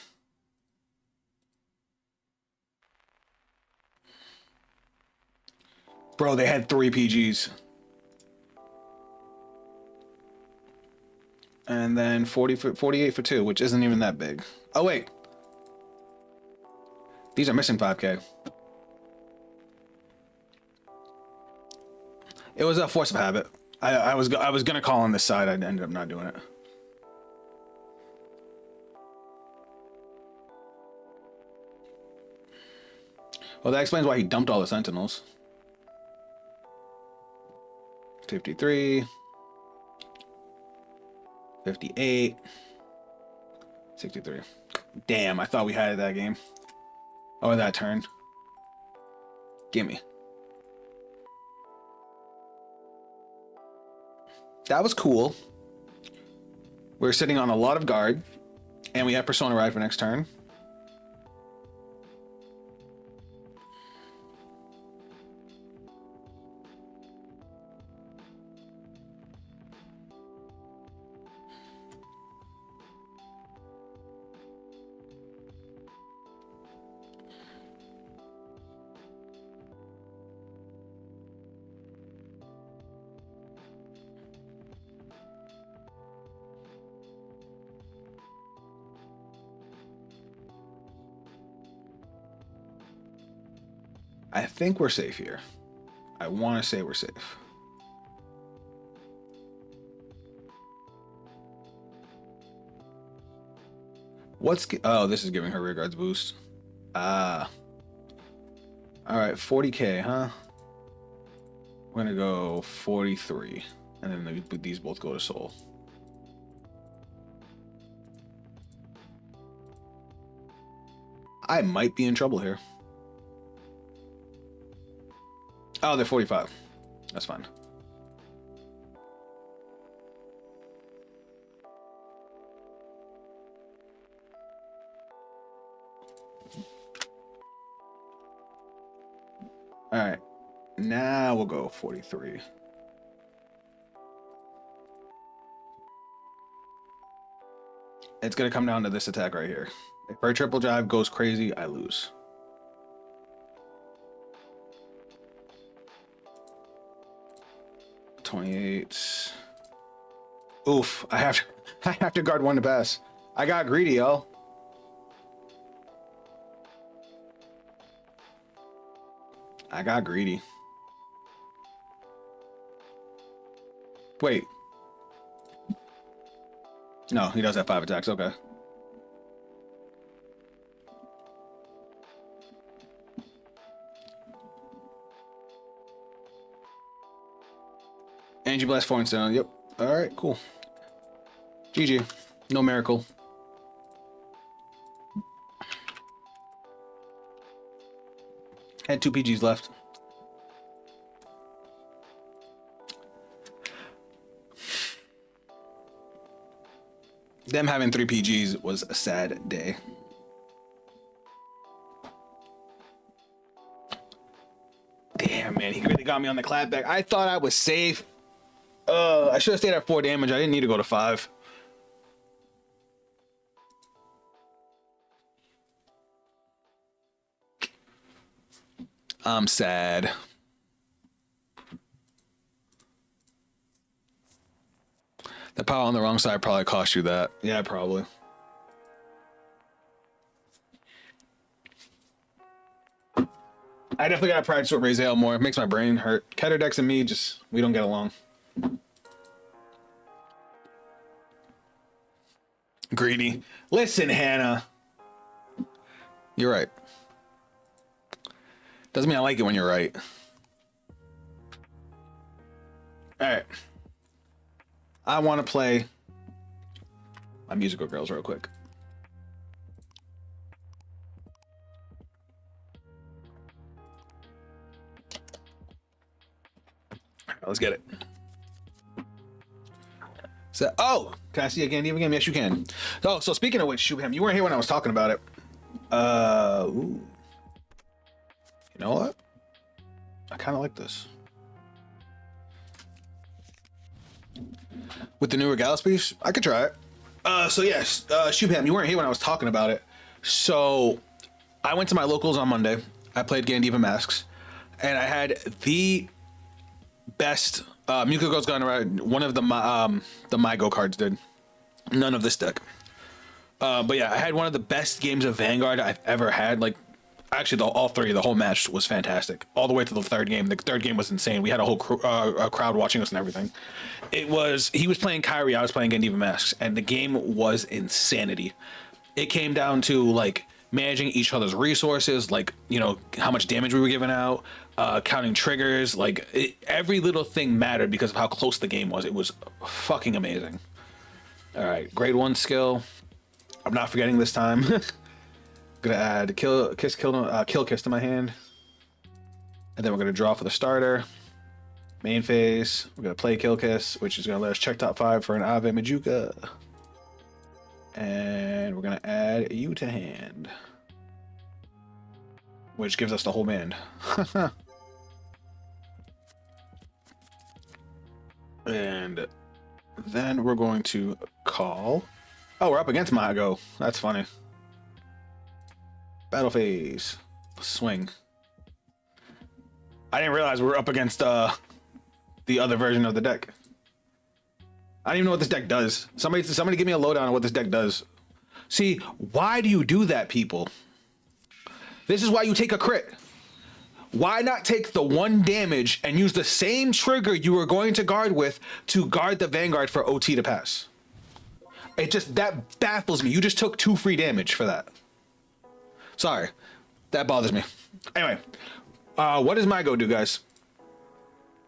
Bro, they had 3 PGs. And then 48 for 2, which isn't even that big. Oh, wait. These are missing 5k. It was a force of habit. I was gonna call on this side. I ended up not doing it. Well, that explains why he dumped all the Sentinels. 53. 58. 63. Damn, I thought we had it that game. Or that turn. Gimme. That was cool. We're sitting on a lot of guard. And we have Persona Ride for next turn. I think we're safe here. I want to say we're safe. Oh, this is giving her rear guards boost. Ah. All right, 40k, huh? We're gonna go 43, and then these both go to soul. I might be in trouble here. Oh, they're 45. That's fine. All right. Now we'll go 43. It's going to come down to this attack right here. If her triple drive goes crazy, I lose. $28. Oof, I have to guard one to pass. I got greedy, yo. I got greedy. Wait. No, he does have 5 attacks. Okay. Energy Blast 4 and down. Yep. All right, cool. GG. No miracle. Had 2 PGs left. Them having 3 PGs was a sad day. Damn, man, he really got me on the clapback. I thought I was safe. I should have stayed at 4 damage. I didn't need to go to 5. I'm sad. The power on the wrong side probably cost you that. Yeah, probably. I definitely gotta practice with Rael more. It makes my brain hurt. Ketterdex and me, we don't get along. Greedy. Listen, Hannah. You're right. Doesn't mean I like it when you're right. All right. I want to play my musical girls real quick. All right, let's get it. So, oh, can I see a Gandiva game? Yes, you can. Oh, so speaking of which, Shubham, you weren't here when I was talking about it. Ooh. You know what? I kind of like this. With the newer Galaspies, I could try it. So yes, Shubham, you weren't here when I was talking about it. So I went to my locals on Monday. I played Gandiva Masks, and I had the best Muka Girls gone around. One of the MyGo cards did. None of this deck. But yeah, I had one of the best games of Vanguard I've ever had. Like, actually, all 3, the whole match was fantastic. All the way to the 3rd game. The 3rd game was insane. We had a whole crowd watching us and everything. He was playing Kyrie, I was playing Gandiva Masks, and the game was insanity. It came down to, like, managing each other's resources, like, you know, how much damage we were giving out, counting triggers. Like, every little thing mattered because of how close the game was. It was fucking amazing. All right, grade 1 skill. I'm not forgetting this time. Gonna add kill kiss to my hand, and then we're gonna draw for the starter. Main phase, we're gonna play kill kiss, which is gonna let us check top 5 for an Ave Majuka, and we're gonna add you to hand, which gives us the whole band. And then we're going to call. Oh, we're up against Mago. That's funny. Battle phase. Swing. I didn't realize we were up against the other version of the deck. I don't even know what this deck does. Somebody give me a lowdown on what this deck does. See, why do you do that, people? This is why you take a crit. Why not take the 1 damage and use the same trigger you were going to guard with to guard the Vanguard for OT to pass? That baffles me. You just took 2 free damage for that. Sorry. That bothers me. Anyway, what does Mago do, guys?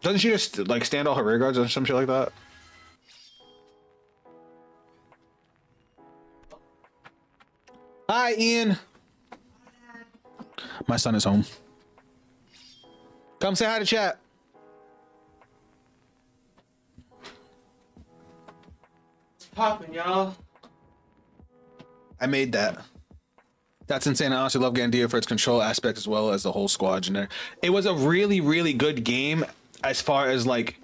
Doesn't she just, like, stand all her rear guards or some shit like that? Hi, Ian. My son is home. Come say hi to chat. It's popping, y'all. I made that. That's insane. I honestly love Gandia for its control aspect as well as the whole squad in there. It was a really, really good game as far as like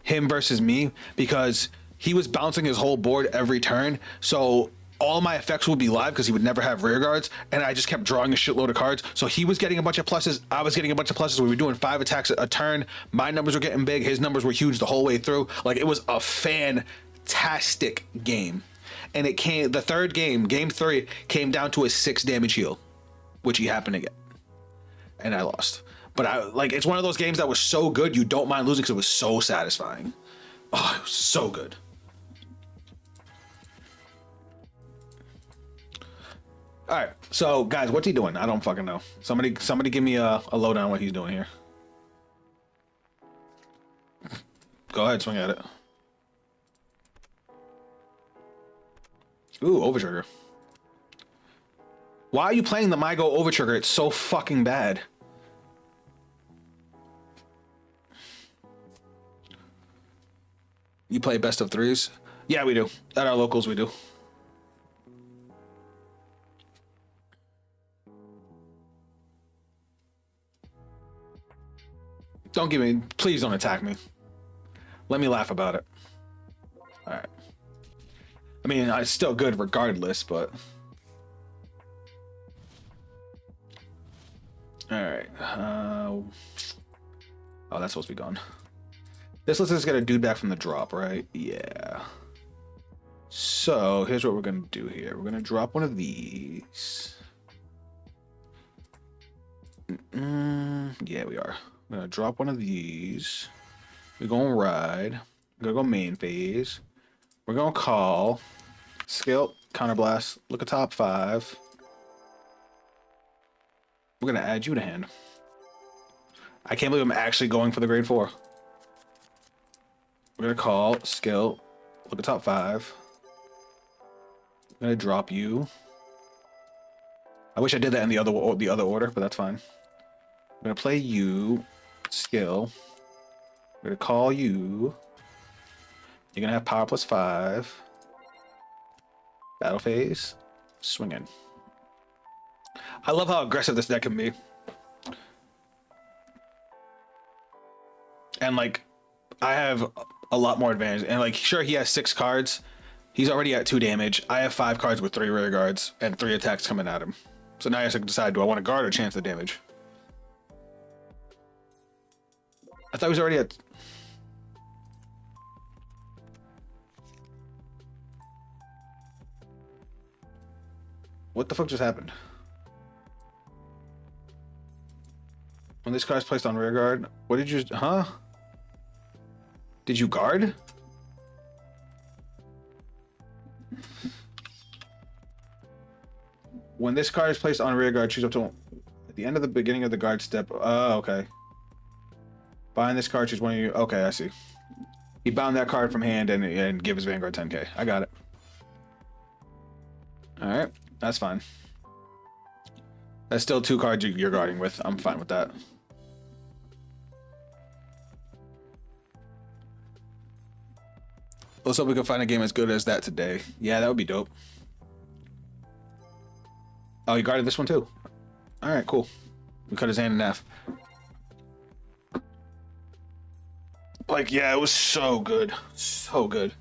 him versus me, because he was bouncing his whole board every turn. So all my effects would be live because he would never have rear guards, and I just kept drawing a shitload of cards. So he was getting a bunch of pluses, I was getting a bunch of pluses. We were doing 5 attacks a turn. My numbers were getting big, his numbers were huge the whole way through. Like, it was a fantastic game. And it came, the third game, game 3, came down to a 6 damage heal, which he happened to get, and I lost. But I like, it's one of those games that was so good you don't mind losing because it was so satisfying. Oh, it was so good. All right, so guys, what's he doing? I don't fucking know. Somebody give me a lowdown on what he's doing here. Go ahead, swing at it. Ooh, overtrigger. Why are you playing the Mygo overtrigger? It's so fucking bad. You play best of 3s? Yeah, we do. At our locals, we do. Don't give me, please don't attack me. Let me laugh about it. All right. I mean, it's still good regardless, but. All right. Oh, that's supposed to be gone. This lets us get a dude back from the drop, right? Yeah. So here's what we're gonna do here. We're gonna drop one of these. Yeah, we are. We're gonna drop one of these. We're gonna ride. We're gonna go main phase. We're gonna call. Skill, counterblast, look at top 5. We're gonna add you to hand. I can't believe I'm actually going for the grade 4. We're gonna call, skill, look at top 5. I'm gonna drop you. I wish I did that in the other order, but that's fine. I'm gonna play you, skill. We're gonna call you. You're gonna have power +5. Battle phase, swinging. I love how aggressive this deck can be. And like, I have a lot more advantage. And like, sure, he has 6 cards. He's already at 2 damage. I have 5 cards with 3 rear guards and 3 attacks coming at him. So now I have to decide, do I want to guard or chance the damage? I thought he was already at... What the fuck just happened? When this card is placed on rear guard, what did you... Huh? Did you guard? When this card is placed on rear guard, choose up to... At the end of the beginning of the guard step... Oh, okay. Bind this card, choose one of you... Okay, I see. He bound that card from hand and give his Vanguard 10k. I got it. Alright. That's fine. That's still 2 cards you're guarding with. I'm fine with that. Let's hope we can find a game as good as that today. Yeah, that would be dope. Oh, you guarded this one too. All right, cool. We cut his hand in half. Like, yeah, it was so good. So good.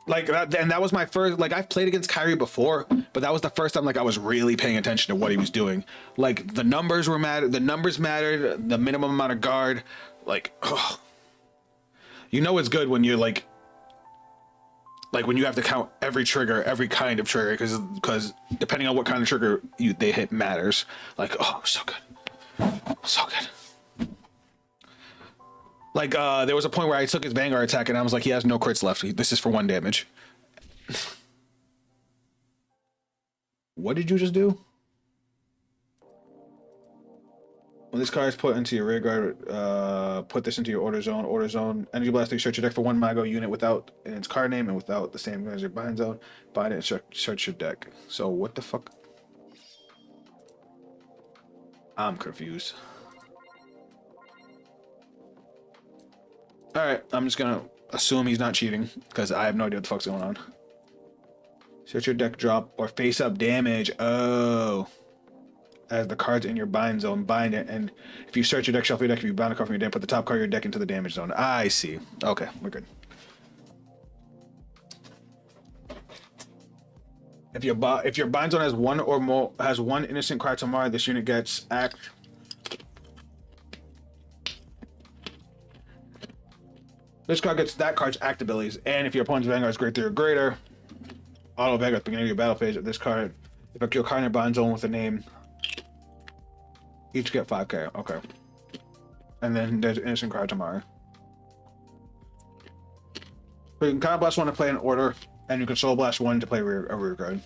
Like that, and that was my first. Like, I've played against Kyrie before, but that was the first time like I was really paying attention to what he was doing. Like, the numbers were mattered. The numbers mattered. The minimum amount of guard. Like, oh. You know it's good when you're like when you have to count every trigger, every kind of trigger, because depending on what kind of trigger they hit matters. Like, oh, so good, so good. Like, there was a point where I took his Vanguard attack and I was like, he has no crits left. This is for 1 damage. What did you just do? When this card is put into your rear guard, put this into your order zone. Order zone. Energy Blast, search your deck for 1 Mygo unit without its card name and without the same as your bind zone. Bind it and search your deck. So what the fuck? I'm confused. All right, I'm just gonna assume he's not cheating because I have no idea what the fuck's going on. Search your deck drop or face up damage. Oh. As the cards in your bind zone, bind it, and if you search your deck, shuffle your deck. If you bind a card from your deck, put the top card of your deck into the damage zone. I see. Okay, we're good. If your bind zone has one or more has one innocent card tomorrow, this unit gets act. This card gets that card's act abilities, and if your opponent's Vanguard is grade 3 or greater, auto Vanguard at the beginning of your battle phase of this card. If a card in your bind zone with a name, each get 5k. Okay. And then there's innocent card tomorrow. So you can Counter Blast one to play in order, and you can Soul Blast one to play a rear card.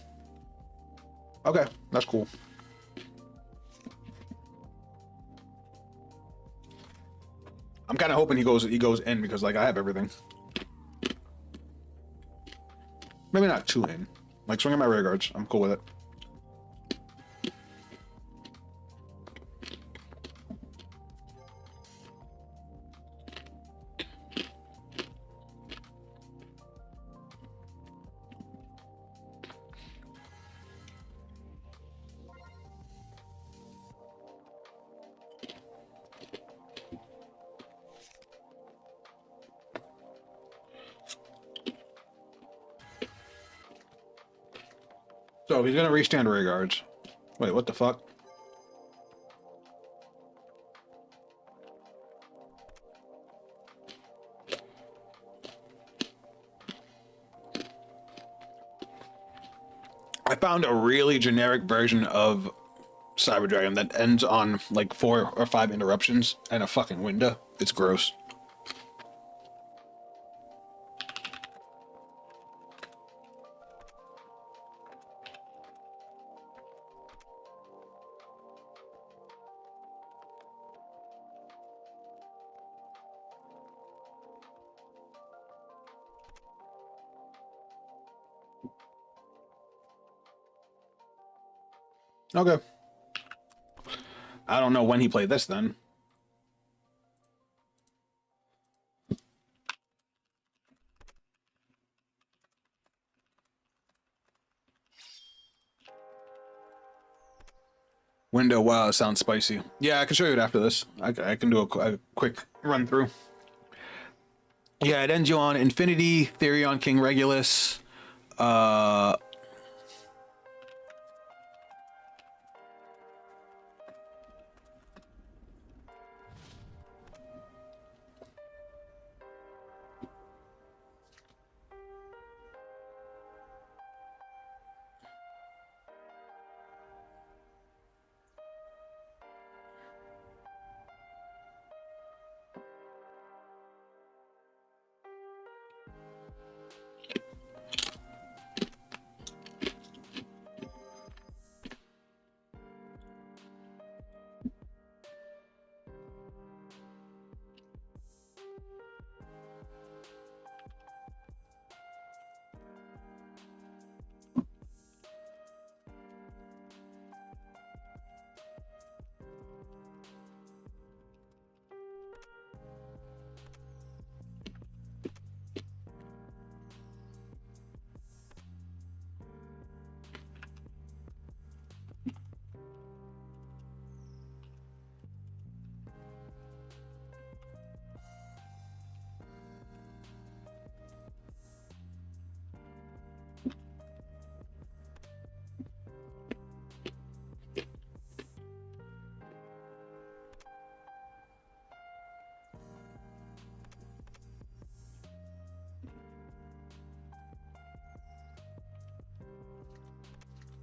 Okay, that's cool. I'm kind of hoping he goes in because like I have everything. Maybe not 2 in. Like swinging my rear guards, I'm cool with it. So he's gonna restand rear guards. Wait, what the fuck? I found a really generic version of Cyber Dragon that ends on like 4 or 5 interruptions and a fucking window. It's gross. Okay. I don't know when he played this then. Window, wow, sounds spicy. Yeah, I can show you it after this. I can do a quick run through. Yeah, it ends you on Infinity, Therion, King Regulus.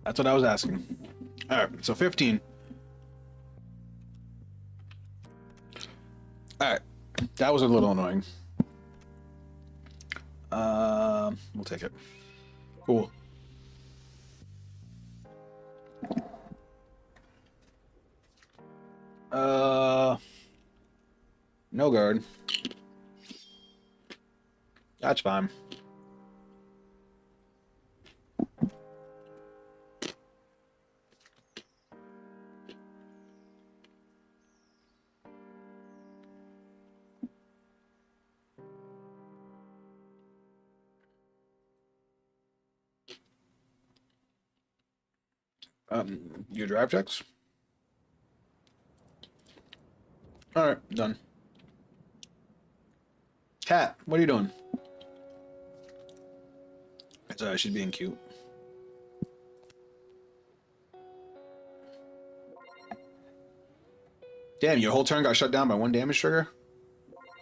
That's what I was asking. All right, so 15. All right, that was a little annoying. We'll take it. Cool. No guard. That's fine. Your drive checks. All right, done. Cat, what are you doing? It's she's being cute. Damn, your whole turn got shut down by 1 damage trigger?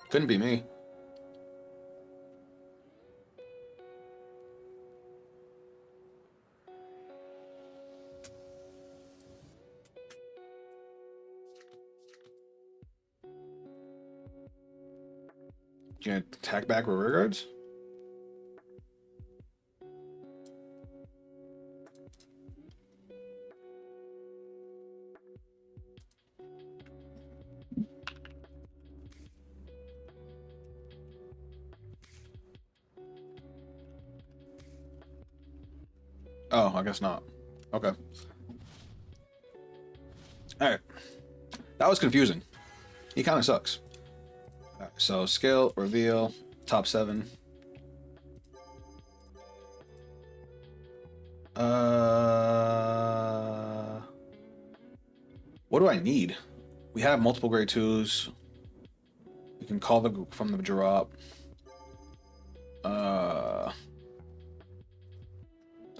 Couldn't be me. You gonna attack back with rear guards? Oh, I guess not. Okay. Alright. That was confusing. He kind of sucks. Alright, so skill, reveal, top 7. What do I need? We have multiple grade 2s. We can call the from the drop.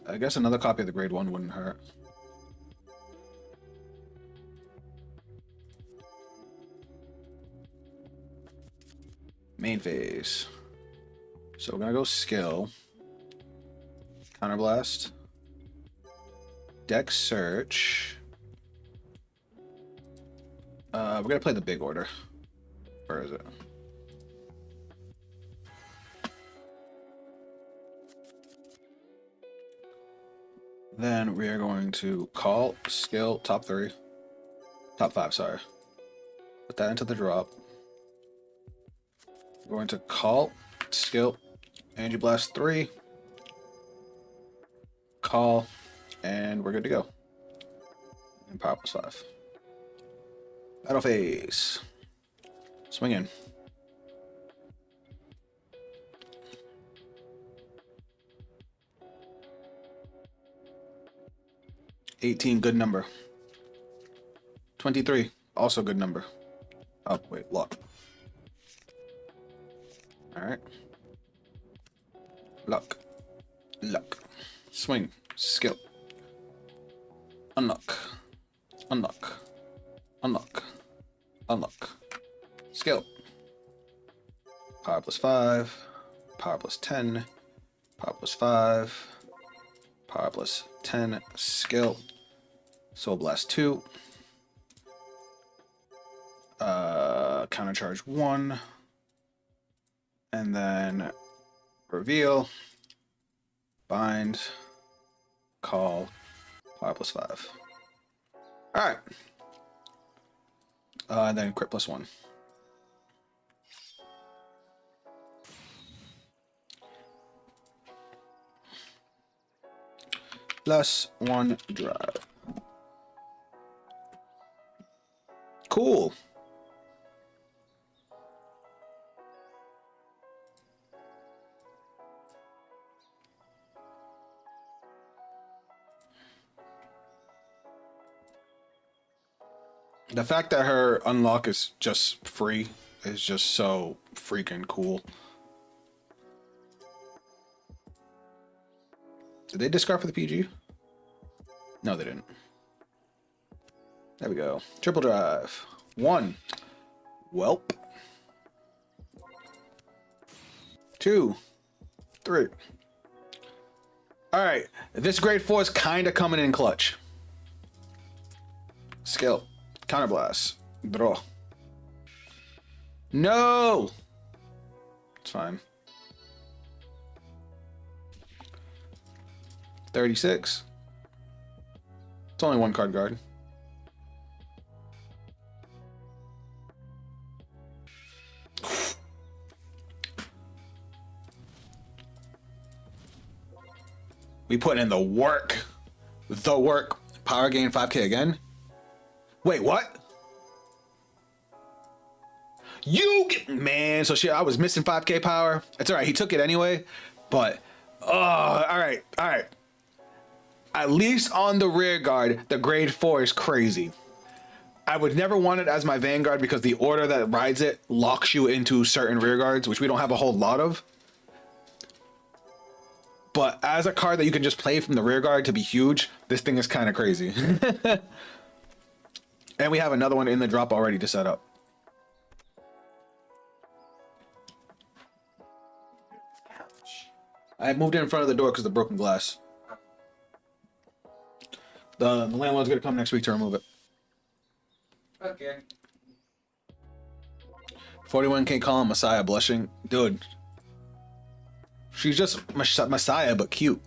I guess another copy of the grade 1 wouldn't hurt. Main phase. So we're gonna go skill. Counterblast. Deck search. We're gonna play the big order. Where is it? Then we are going to call skill top 3. Top 5, sorry. Put that into the drop. We're going to call skill Energy Blast 3. Call, and we're good to go. And power plus 5. Battle phase. Swing in. $18, good number. 23, also good number. Oh, wait, luck. Alright. Luck. Luck. Swing. Skill. Unlock. Unlock. Unlock. Unlock. Skill. Power plus 5. Power plus 10. Power plus 5. Power plus 10. Skill. Soul Blast 2. Counter charge 1. And then reveal. Bind. Call. Power plus 5. Alright. And then crit plus 1. Plus 1 drive. Cool. The fact that her unlock is just free is just so freaking cool. Did they discard for the PG? No, they didn't. There we go. Triple drive. 1. Welp. 2. 3. Alright. This grade 4 is kind of coming in clutch. Skill. Counterblast. Draw. No! It's fine. 36. It's only 1 card guard. We put in the work. The work. Power gain 5k again? Wait, what? You get, man, so shit, I was missing 5k power. It's alright, he took it anyway. But alright. At least on the rear guard, the grade 4 is crazy. I would never want it as my Vanguard because the order that rides it locks you into certain rear guards, which we don't have a whole lot of. But as a card that you can just play from the rear guard to be huge, this thing is kind of crazy. And we have another one in the drop already to set up. I moved it in front of the door because of the broken glass. The landlord's gonna come next week to remove it. Okay. 41K calling Messiah blushing. Dude. She's just Messiah, but cute.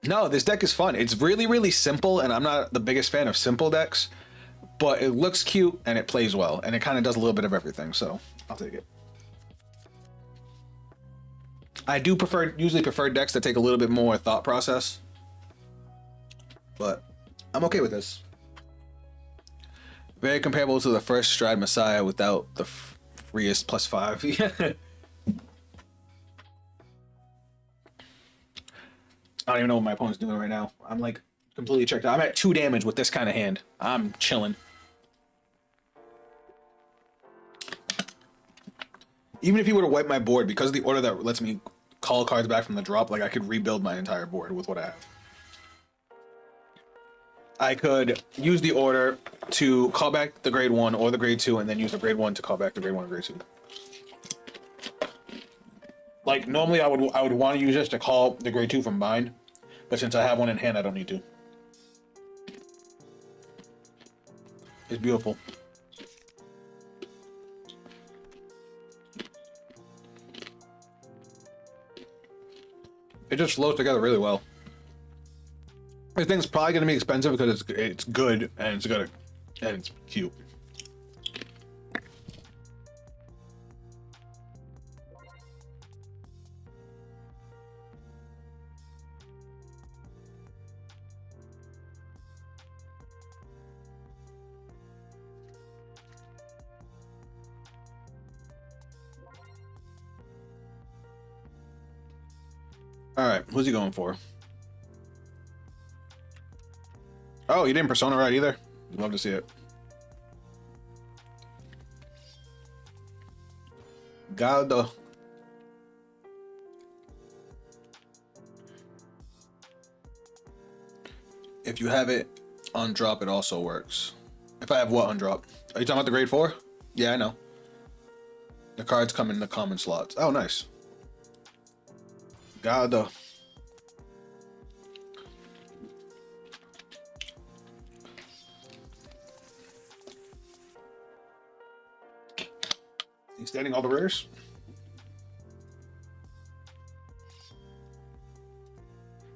No, this deck is fun. It's really, really simple, and I'm not the biggest fan of simple decks, but it looks cute, and it plays well, and it kind of does a little bit of everything, so I'll take it. I do usually prefer decks that take a little bit more thought process, but I'm okay with this. Very comparable to the first Stride Messiah without the freest +5. I don't even know what my opponent's doing right now. I'm like completely checked out. I'm at 2 damage with this kind of hand. I'm chilling. Even if he were to wipe my board, because of the order that lets me call cards back from the drop, like I could rebuild my entire board with what I have. I could use the order to call back the grade 1 or the grade 2, and then use the grade 1 to call back the grade 1 and grade 2. Like normally I would want to use this to call the grade 2 from bind, but since I have one in hand, I don't need to. It's beautiful. It just flows together really well. This thing's probably gonna be expensive because it's good and it's cute. All right, who's he going for? Oh, you didn't Persona right either? Love to see it. Galdo. If you have it on drop, it also works. If I have what on drop? Are you talking about the grade 4? Yeah, I know. The cards come in the common slots. Oh, nice. Galdo. He's standing all the rares.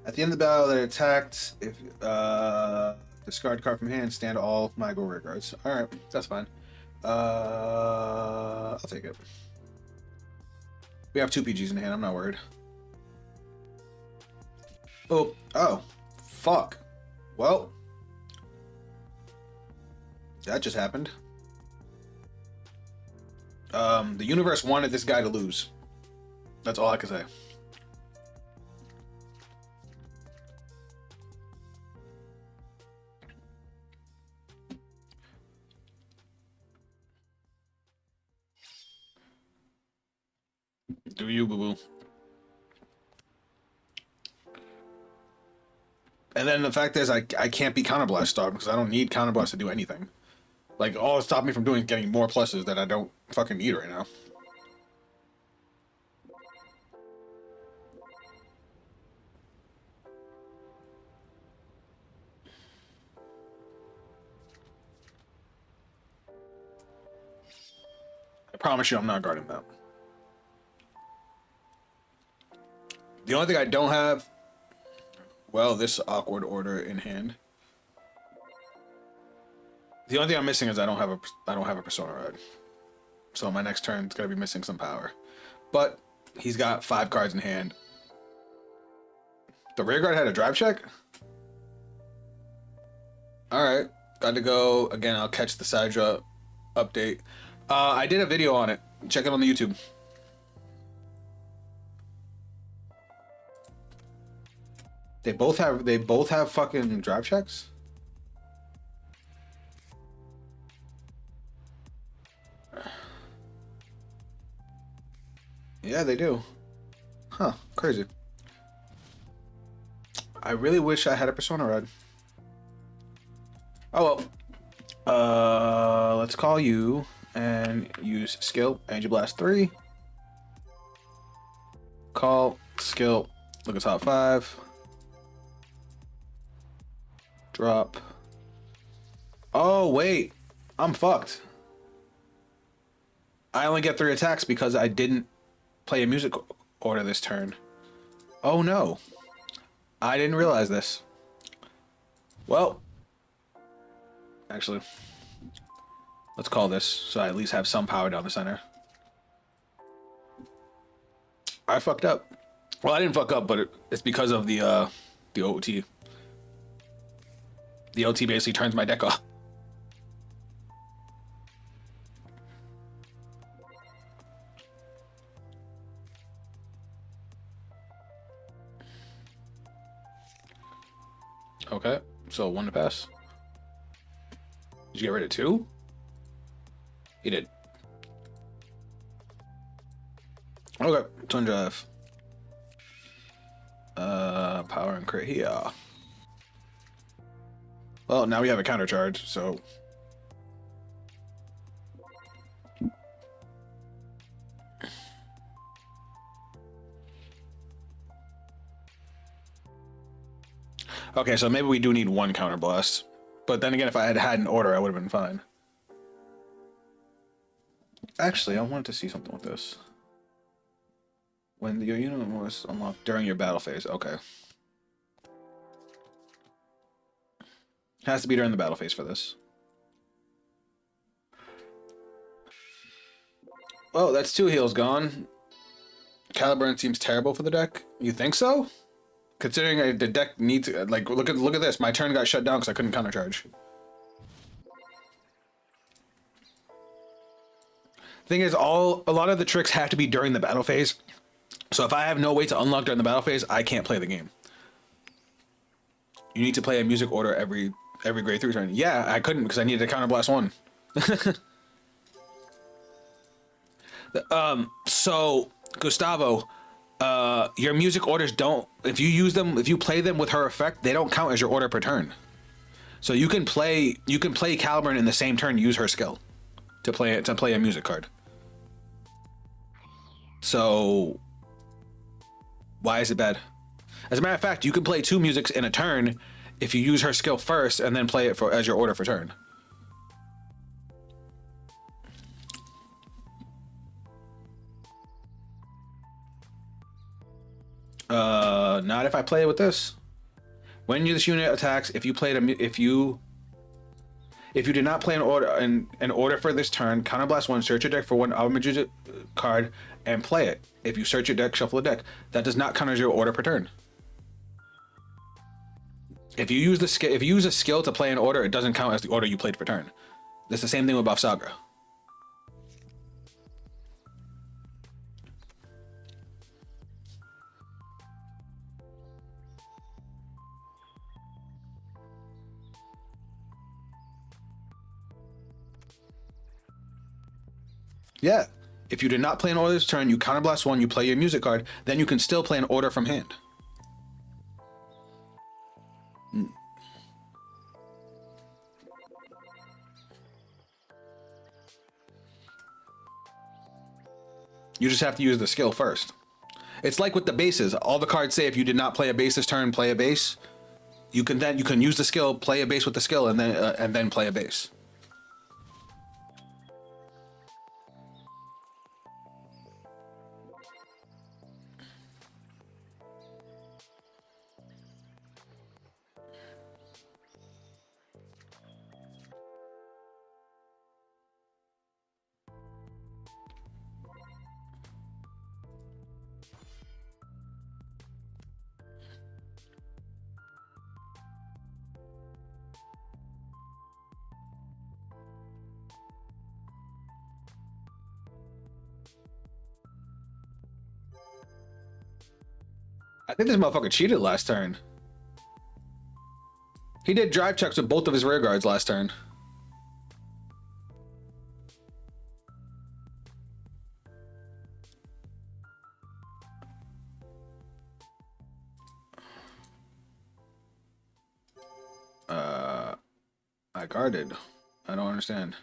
At the end of the battle that attacked, if discard card from hand, stand all my go rare cards. All right, that's fine. I'll take it. We have 2 PGs in hand. I'm not worried. Oh, fuck. Well, that just happened. The universe wanted this guy to lose. That's all I can say. Do you, boo-boo? And then the fact is, I can't be Counterblast Star because I don't need Counterblast to do anything. Like, all it stopped me from getting more pluses that I don't fucking need right now. I promise you I'm not guarding that. The only thing I don't have, well, this awkward order in hand. The only thing I'm missing is I don't have a Persona Ride. So my next turn is gonna be missing some power. But he's got 5 cards in hand. The rear guard had a drive check? Alright. Got to go. Again, I'll catch the Sidra update. I did a video on it. Check it on the YouTube. They both have fucking drive checks. Yeah, they do. Huh, crazy. I really wish I had a Persona Red. Oh well. Let's call you and use skill. Energy Blast 3. Call, skill, look at top 5. Drop. Oh, wait. I'm fucked. I only get 3 attacks because I didn't play a music order this turn. Oh no. I didn't realize this. Well, actually, let's call this so I at least have some power down the center. I fucked up. Well, I didn't fuck up, but it's because of the OT. The OT basically turns my deck off. Okay, so 1 to pass. Did you get rid of 2? He did. Okay, twin drive. Power and crit here. Well, now we have a counter charge, so. Okay, so maybe we do need 1 counter blast. But then again, if I had had an order, I would have been fine. Actually, I wanted to see something with this. When your unit was unlocked during your battle phase. Okay. Has to be during the battle phase for this. Oh, that's 2 heals gone. Caliburn seems terrible for the deck. You think so? Considering the deck needs, like, look at this. My turn got shut down because I couldn't countercharge. Thing is, a lot of the tricks have to be during the battle phase. So if I have no way to unlock during the battle phase, I can't play the game. You need to play a music order every grade 3 turn. Yeah, I couldn't because I needed to counterblast 1. So Gustavo, your music orders don't. If you play them with her effect, they don't count as your order per turn. So you can play Caliburn in the same turn. Use her skill to play a music card. So why is it bad? As a matter of fact, you can play 2 musics in a turn if you use her skill first and then play it as your order for turn. Not if I play it with this. When this unit attacks, if you did not play an order for this turn, counterblast 1, search your deck for 1 Almagid card, and play it. If you search your deck, shuffle the deck. That does not count as your order per turn. If you use a skill to play an order, it doesn't count as the order you played per turn. That's the same thing with Buff Saga. Yeah. If you did not play an order this turn, you counterblast 1, you play your music card, then you can still play an order from hand. You just have to use the skill first. It's like with the bases. All the cards say if you did not play a base this turn, play a base. You can use the skill, play a base with the skill, and then play a base. I think this motherfucker cheated last turn. He did drive checks with both of his rear guards last turn. I guarded. I don't understand.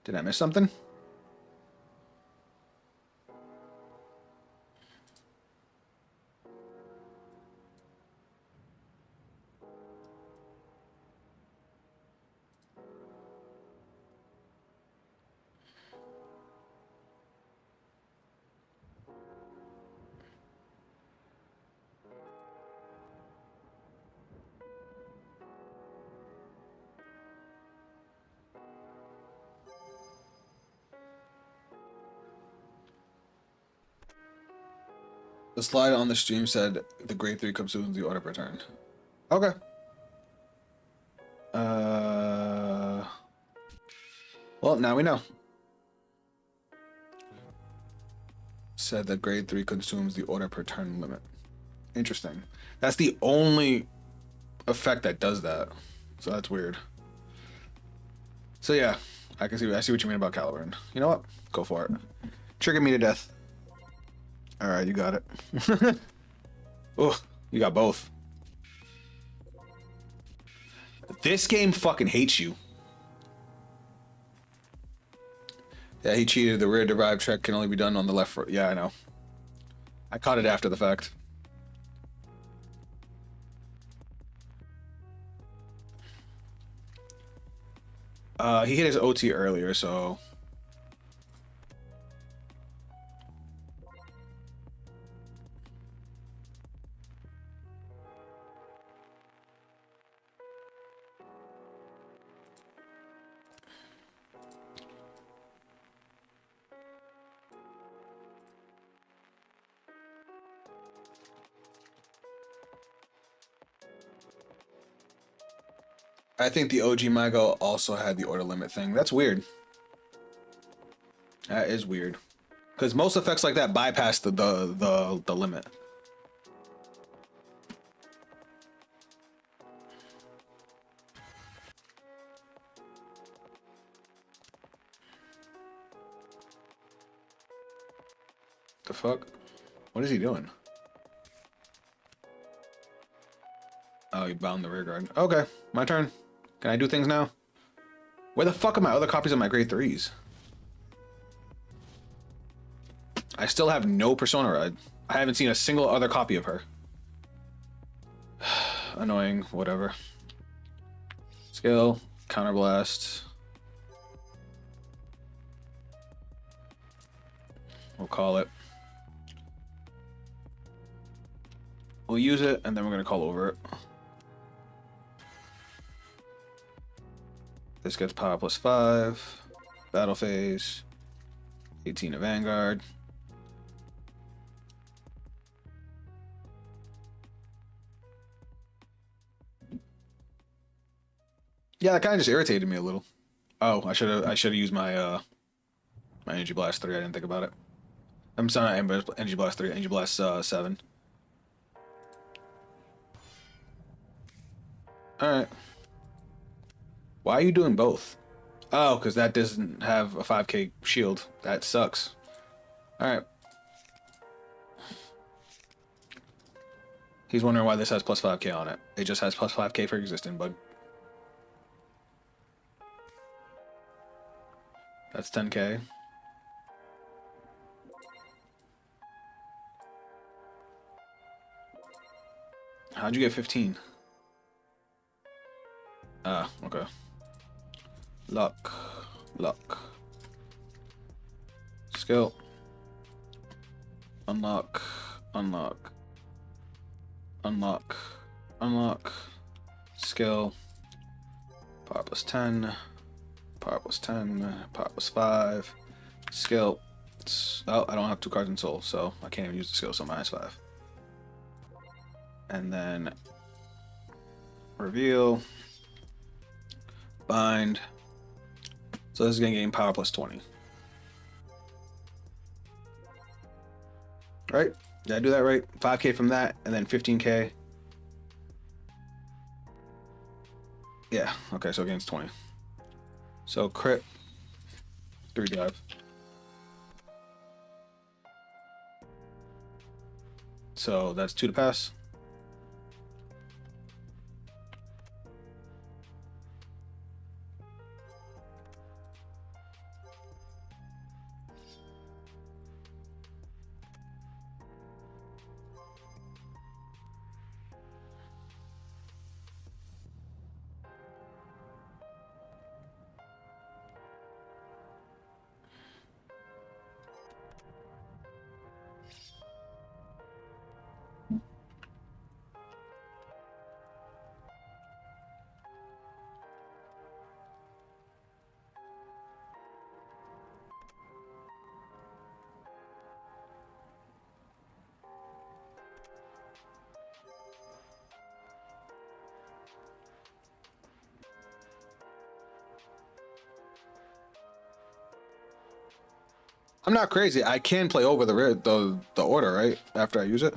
Did I miss something? The slide on the stream said the grade 3 comes soon, the order per turn. Okay. Well, now we know. Said that grade 3 consumes the order per turn limit. Interesting. That's the only effect that does that. So that's weird. So yeah, I see what you mean about Caliburn. You know what? Go for it. Trigger me to death. Alright, you got it. Oh, you got both. This game fucking hates you. Yeah, he cheated. The rear derived check can only be done on the left foot. Yeah, I know. I caught it after the fact. He hit his OT earlier, so... I think the OG Mago also had the order limit thing. That's weird. That is weird. Because most effects like that bypass the limit. The fuck? What is he doing? Oh, he bound the rear guard. Okay, my turn. Can I do things now? Where the fuck are my other copies of my grade 3s? I still have no Persona Red. I haven't seen a single other copy of her. Annoying, whatever. Skill, counterblast. We'll call it. We'll use it, and then we're gonna call over it. This gets power plus 5. Battle phase. 18 of Vanguard. Yeah, that kind of just irritated me a little. Oh, I should have used my my Energy Blast 3. I didn't think about it. I'm sorry, not Energy Blast 3, Energy Blast 7. Alright. Why are you doing both? Oh, because that doesn't have a 5k shield. That sucks. Alright. He's wondering why this has plus 5k on it. It just has plus 5k for existing, bug. That's 10k. How'd you get 15? Ah, okay. Luck. Skill. Unlock. Skill. Power plus 10. Power plus 10. Power plus 5. Skill. Oh, I don't have 2 cards in soul, so I can't even use the skill, so -5. And then reveal. Bind. So this is gonna gain power plus 20. right? Did I do that right? 5K from that, and then 15K. Yeah. Okay, so against 20. So crit, 3 drive. So that's 2 to pass. I'm not crazy. I can play over the order, right? After I use it.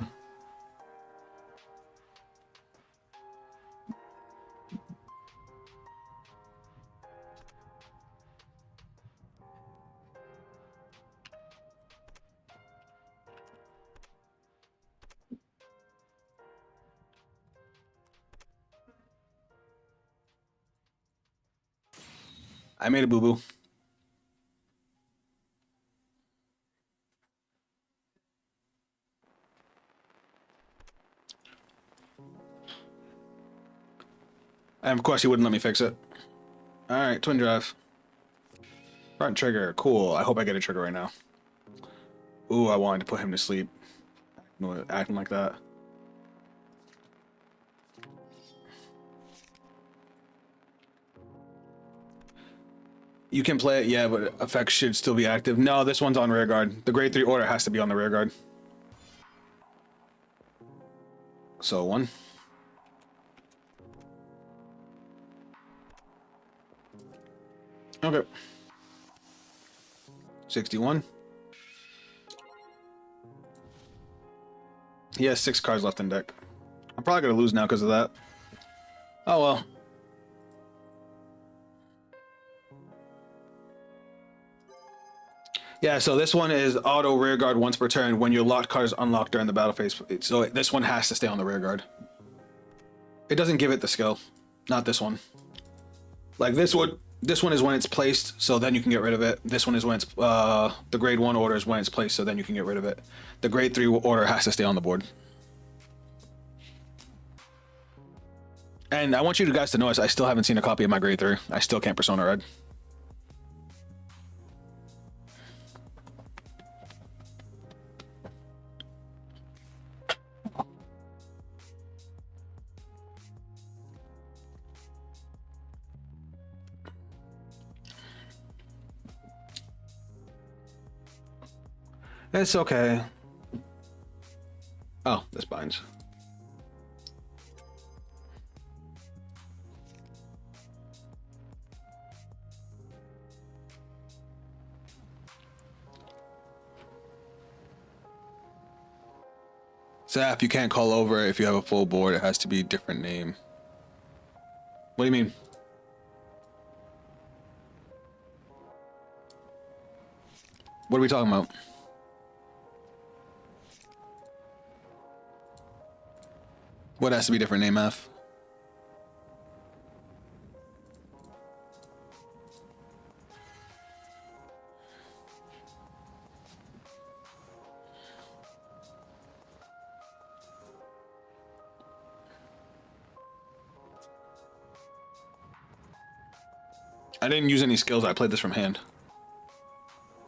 I made a boo-boo. And of course he wouldn't let me fix it. Alright, twin drive. Front trigger, cool. I hope I get a trigger right now. Ooh, I wanted to put him to sleep. No, acting like that. You can play it, yeah, but effects should still be active. No, this one's on rear guard. The grade 3 order has to be on the rear guard. So 1. Okay. 61. He has 6 cards left in deck. I'm probably gonna lose now because of that. Oh well. Yeah, so this one is auto rear guard once per turn when your locked card is unlocked during the battle phase. So this one has to stay on the rear guard. It doesn't give it the skill. Not this one. Like this one is when it's placed, so then you can get rid of it. This one is when it's the grade 1 order is when it's placed, so then you can get rid of it. The grade 3 order has to stay on the board. And I want you guys to notice I still haven't seen a copy of my grade 3. I still can't Persona Red. It's okay. Oh, this binds. Zap, you can't call over if you have a full board. It has to be a different name. What do you mean? What are we talking about? What has to be a different name, F? I didn't use any skills. I played this from hand.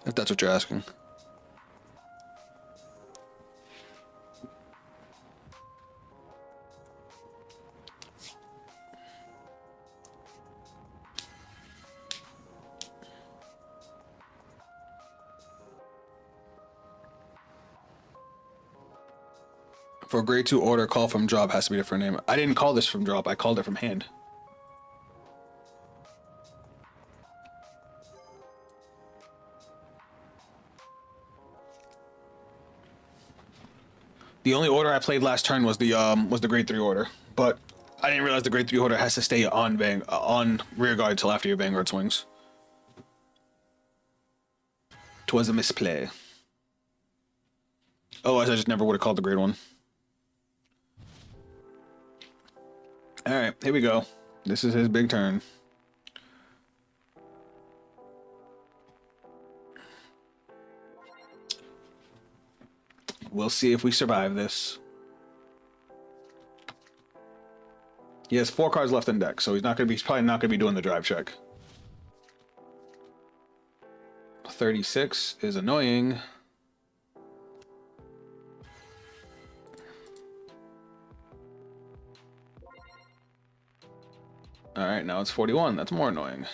If that's what you're asking. For grade 2 order, call from drop has to be a different name. I didn't call this from drop. I called it from hand. The only order I played last turn was the grade 3 order, but I didn't realize the grade 3 order has to stay on rear guard until after your Vanguard swings. 'Twas a misplay. Otherwise, I just never would have called the grade 1. All right, here we go. This is his big turn. We'll see if we survive this. He has 4 cards left in deck, so he's probably not gonna be doing the drive check. 36 is annoying. All right, now it's 41. That's more annoying.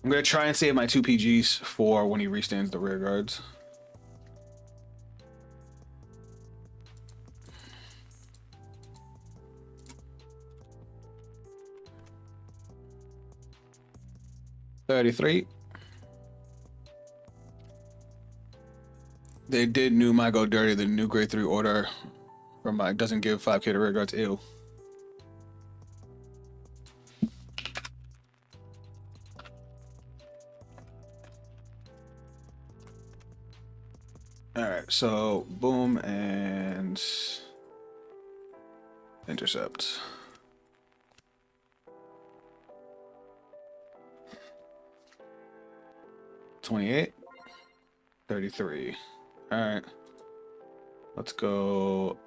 I'm gonna try and save my 2 PGs for when he restands the rear guards. $33. They did new my Go Dirty, the new grade 3 order from my doesn't give 5k to rear guards. Ew. Alright, so boom and intercept. $28, $33. Alright. Let's go.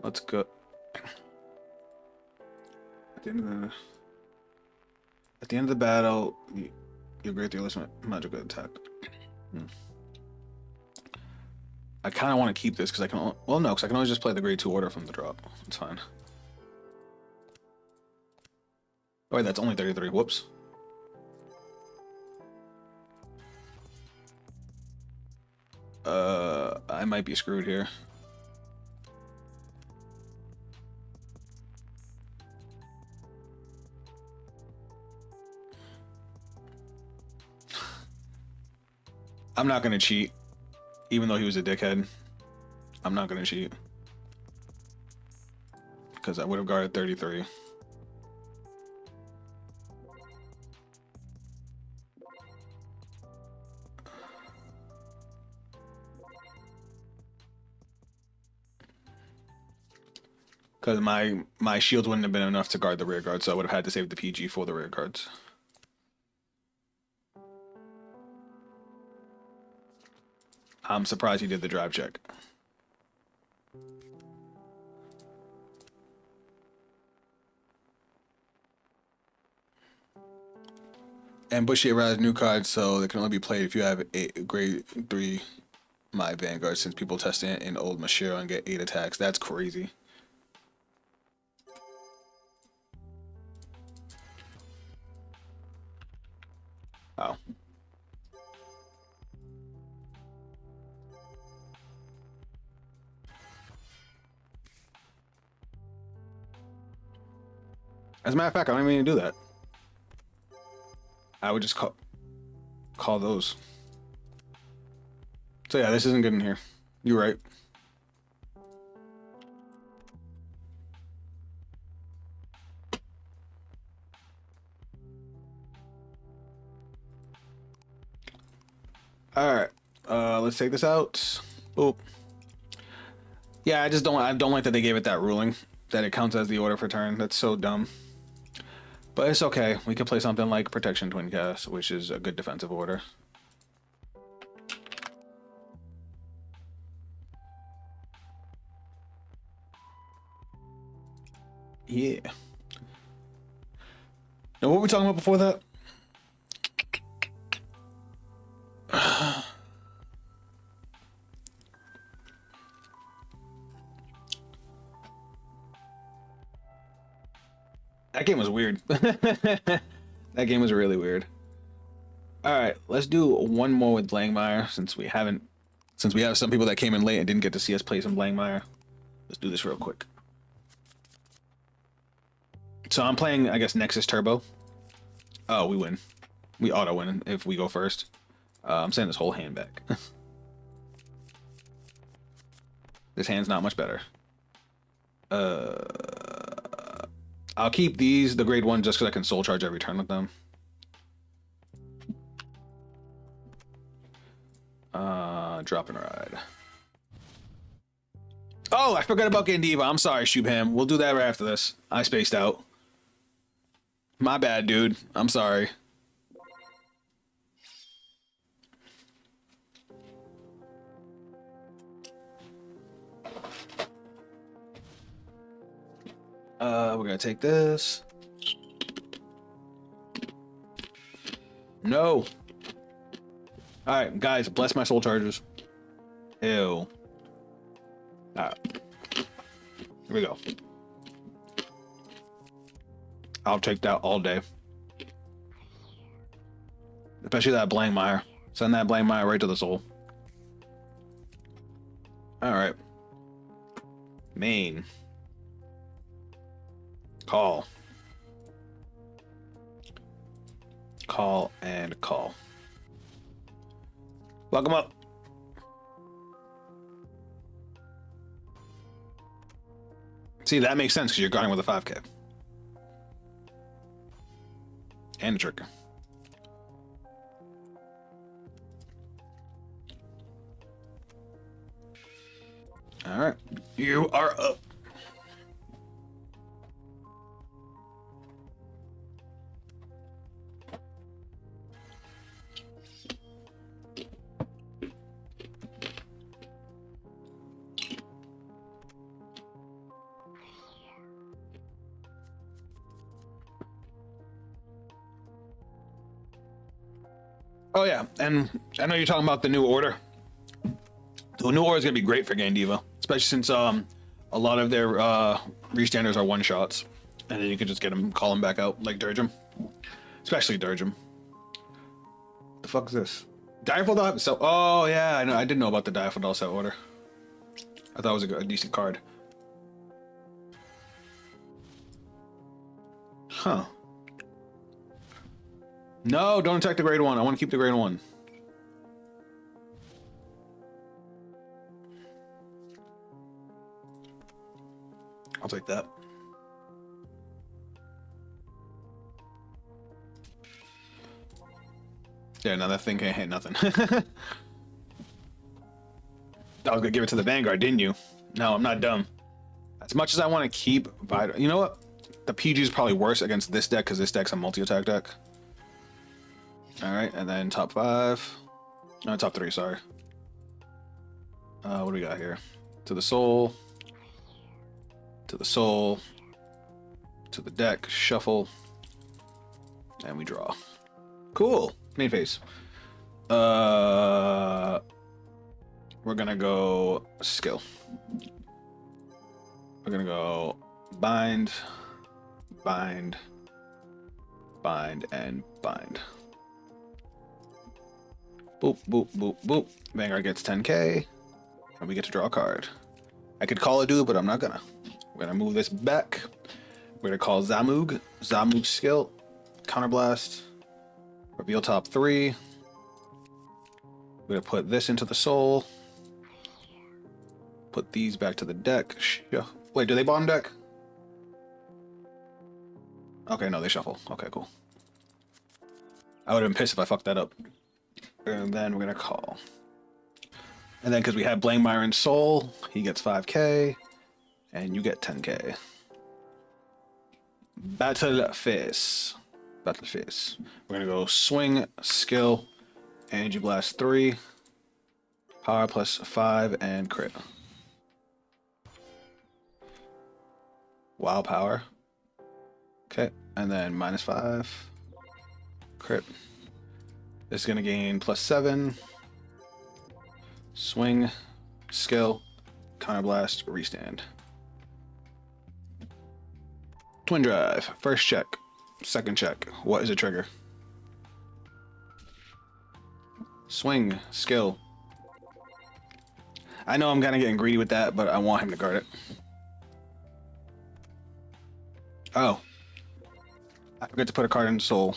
Let's go. At the end of the battle, your grade 3 list magical attack. I kind of want to keep this because I can. Well, no, because I can always just play the grade 2 order from the drop. It's fine. Oh, wait, that's only 33. Whoops. I might be screwed here. I'm not gonna cheat, even though he was a dickhead. I'm not gonna cheat because I would have guarded 33. Because my shields wouldn't have been enough to guard the rear guard, so I would have had to save the PG for the rear guards. I'm surprised he did the drive check. And Bushy has new cards, so they can only be played if you have a grade 3 my Vanguard, since people test it in old Mashiro and get 8 attacks. That's crazy. Oh. As a matter of fact, I don't even need to do that. I would just call those. So yeah, this isn't good in here. You're right. All right, let's take this out. Oh, yeah, I don't like that they gave it that ruling that it counts as the order for turn. That's so dumb. But it's okay. We could play something like Protection Twin Cast, which is a good defensive order. Yeah. Now, what were we talking about before that? That game was weird. That game was really weird. All right, let's do one more with Langmire since we have some people that came in late and didn't get to see us play some Langmire. Let's do this real quick. So I'm playing, I guess, Nexus Turbo. Oh, we win. We auto win if we go first. I'm sending this whole hand back. This hand's not much better. I'll keep these, the grade 1, just because I can soul charge every turn with them. Drop and ride. Oh, I forgot about getting Diva. I'm sorry, Shubham. We'll do that right after this. I spaced out. My bad, dude. I'm sorry. We're gonna take this. No. Alright, guys, bless my soul charges. Ew. Alright. Here we go. I'll take that all day. Especially that Blankmire. Send that Blankmire right to the soul. Alright. Main. Call. Call and call. Welcome up. See, that makes sense because you're guarding with a 5k. And a trigger. Alright. You are up. Oh yeah, and I know you're talking about the new order. The new order is gonna be great for Gandiva, especially since a lot of their restanders are one shots, and then you can just get them, call them back out like Dirgem, especially Dirgem. The fuck is this? Direful set. Oh yeah, I know. I didn't know about the Direful set order. I thought it was a decent card. Huh. No, don't attack the grade 1. I want to keep the grade 1. I'll take that. Yeah, no, that thing can't hit nothing. I was gonna give it to the Vanguard, didn't you? No, I'm not dumb. As much as I want to keep Vital, you know what? The PG is probably worse against this deck because this deck's a multi-attack deck. All right, and then top 5. No, top 3. Sorry. What do we got here? To the soul. To the soul. To the deck. Shuffle. And we draw. Cool. Main phase. We're gonna go skill. We're gonna go bind, bind, bind, and bind. Boop, boop, boop, boop. Vanguard gets 10k, and we get to draw a card. I could call a dude, but I'm not gonna. We're gonna move this back. We're gonna call Zamug. Zamug skill. Counterblast. Reveal top 3. We're gonna put this into the soul. Put these back to the deck. Wait, do they bottom deck? Okay, no, they shuffle. Okay, cool. I would have been pissed if I fucked that up. And then we're gonna call. And then because we have Blankmire and Soul, he gets 5k, and you get 10k. Battle Face. Battle Face. We're gonna go swing, skill, energy blast 3, power plus 5, and crit. Wow power. Okay, and then -5. Crit. This is gonna gain +7. Swing, skill, counterblast, restand. Twin drive. First check. Second check. What is a trigger? Swing, skill. I know I'm kind of getting greedy with that, but I want him to guard it. Oh. I forget to put a card in soul.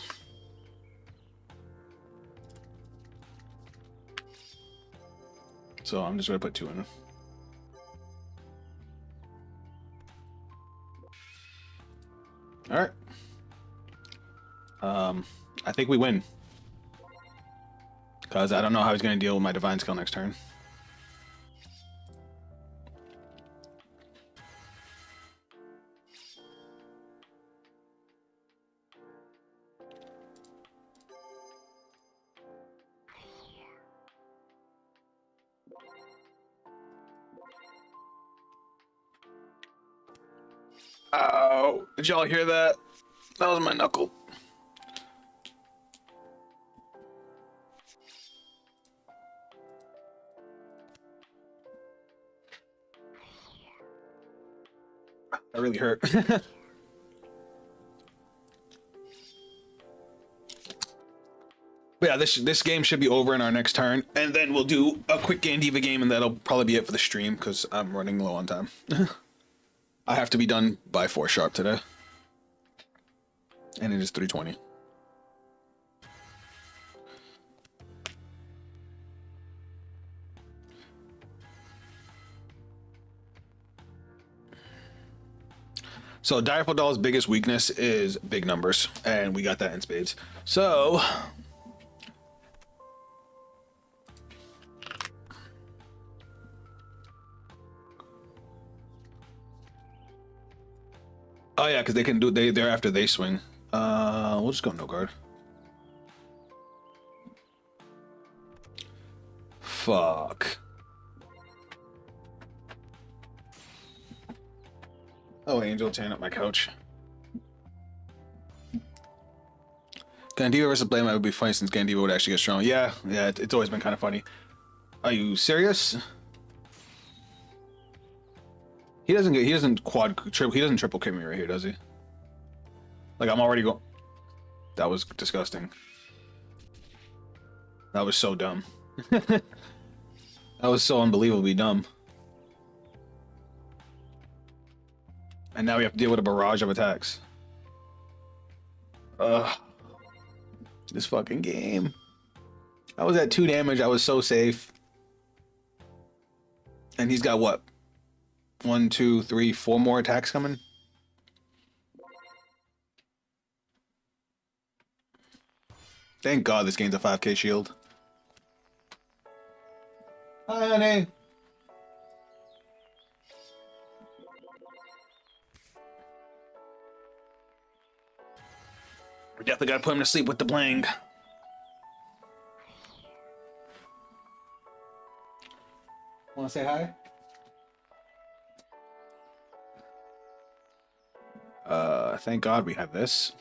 So I'm just gonna put 2 in. All right. I think we win. Because I don't know how he's going to deal with my divine skill next turn. Oh, did y'all hear that? That was my knuckle. That really hurt. But yeah, this game should be over in our next turn, and then we'll do a quick Gandiva game, and that'll probably be it for the stream because I'm running low on time. I have to be done by 4 sharp today, and it is 3:20. So Direful Doll's biggest weakness is big numbers, and we got that in spades. So oh yeah, because they can do they're after they swing. We'll just go no guard. Fuck. Oh, Angel tearing up my couch. Gandiva versus Blame would be funny since Gandiva would actually get strong. Yeah, it's always been kind of funny. Are you serious? He doesn't triple kick me right here, does he? Like I'm already going. That was disgusting. That was so dumb. That was so unbelievably dumb. And now we have to deal with a barrage of attacks. Ugh. This fucking game. I was at 2 damage. I was so safe. And he's got what? 1, 2, 3, 4 more attacks coming? Thank God this game's a 5k shield. Hi, honey. We definitely gotta put him to sleep with the bling. Wanna say hi? Thank God we have this,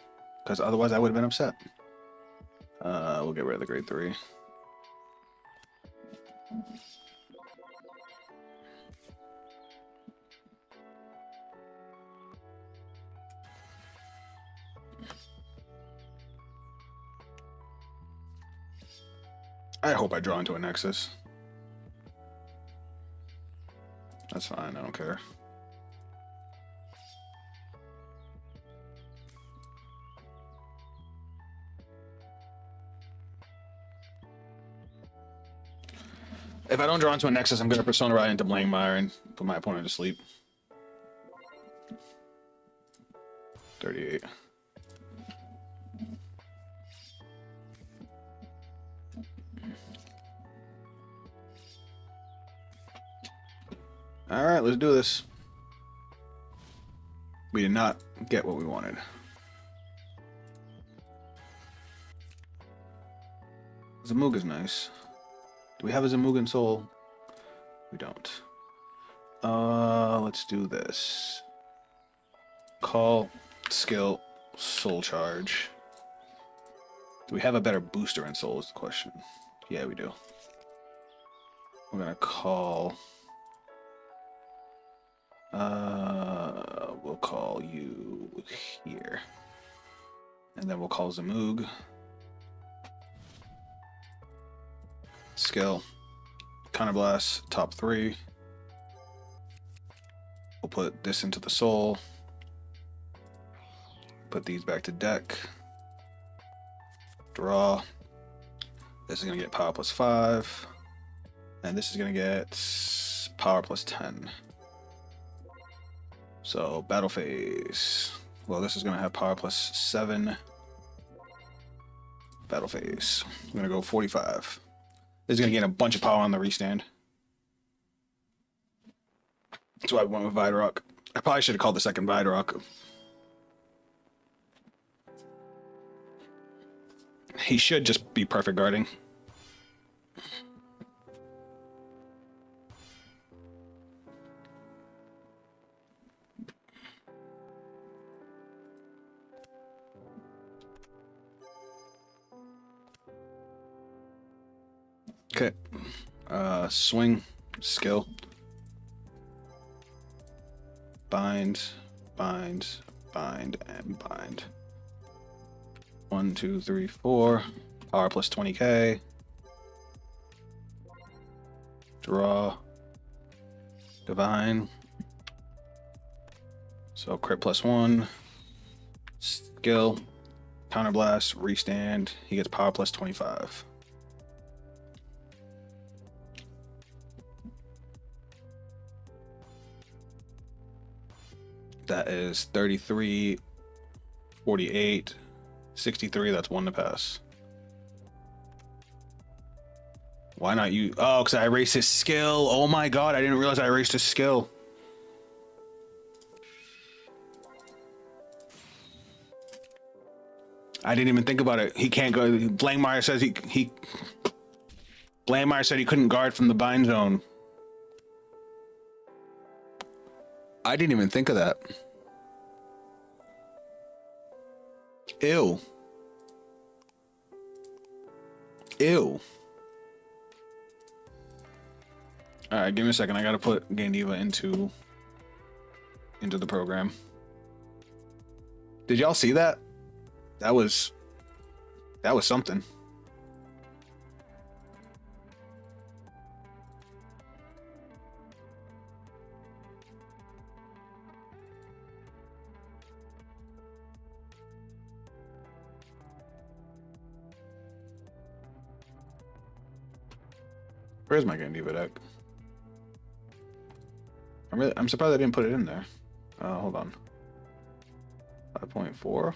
because otherwise I would have been upset. We'll get rid of the grade 3. I hope I draw into a Nexus. That's fine, I don't care. If I don't draw into a Nexus, I'm going to Persona right into Blankmire and put my opponent to sleep. 38. Alright, let's do this. We did not get what we wanted. Zamoog is nice. Do we have a Zamugan Soul? We don't. Let's do this. Call, skill, soul charge. Do we have a better booster in soul is the question. Yeah, we do. We're gonna call... we'll call you here. And then we'll call Zamoog. Skill, Counterblast, top 3. We'll put this into the soul. Put these back to deck. Draw. This is going to get power plus 5. And this is going to get power plus 10. So, battle phase. Well, this is going to have power plus 7. Battle phase. I'm going to go 45. This is going to gain a bunch of power on the restand. That's why I went with Vidrock. I probably should have called the second Vidrock. He should just be perfect guarding. Okay. Swing, skill. Bind, bind, bind, and bind. 1, 2, 3, 4. Power plus 20k. Draw. Divine. So crit plus 1. Skill. Counterblast. Restand. He gets power plus 25. That is 33, 48, 63. That's 1 to pass. Why not you? Oh, because I erased his skill. Oh my god, I didn't realize I erased his skill. I didn't even think about it. He can't go. Blankmeyer says he Blankmeyer said he couldn't guard from the bind zone. I didn't even think of that. Ew. Ew. Alright, give me a second. I gotta put Gandiva into the program. Did y'all see that? That was something. Where's my Gandiva deck? I'm surprised I didn't put it in there. Hold on. 5.4.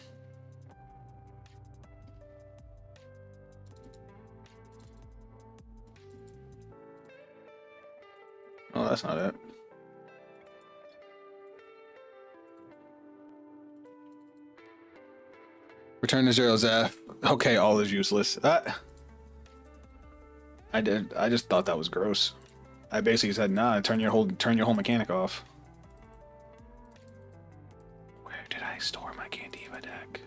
Oh, that's not it. Return to 0 Zaf. Okay, all is useless. I just thought that was gross. I basically said, nah, turn your whole mechanic off. Where did I store my Gandiva deck?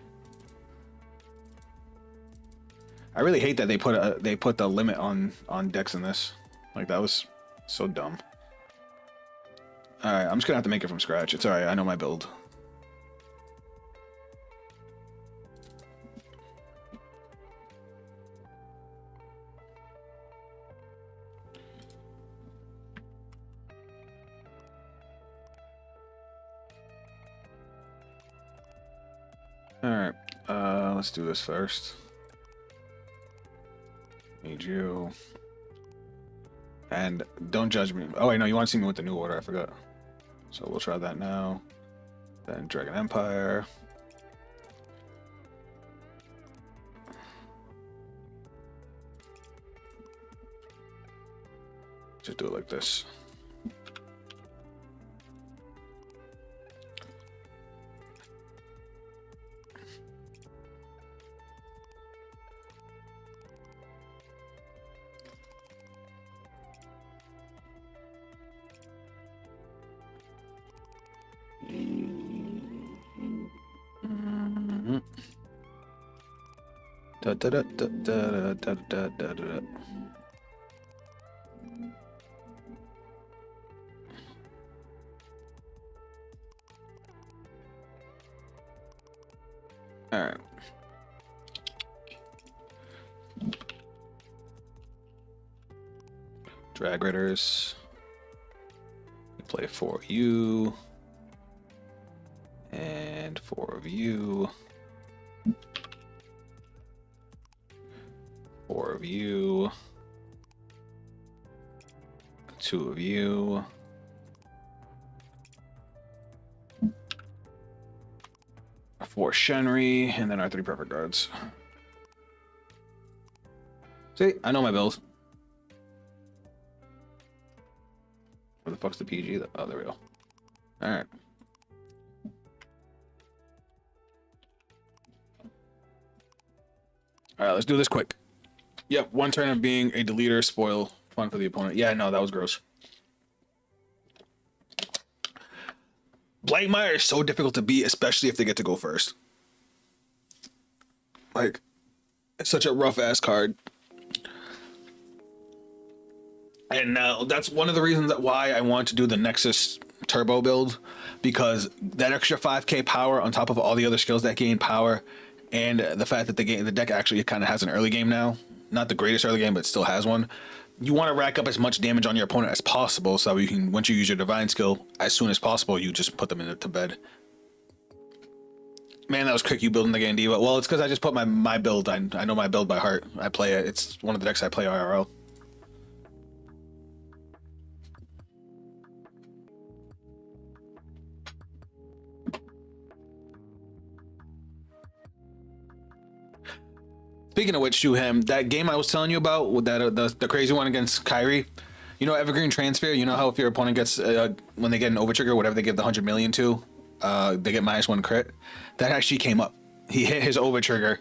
I really hate that they put the limit on decks in this. Like, that was so dumb. Alright, I'm just gonna have to make it from scratch. It's alright, I know my build. Alright, let's do this first. Need you. And don't judge me. Oh wait, no, you want to see me with the new order, I forgot. So we'll try that now. Then Dragon Empire. Just do it like this. Da, da, da, da, da, da, da, da, da. All right. Drag Ridders. We play for you. And And 4 of you. 4 of you. 2 of you. 4 Shenry, and then our 3 perfect guards. See, I know my bills. Where the fuck's the PG? Oh, there we go. Alright. Alright, let's do this quick. Yep, 1 turn of being a deleter, spoil, fun for the opponent. Yeah, no, that was gross. Blightmire is so difficult to beat, especially if they get to go first. Like, it's such a rough-ass card. And that's one of the reasons why I want to do the Nexus turbo build, because that extra 5k power on top of all the other skills that gain power, and the fact that the deck actually kind of has an early game now, not the greatest early game, but still has one. You want to rack up as much damage on your opponent as possible, so that you can, once you use your divine skill, as soon as possible, you just put them to bed. Man, that was quick, you building the Gandiva. Well, it's because I just put my build. I know my build by heart. I play it. It's one of the decks I play IRL. Speaking of which, Shuham, that game I was telling you about with that the crazy one against Kyrie, you know, Evergreen Transfer. You know how if your opponent gets when they get an overtrigger, whatever they give the 100 million to, they get -1 crit. That actually came up. He hit his overtrigger,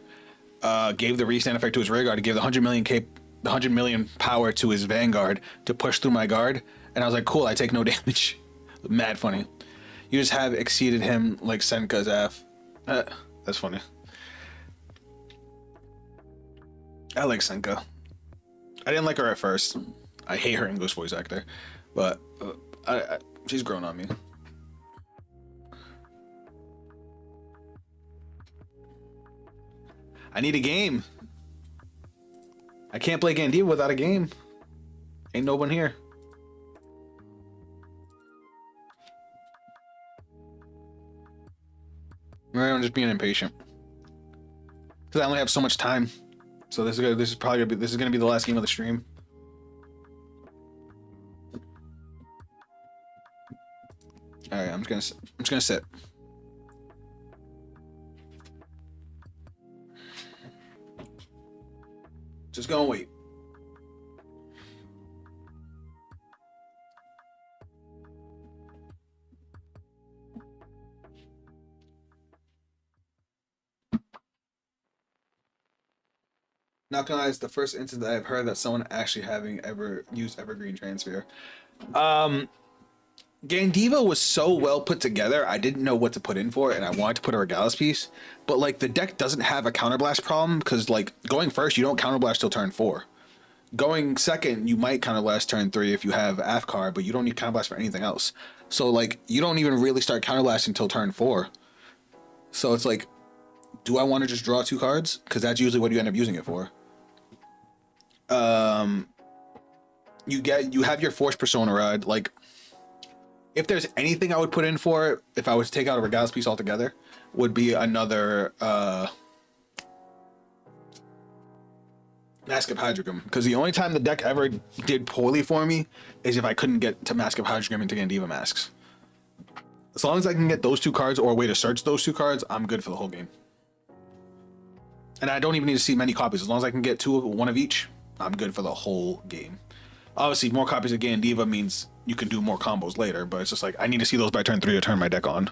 gave the restand effect to his rear guard, gave the 100 million power to his Vanguard to push through my guard, and I was like, cool, I take no damage. Mad funny. You just have exceeded him like Senka's F. That's funny. I like Senka. I didn't like her at first. I hate her English voice actor, but she's grown on me. I need a game. I can't play Gandiva without a game. Ain't no one here. I'm just being impatient because I only have so much time. So this is gonna be the last game of the stream. All right, I'm just gonna sit. Just gonna wait. Not gonna lie, it's the first instance that I've heard that someone actually having ever used Evergreen Transfer. Gandiva was so well put together, I didn't know what to put in for it, and I wanted to put a Regalis piece. But like the deck doesn't have a counterblast problem, because like going first, you don't counterblast till turn 4. Going second, you might counterblast turn 3 if you have Afkar, but you don't need counterblast for anything else. So like you don't even really start counterblasting until turn 4. So it's like, do I want to just draw 2 cards? Because that's usually what you end up using it for. You have your Force Persona Rod. Like, if there's anything I would put in for it, if I was to take out a Regalis piece altogether, would be another Mask of Hydrogam. Because the only time the deck ever did poorly for me is if I couldn't get to Mask of Hydrogam into Gandiva masks. As long as I can get those 2 cards or a way to search those 2 cards, I'm good for the whole game. And I don't even need to see many copies. As long as I can get 1 of each, I'm good for the whole game. Obviously, more copies of Gandiva means you can do more combos later, but it's just like, I need to see those by turn 3 to turn my deck on.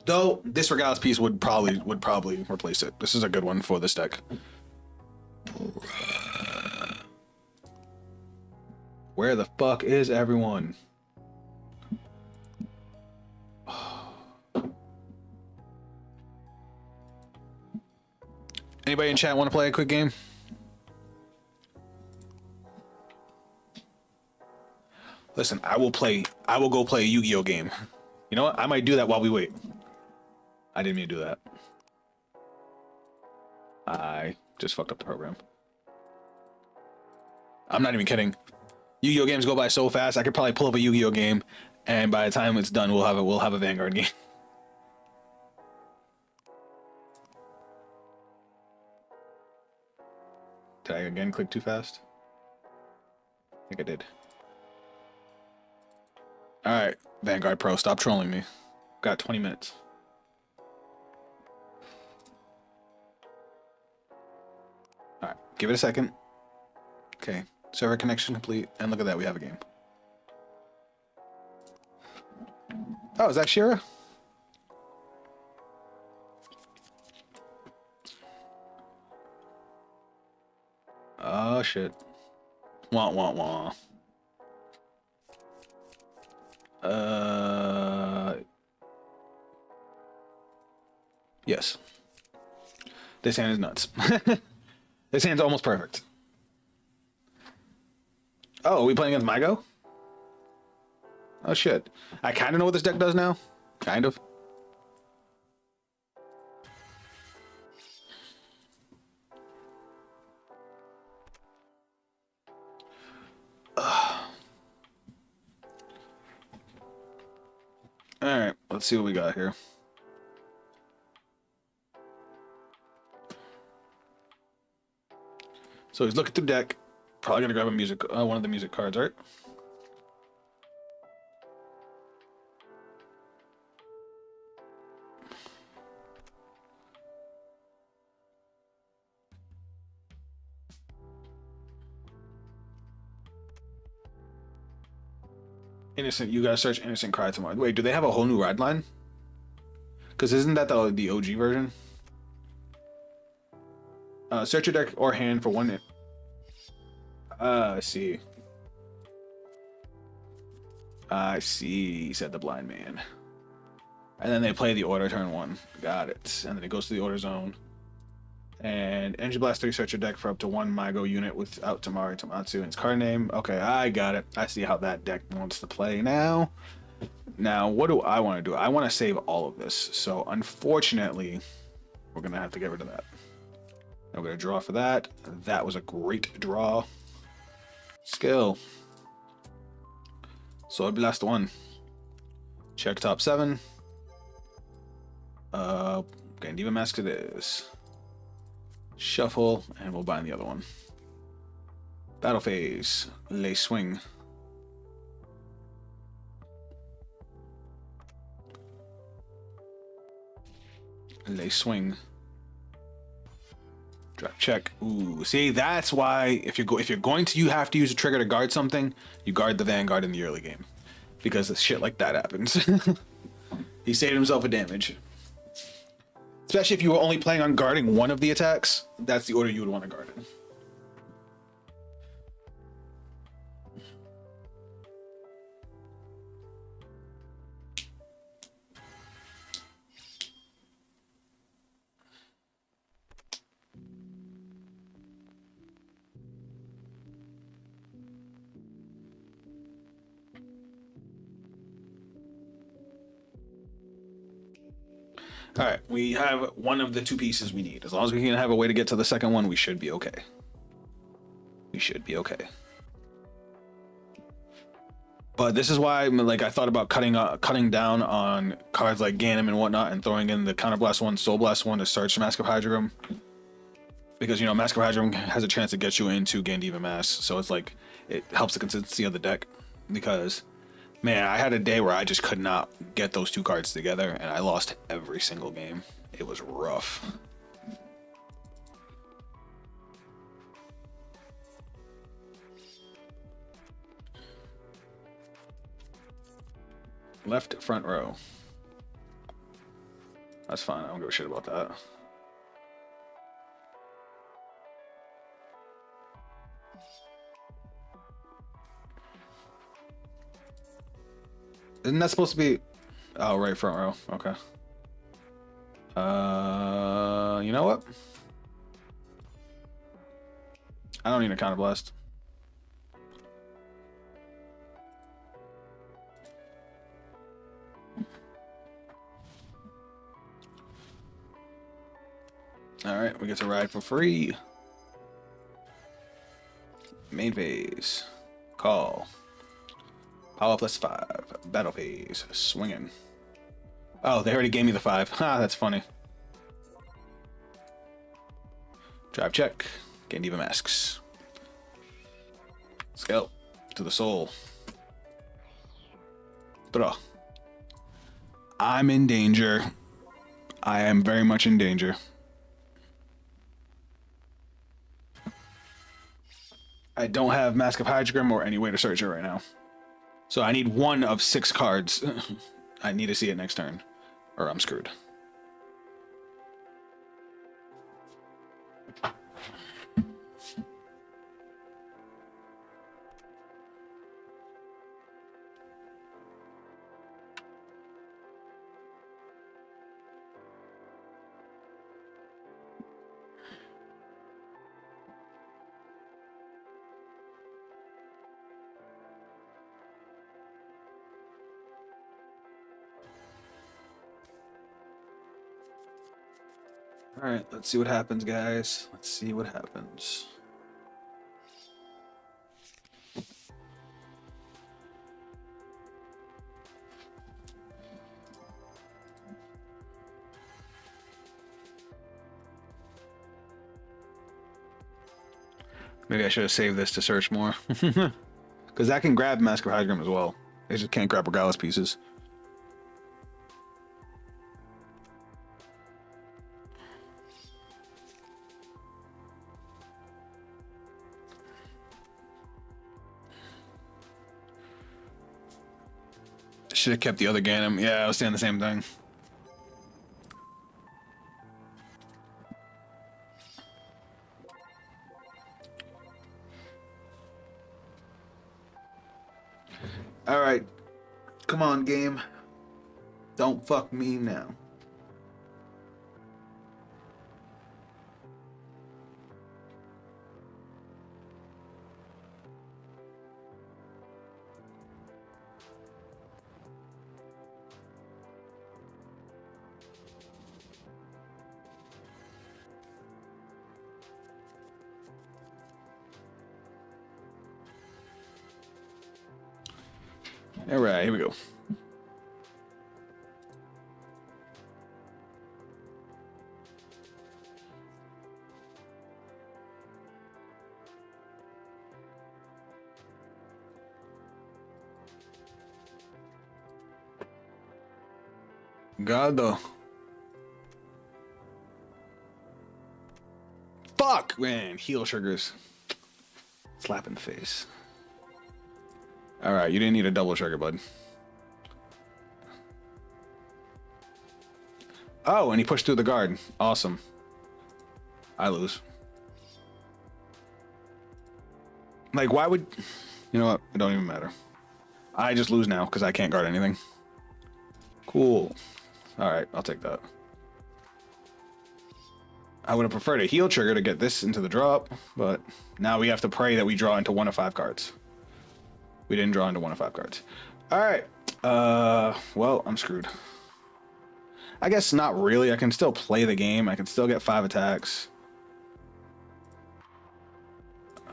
Though, this Regalis piece would probably replace it. This is a good one for this deck. Where the fuck is everyone? Anybody in chat want to play a quick game? Listen, I will go play a Yu-Gi-Oh game. You know what? I might do that while we wait. I didn't mean to do that. I just fucked up the program. I'm not even kidding. Yu-Gi-Oh games go by so fast. I could probably pull up a Yu-Gi-Oh game, and by the time it's done, we'll have a Vanguard game. Did I again click too fast? I think I did. All right, Vanguard Pro, stop trolling me. Got 20 minutes. All right, give it a second. Okay, server connection complete, and look at that, we have a game. Oh, is that Shira? Oh shit. Wah wah wah. Yes. This hand is nuts. This hand's almost perfect. Oh, are we playing against Mygo? Oh shit. I kind of know what this deck does now. Kind of. All right, let's see what we got here. So he's looking through deck. Probably gonna grab a music, one of the music cards, right? Innocent, you gotta search Innocent Cry tomorrow. Wait, do they have a whole new ride line? Because isn't that the OG version? Search your deck or hand for one. I see. I see, said the blind man. And then they play the order turn 1. Got it. And then it goes to the order zone. And Energy Blast 3, search your deck for up to 1 Mygo unit without Tamari Tomatsu and its card name. Okay, I got it. I see how that deck wants to play now. Now, what do I want to do? I want to save all of this. So, unfortunately, we're going to have to get rid of that. I'm going to draw for that. That was a great draw. Skill. Sword Blast 1. Check top 7. Gandiva Mask it is. Shuffle, and we'll bind the other one. Battle phase. Lay swing. Lay swing. Drop check. Ooh, see, that's why if you're going to, you have to use a trigger to guard something. You guard the Vanguard in the early game, because shit like that happens. He saved himself a damage. Especially if you were only planning on guarding one of the attacks, that's the order you would want to guard in. All right, we have one of the 2 pieces we need. As long as we can have a way to get to the second one, we should be okay. We should be okay. But this is why, like, I thought about cutting down on cards like Ganem and whatnot, and throwing in the Counterblast 1, Soul Blast 1 to search Mask of Hydreigon. Because, you know, Mask of Hydreigon has a chance to get you into Gandiva Mask, so it's like, it helps the consistency of the deck. Because, man, I had a day where I just could not get those 2 cards together, and I lost every single game. It was rough. Left front row. That's fine. I don't give a shit about that. Isn't that supposed to be... Oh, right, front row. Okay. You know what? I don't need a Counterblast. All right, we get to ride for free. Main phase. Call. Power +5. Battle phase. Swinging. Oh, they already gave me the 5. Ha, that's funny. Drive check. Gandiva masks. Scalp to the soul. Draw. I'm in danger. I am very much in danger. I don't have Mask of Hydrogram or any way to search it right now. So I need one of 6 cards. I need to see it next turn, or I'm screwed. All right, let's see what happens, guys. Let's see what happens. Maybe I should have saved this to search more. Because that can grab Mask of Hydrogram as well. They just can't grab Regalis pieces. Should have kept the other Ganem. Yeah, I was saying the same thing. All right, come on, game. Don't fuck me now. All right, here we go. God, fuck, man. Heal triggers. Slap in the face. All right, you didn't need a double trigger, bud. Oh, and he pushed through the guard. Awesome. I lose. Like, why would... You know what? It don't even matter. I just lose now because I can't guard anything. Cool. All right, I'll take that. I would have preferred a heal trigger to get this into the drop, but now we have to pray that we draw into 1 of 5 cards. We didn't draw into 1 of 5 cards. All right. Well, I'm screwed. I guess not really. I can still play the game. I can still get 5 attacks.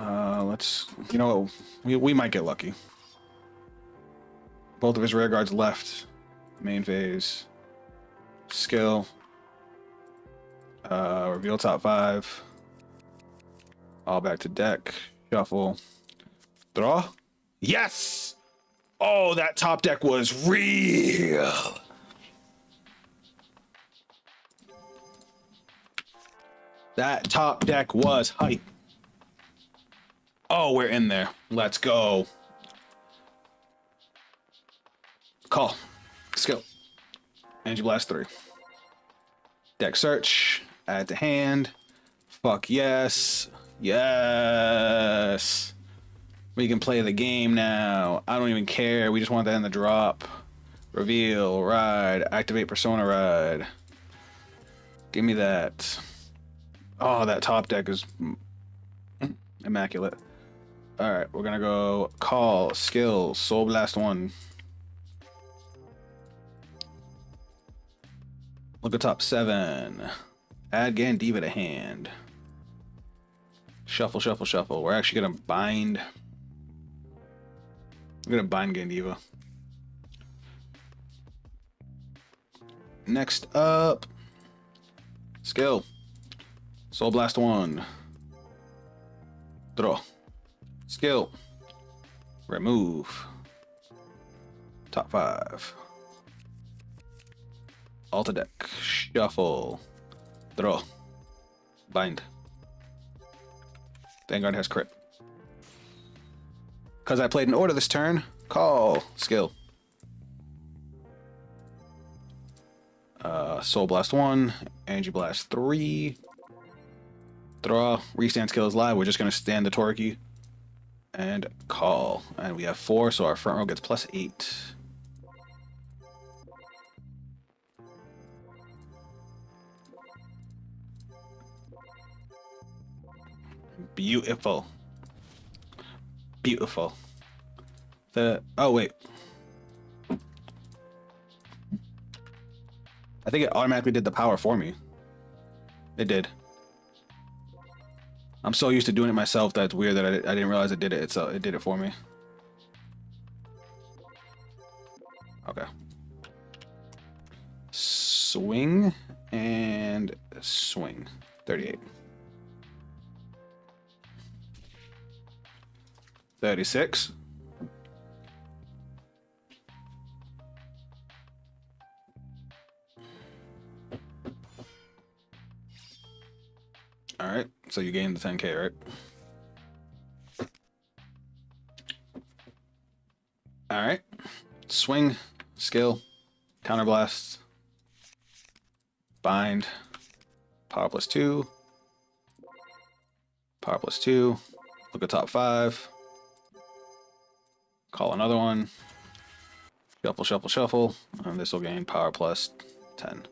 Let's... You know what? We might get lucky. Both of his rear guards left. Main phase. Skill. Reveal top 5. All back to deck. Shuffle. Draw. Yes! Oh, that top deck was real. That top deck was hype. Oh, we're in there. Let's go. Call. Skill. Energy Blast 3. Deck search. Add to hand. Fuck yes. Yes. We can play the game now. I don't even care. We just want that in the drop. Reveal. Ride. Activate Persona Ride. Give me that. Oh, that top deck is immaculate. All right, we're gonna go call, skill, Soul Blast 1. Look at top 7. Add Gandiva to hand. Shuffle, shuffle, shuffle. We're actually gonna bind. We're gonna bind Gandiva. Next up, skill. Soul Blast 1. Draw. Skill. Remove. Top 5. Alta deck. Shuffle. Draw. Bind. Vanguard has crit. Because I played in order this turn, call. Skill. Soul Blast 1. Energy Blast 3. Draw. Restand skill is live. We're just going to stand the Torque. And call. And we have 4, so our front row gets +8. Beautiful. Beautiful. Oh wait. I think it automatically did the power for me. It did. I'm so used to doing it myself that it's weird that I didn't realize it did it. It did it for me. Okay. Swing and swing. 38. 36. All right, so you gained the 10K, right? All right, swing, skill, counterblast, bind, power +2, power +2, look at top 5, call another one, shuffle, shuffle, shuffle, and this will gain power +10.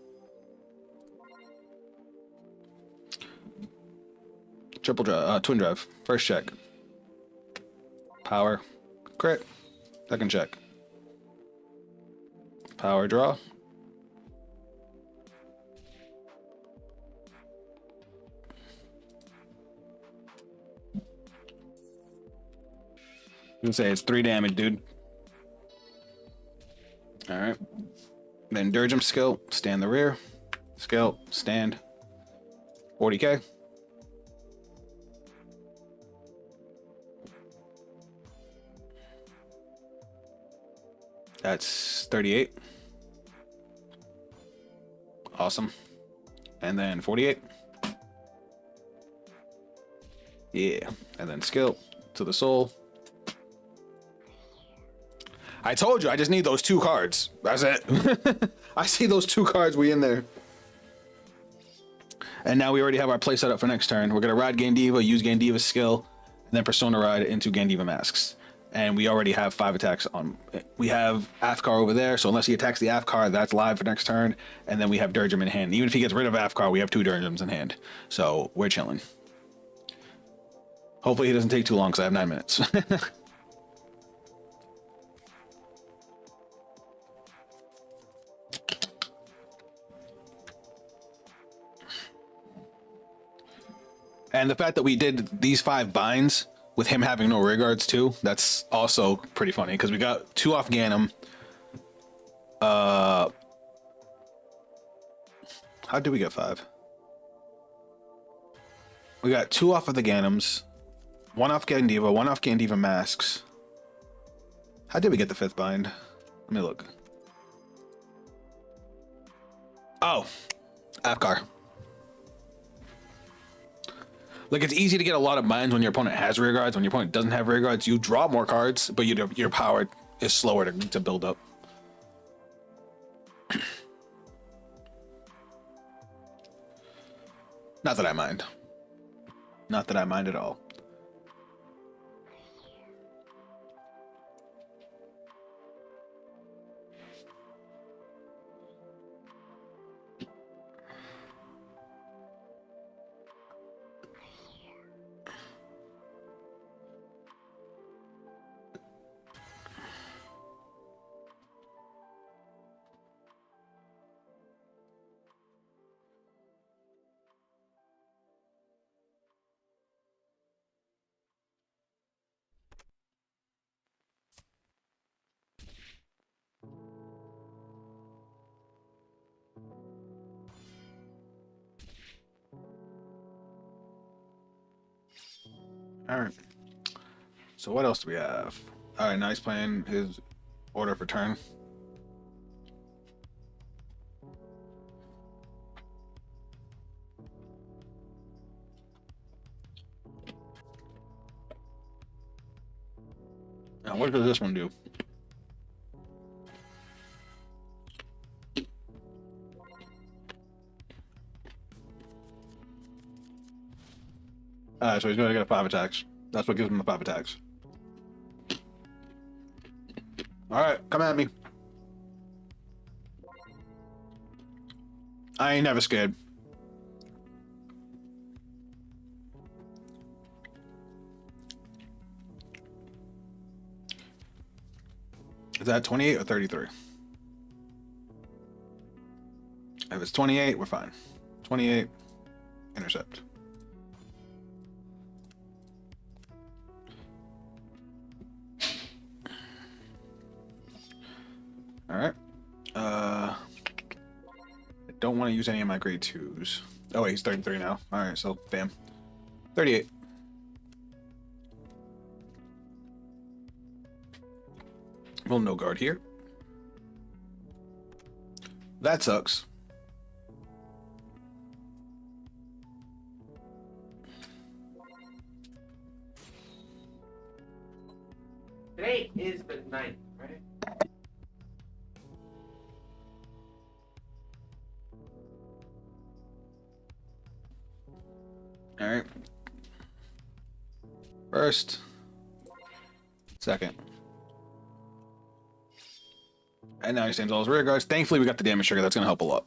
Triple drive, twin drive. First check. Power. Crit. Second check. Power draw. I'm gonna say it's 3 damage, dude. Alright. Then Dirgem skill. Stand the rear. Skill. Stand. 40k. That's 38. Awesome. And then 48. Yeah. And then skill to the soul. I told you, I just need those 2 cards. That's it. I see those 2 cards, we in there. And now we already have our play set up for next turn. We're going to ride Gandiva, use Gandiva's skill, and then Persona Ride into Gandiva Masks. And we already have 5 attacks on. We have Afkar over there, so unless he attacks the Afkar, that's live for next turn. And then we have Dirgem in hand. Even if he gets rid of Afkar, we have 2 Dirgems in hand. So we're chilling. Hopefully he doesn't take too long because I have 9 minutes. And the fact that we did these 5 binds with him having no rear guards too, that's also pretty funny because we got 2 off Ganem. How did we get 5? We got 2 off of the Ganems, 1 off Gandiva, 1 off Gandiva Masks. How did we get the 5th bind? Let me look. Oh, Afkar. Like, it's easy to get a lot of binds when your opponent has rear guards. When your opponent doesn't have rear guards, you draw more cards, but your power is slower to build up. Not that I mind. Not that I mind at all. All right. So what else do we have? All right, now he's playing his order for turn. Now, what does this one do? So he's going to get 5 attacks. That's what gives him the 5 attacks. All right, come at me. I ain't never scared. Is that 28 or 33? If it's 28, we're fine. 28, intercept. All right. I don't want to use any of my grade 2s. Oh wait, he's 33 now. All right, so bam. 38. Well, no guard here. That sucks. Today is the 9th, right? All right. First. Second. And now he stands all his rear guards. Thankfully, we got the damage trigger. That's going to help a lot.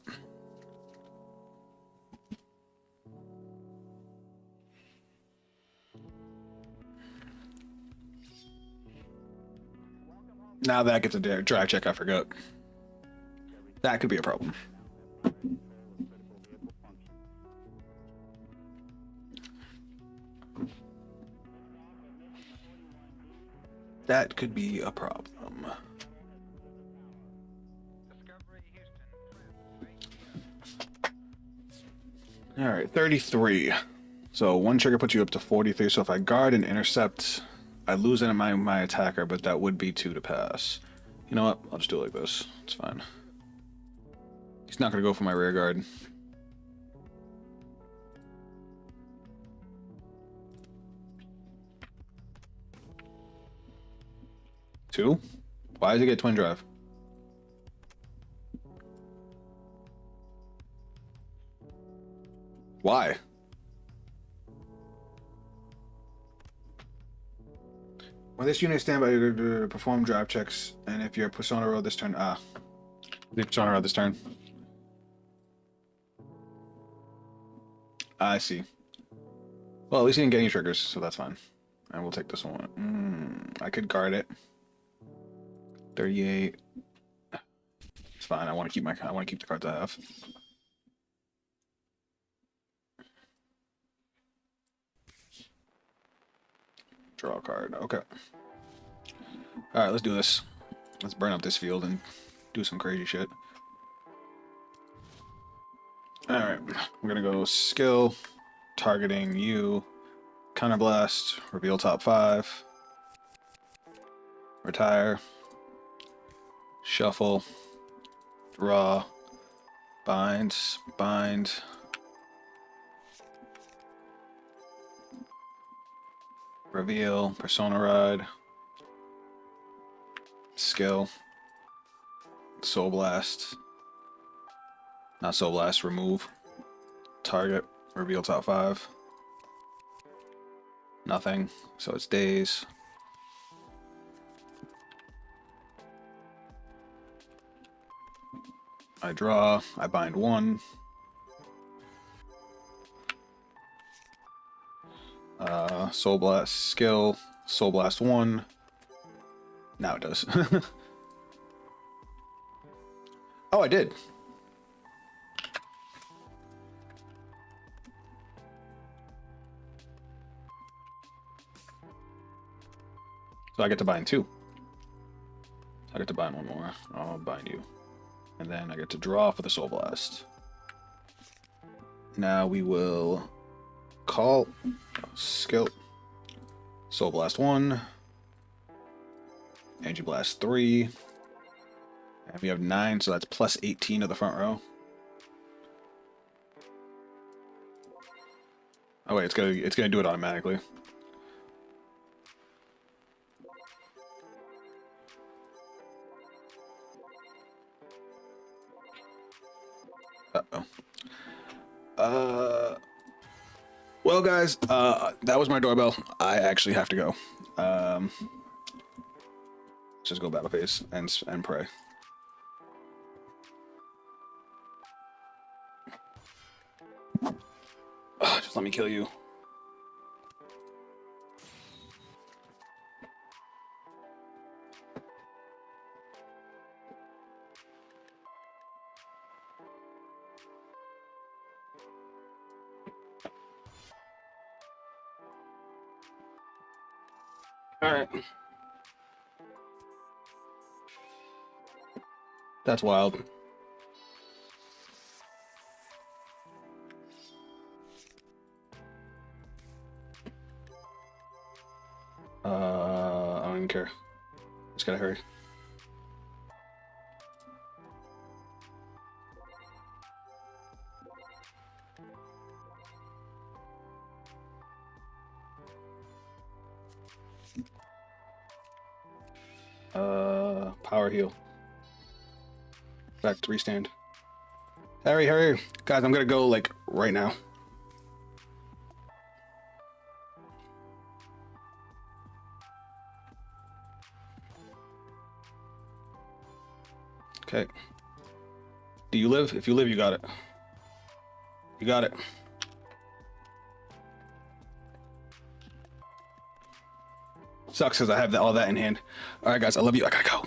Now that gets a drag check, I forgot. That could be a problem. That could be a problem. All right, 33. So one trigger puts you up to 43. So if I guard and intercept, I lose in my attacker, but that would be 2 to pass. You know what? I'll just do it like this. It's fine. He's not going to go for my rear guard. Two? Why does he get twin drive? Why? When this unit stand by to perform drive checks, and if your persona roll this turn, the persona roll this turn. I see. Well, at least he didn't get any triggers, so that's fine. And we'll take this one. I could guard it. 38. It's fine. I want to keep the cards I have. Draw a card. Okay. All right, let's do this. Let's burn up this field and do some crazy shit. All right, we're gonna go skill, targeting you, counterblast, reveal top 5, retire, shuffle, draw, bind, reveal, persona ride, skill, soul blast, not soul blast, remove, target, reveal top 5, nothing, so it's days. I draw, I bind 1. Soul Blast skill, Soul Blast 1. Now it does. Oh, I did. So I get to bind 2. I get to bind 1 more. I'll bind you. And then I get to draw for the Soul Blast. Now we will call skill, Soul Blast 1. Energy Blast 3. And we have 9, so that's plus 18 to the front row. Oh wait, it's gonna do it automatically. Uh-oh. Well, guys, that was my doorbell. I actually have to go. Let's just go battle phase and pray. Just let me kill you. All right. That's wild. I don't even care. Just gotta hurry. Power heal. Back to restand. Hurry, hurry. Guys, I'm gonna go, like, right now. Okay. Do you live? If you live, you got it. You got it. Sucks because I have all that in hand. All right, guys, I love you. I gotta go.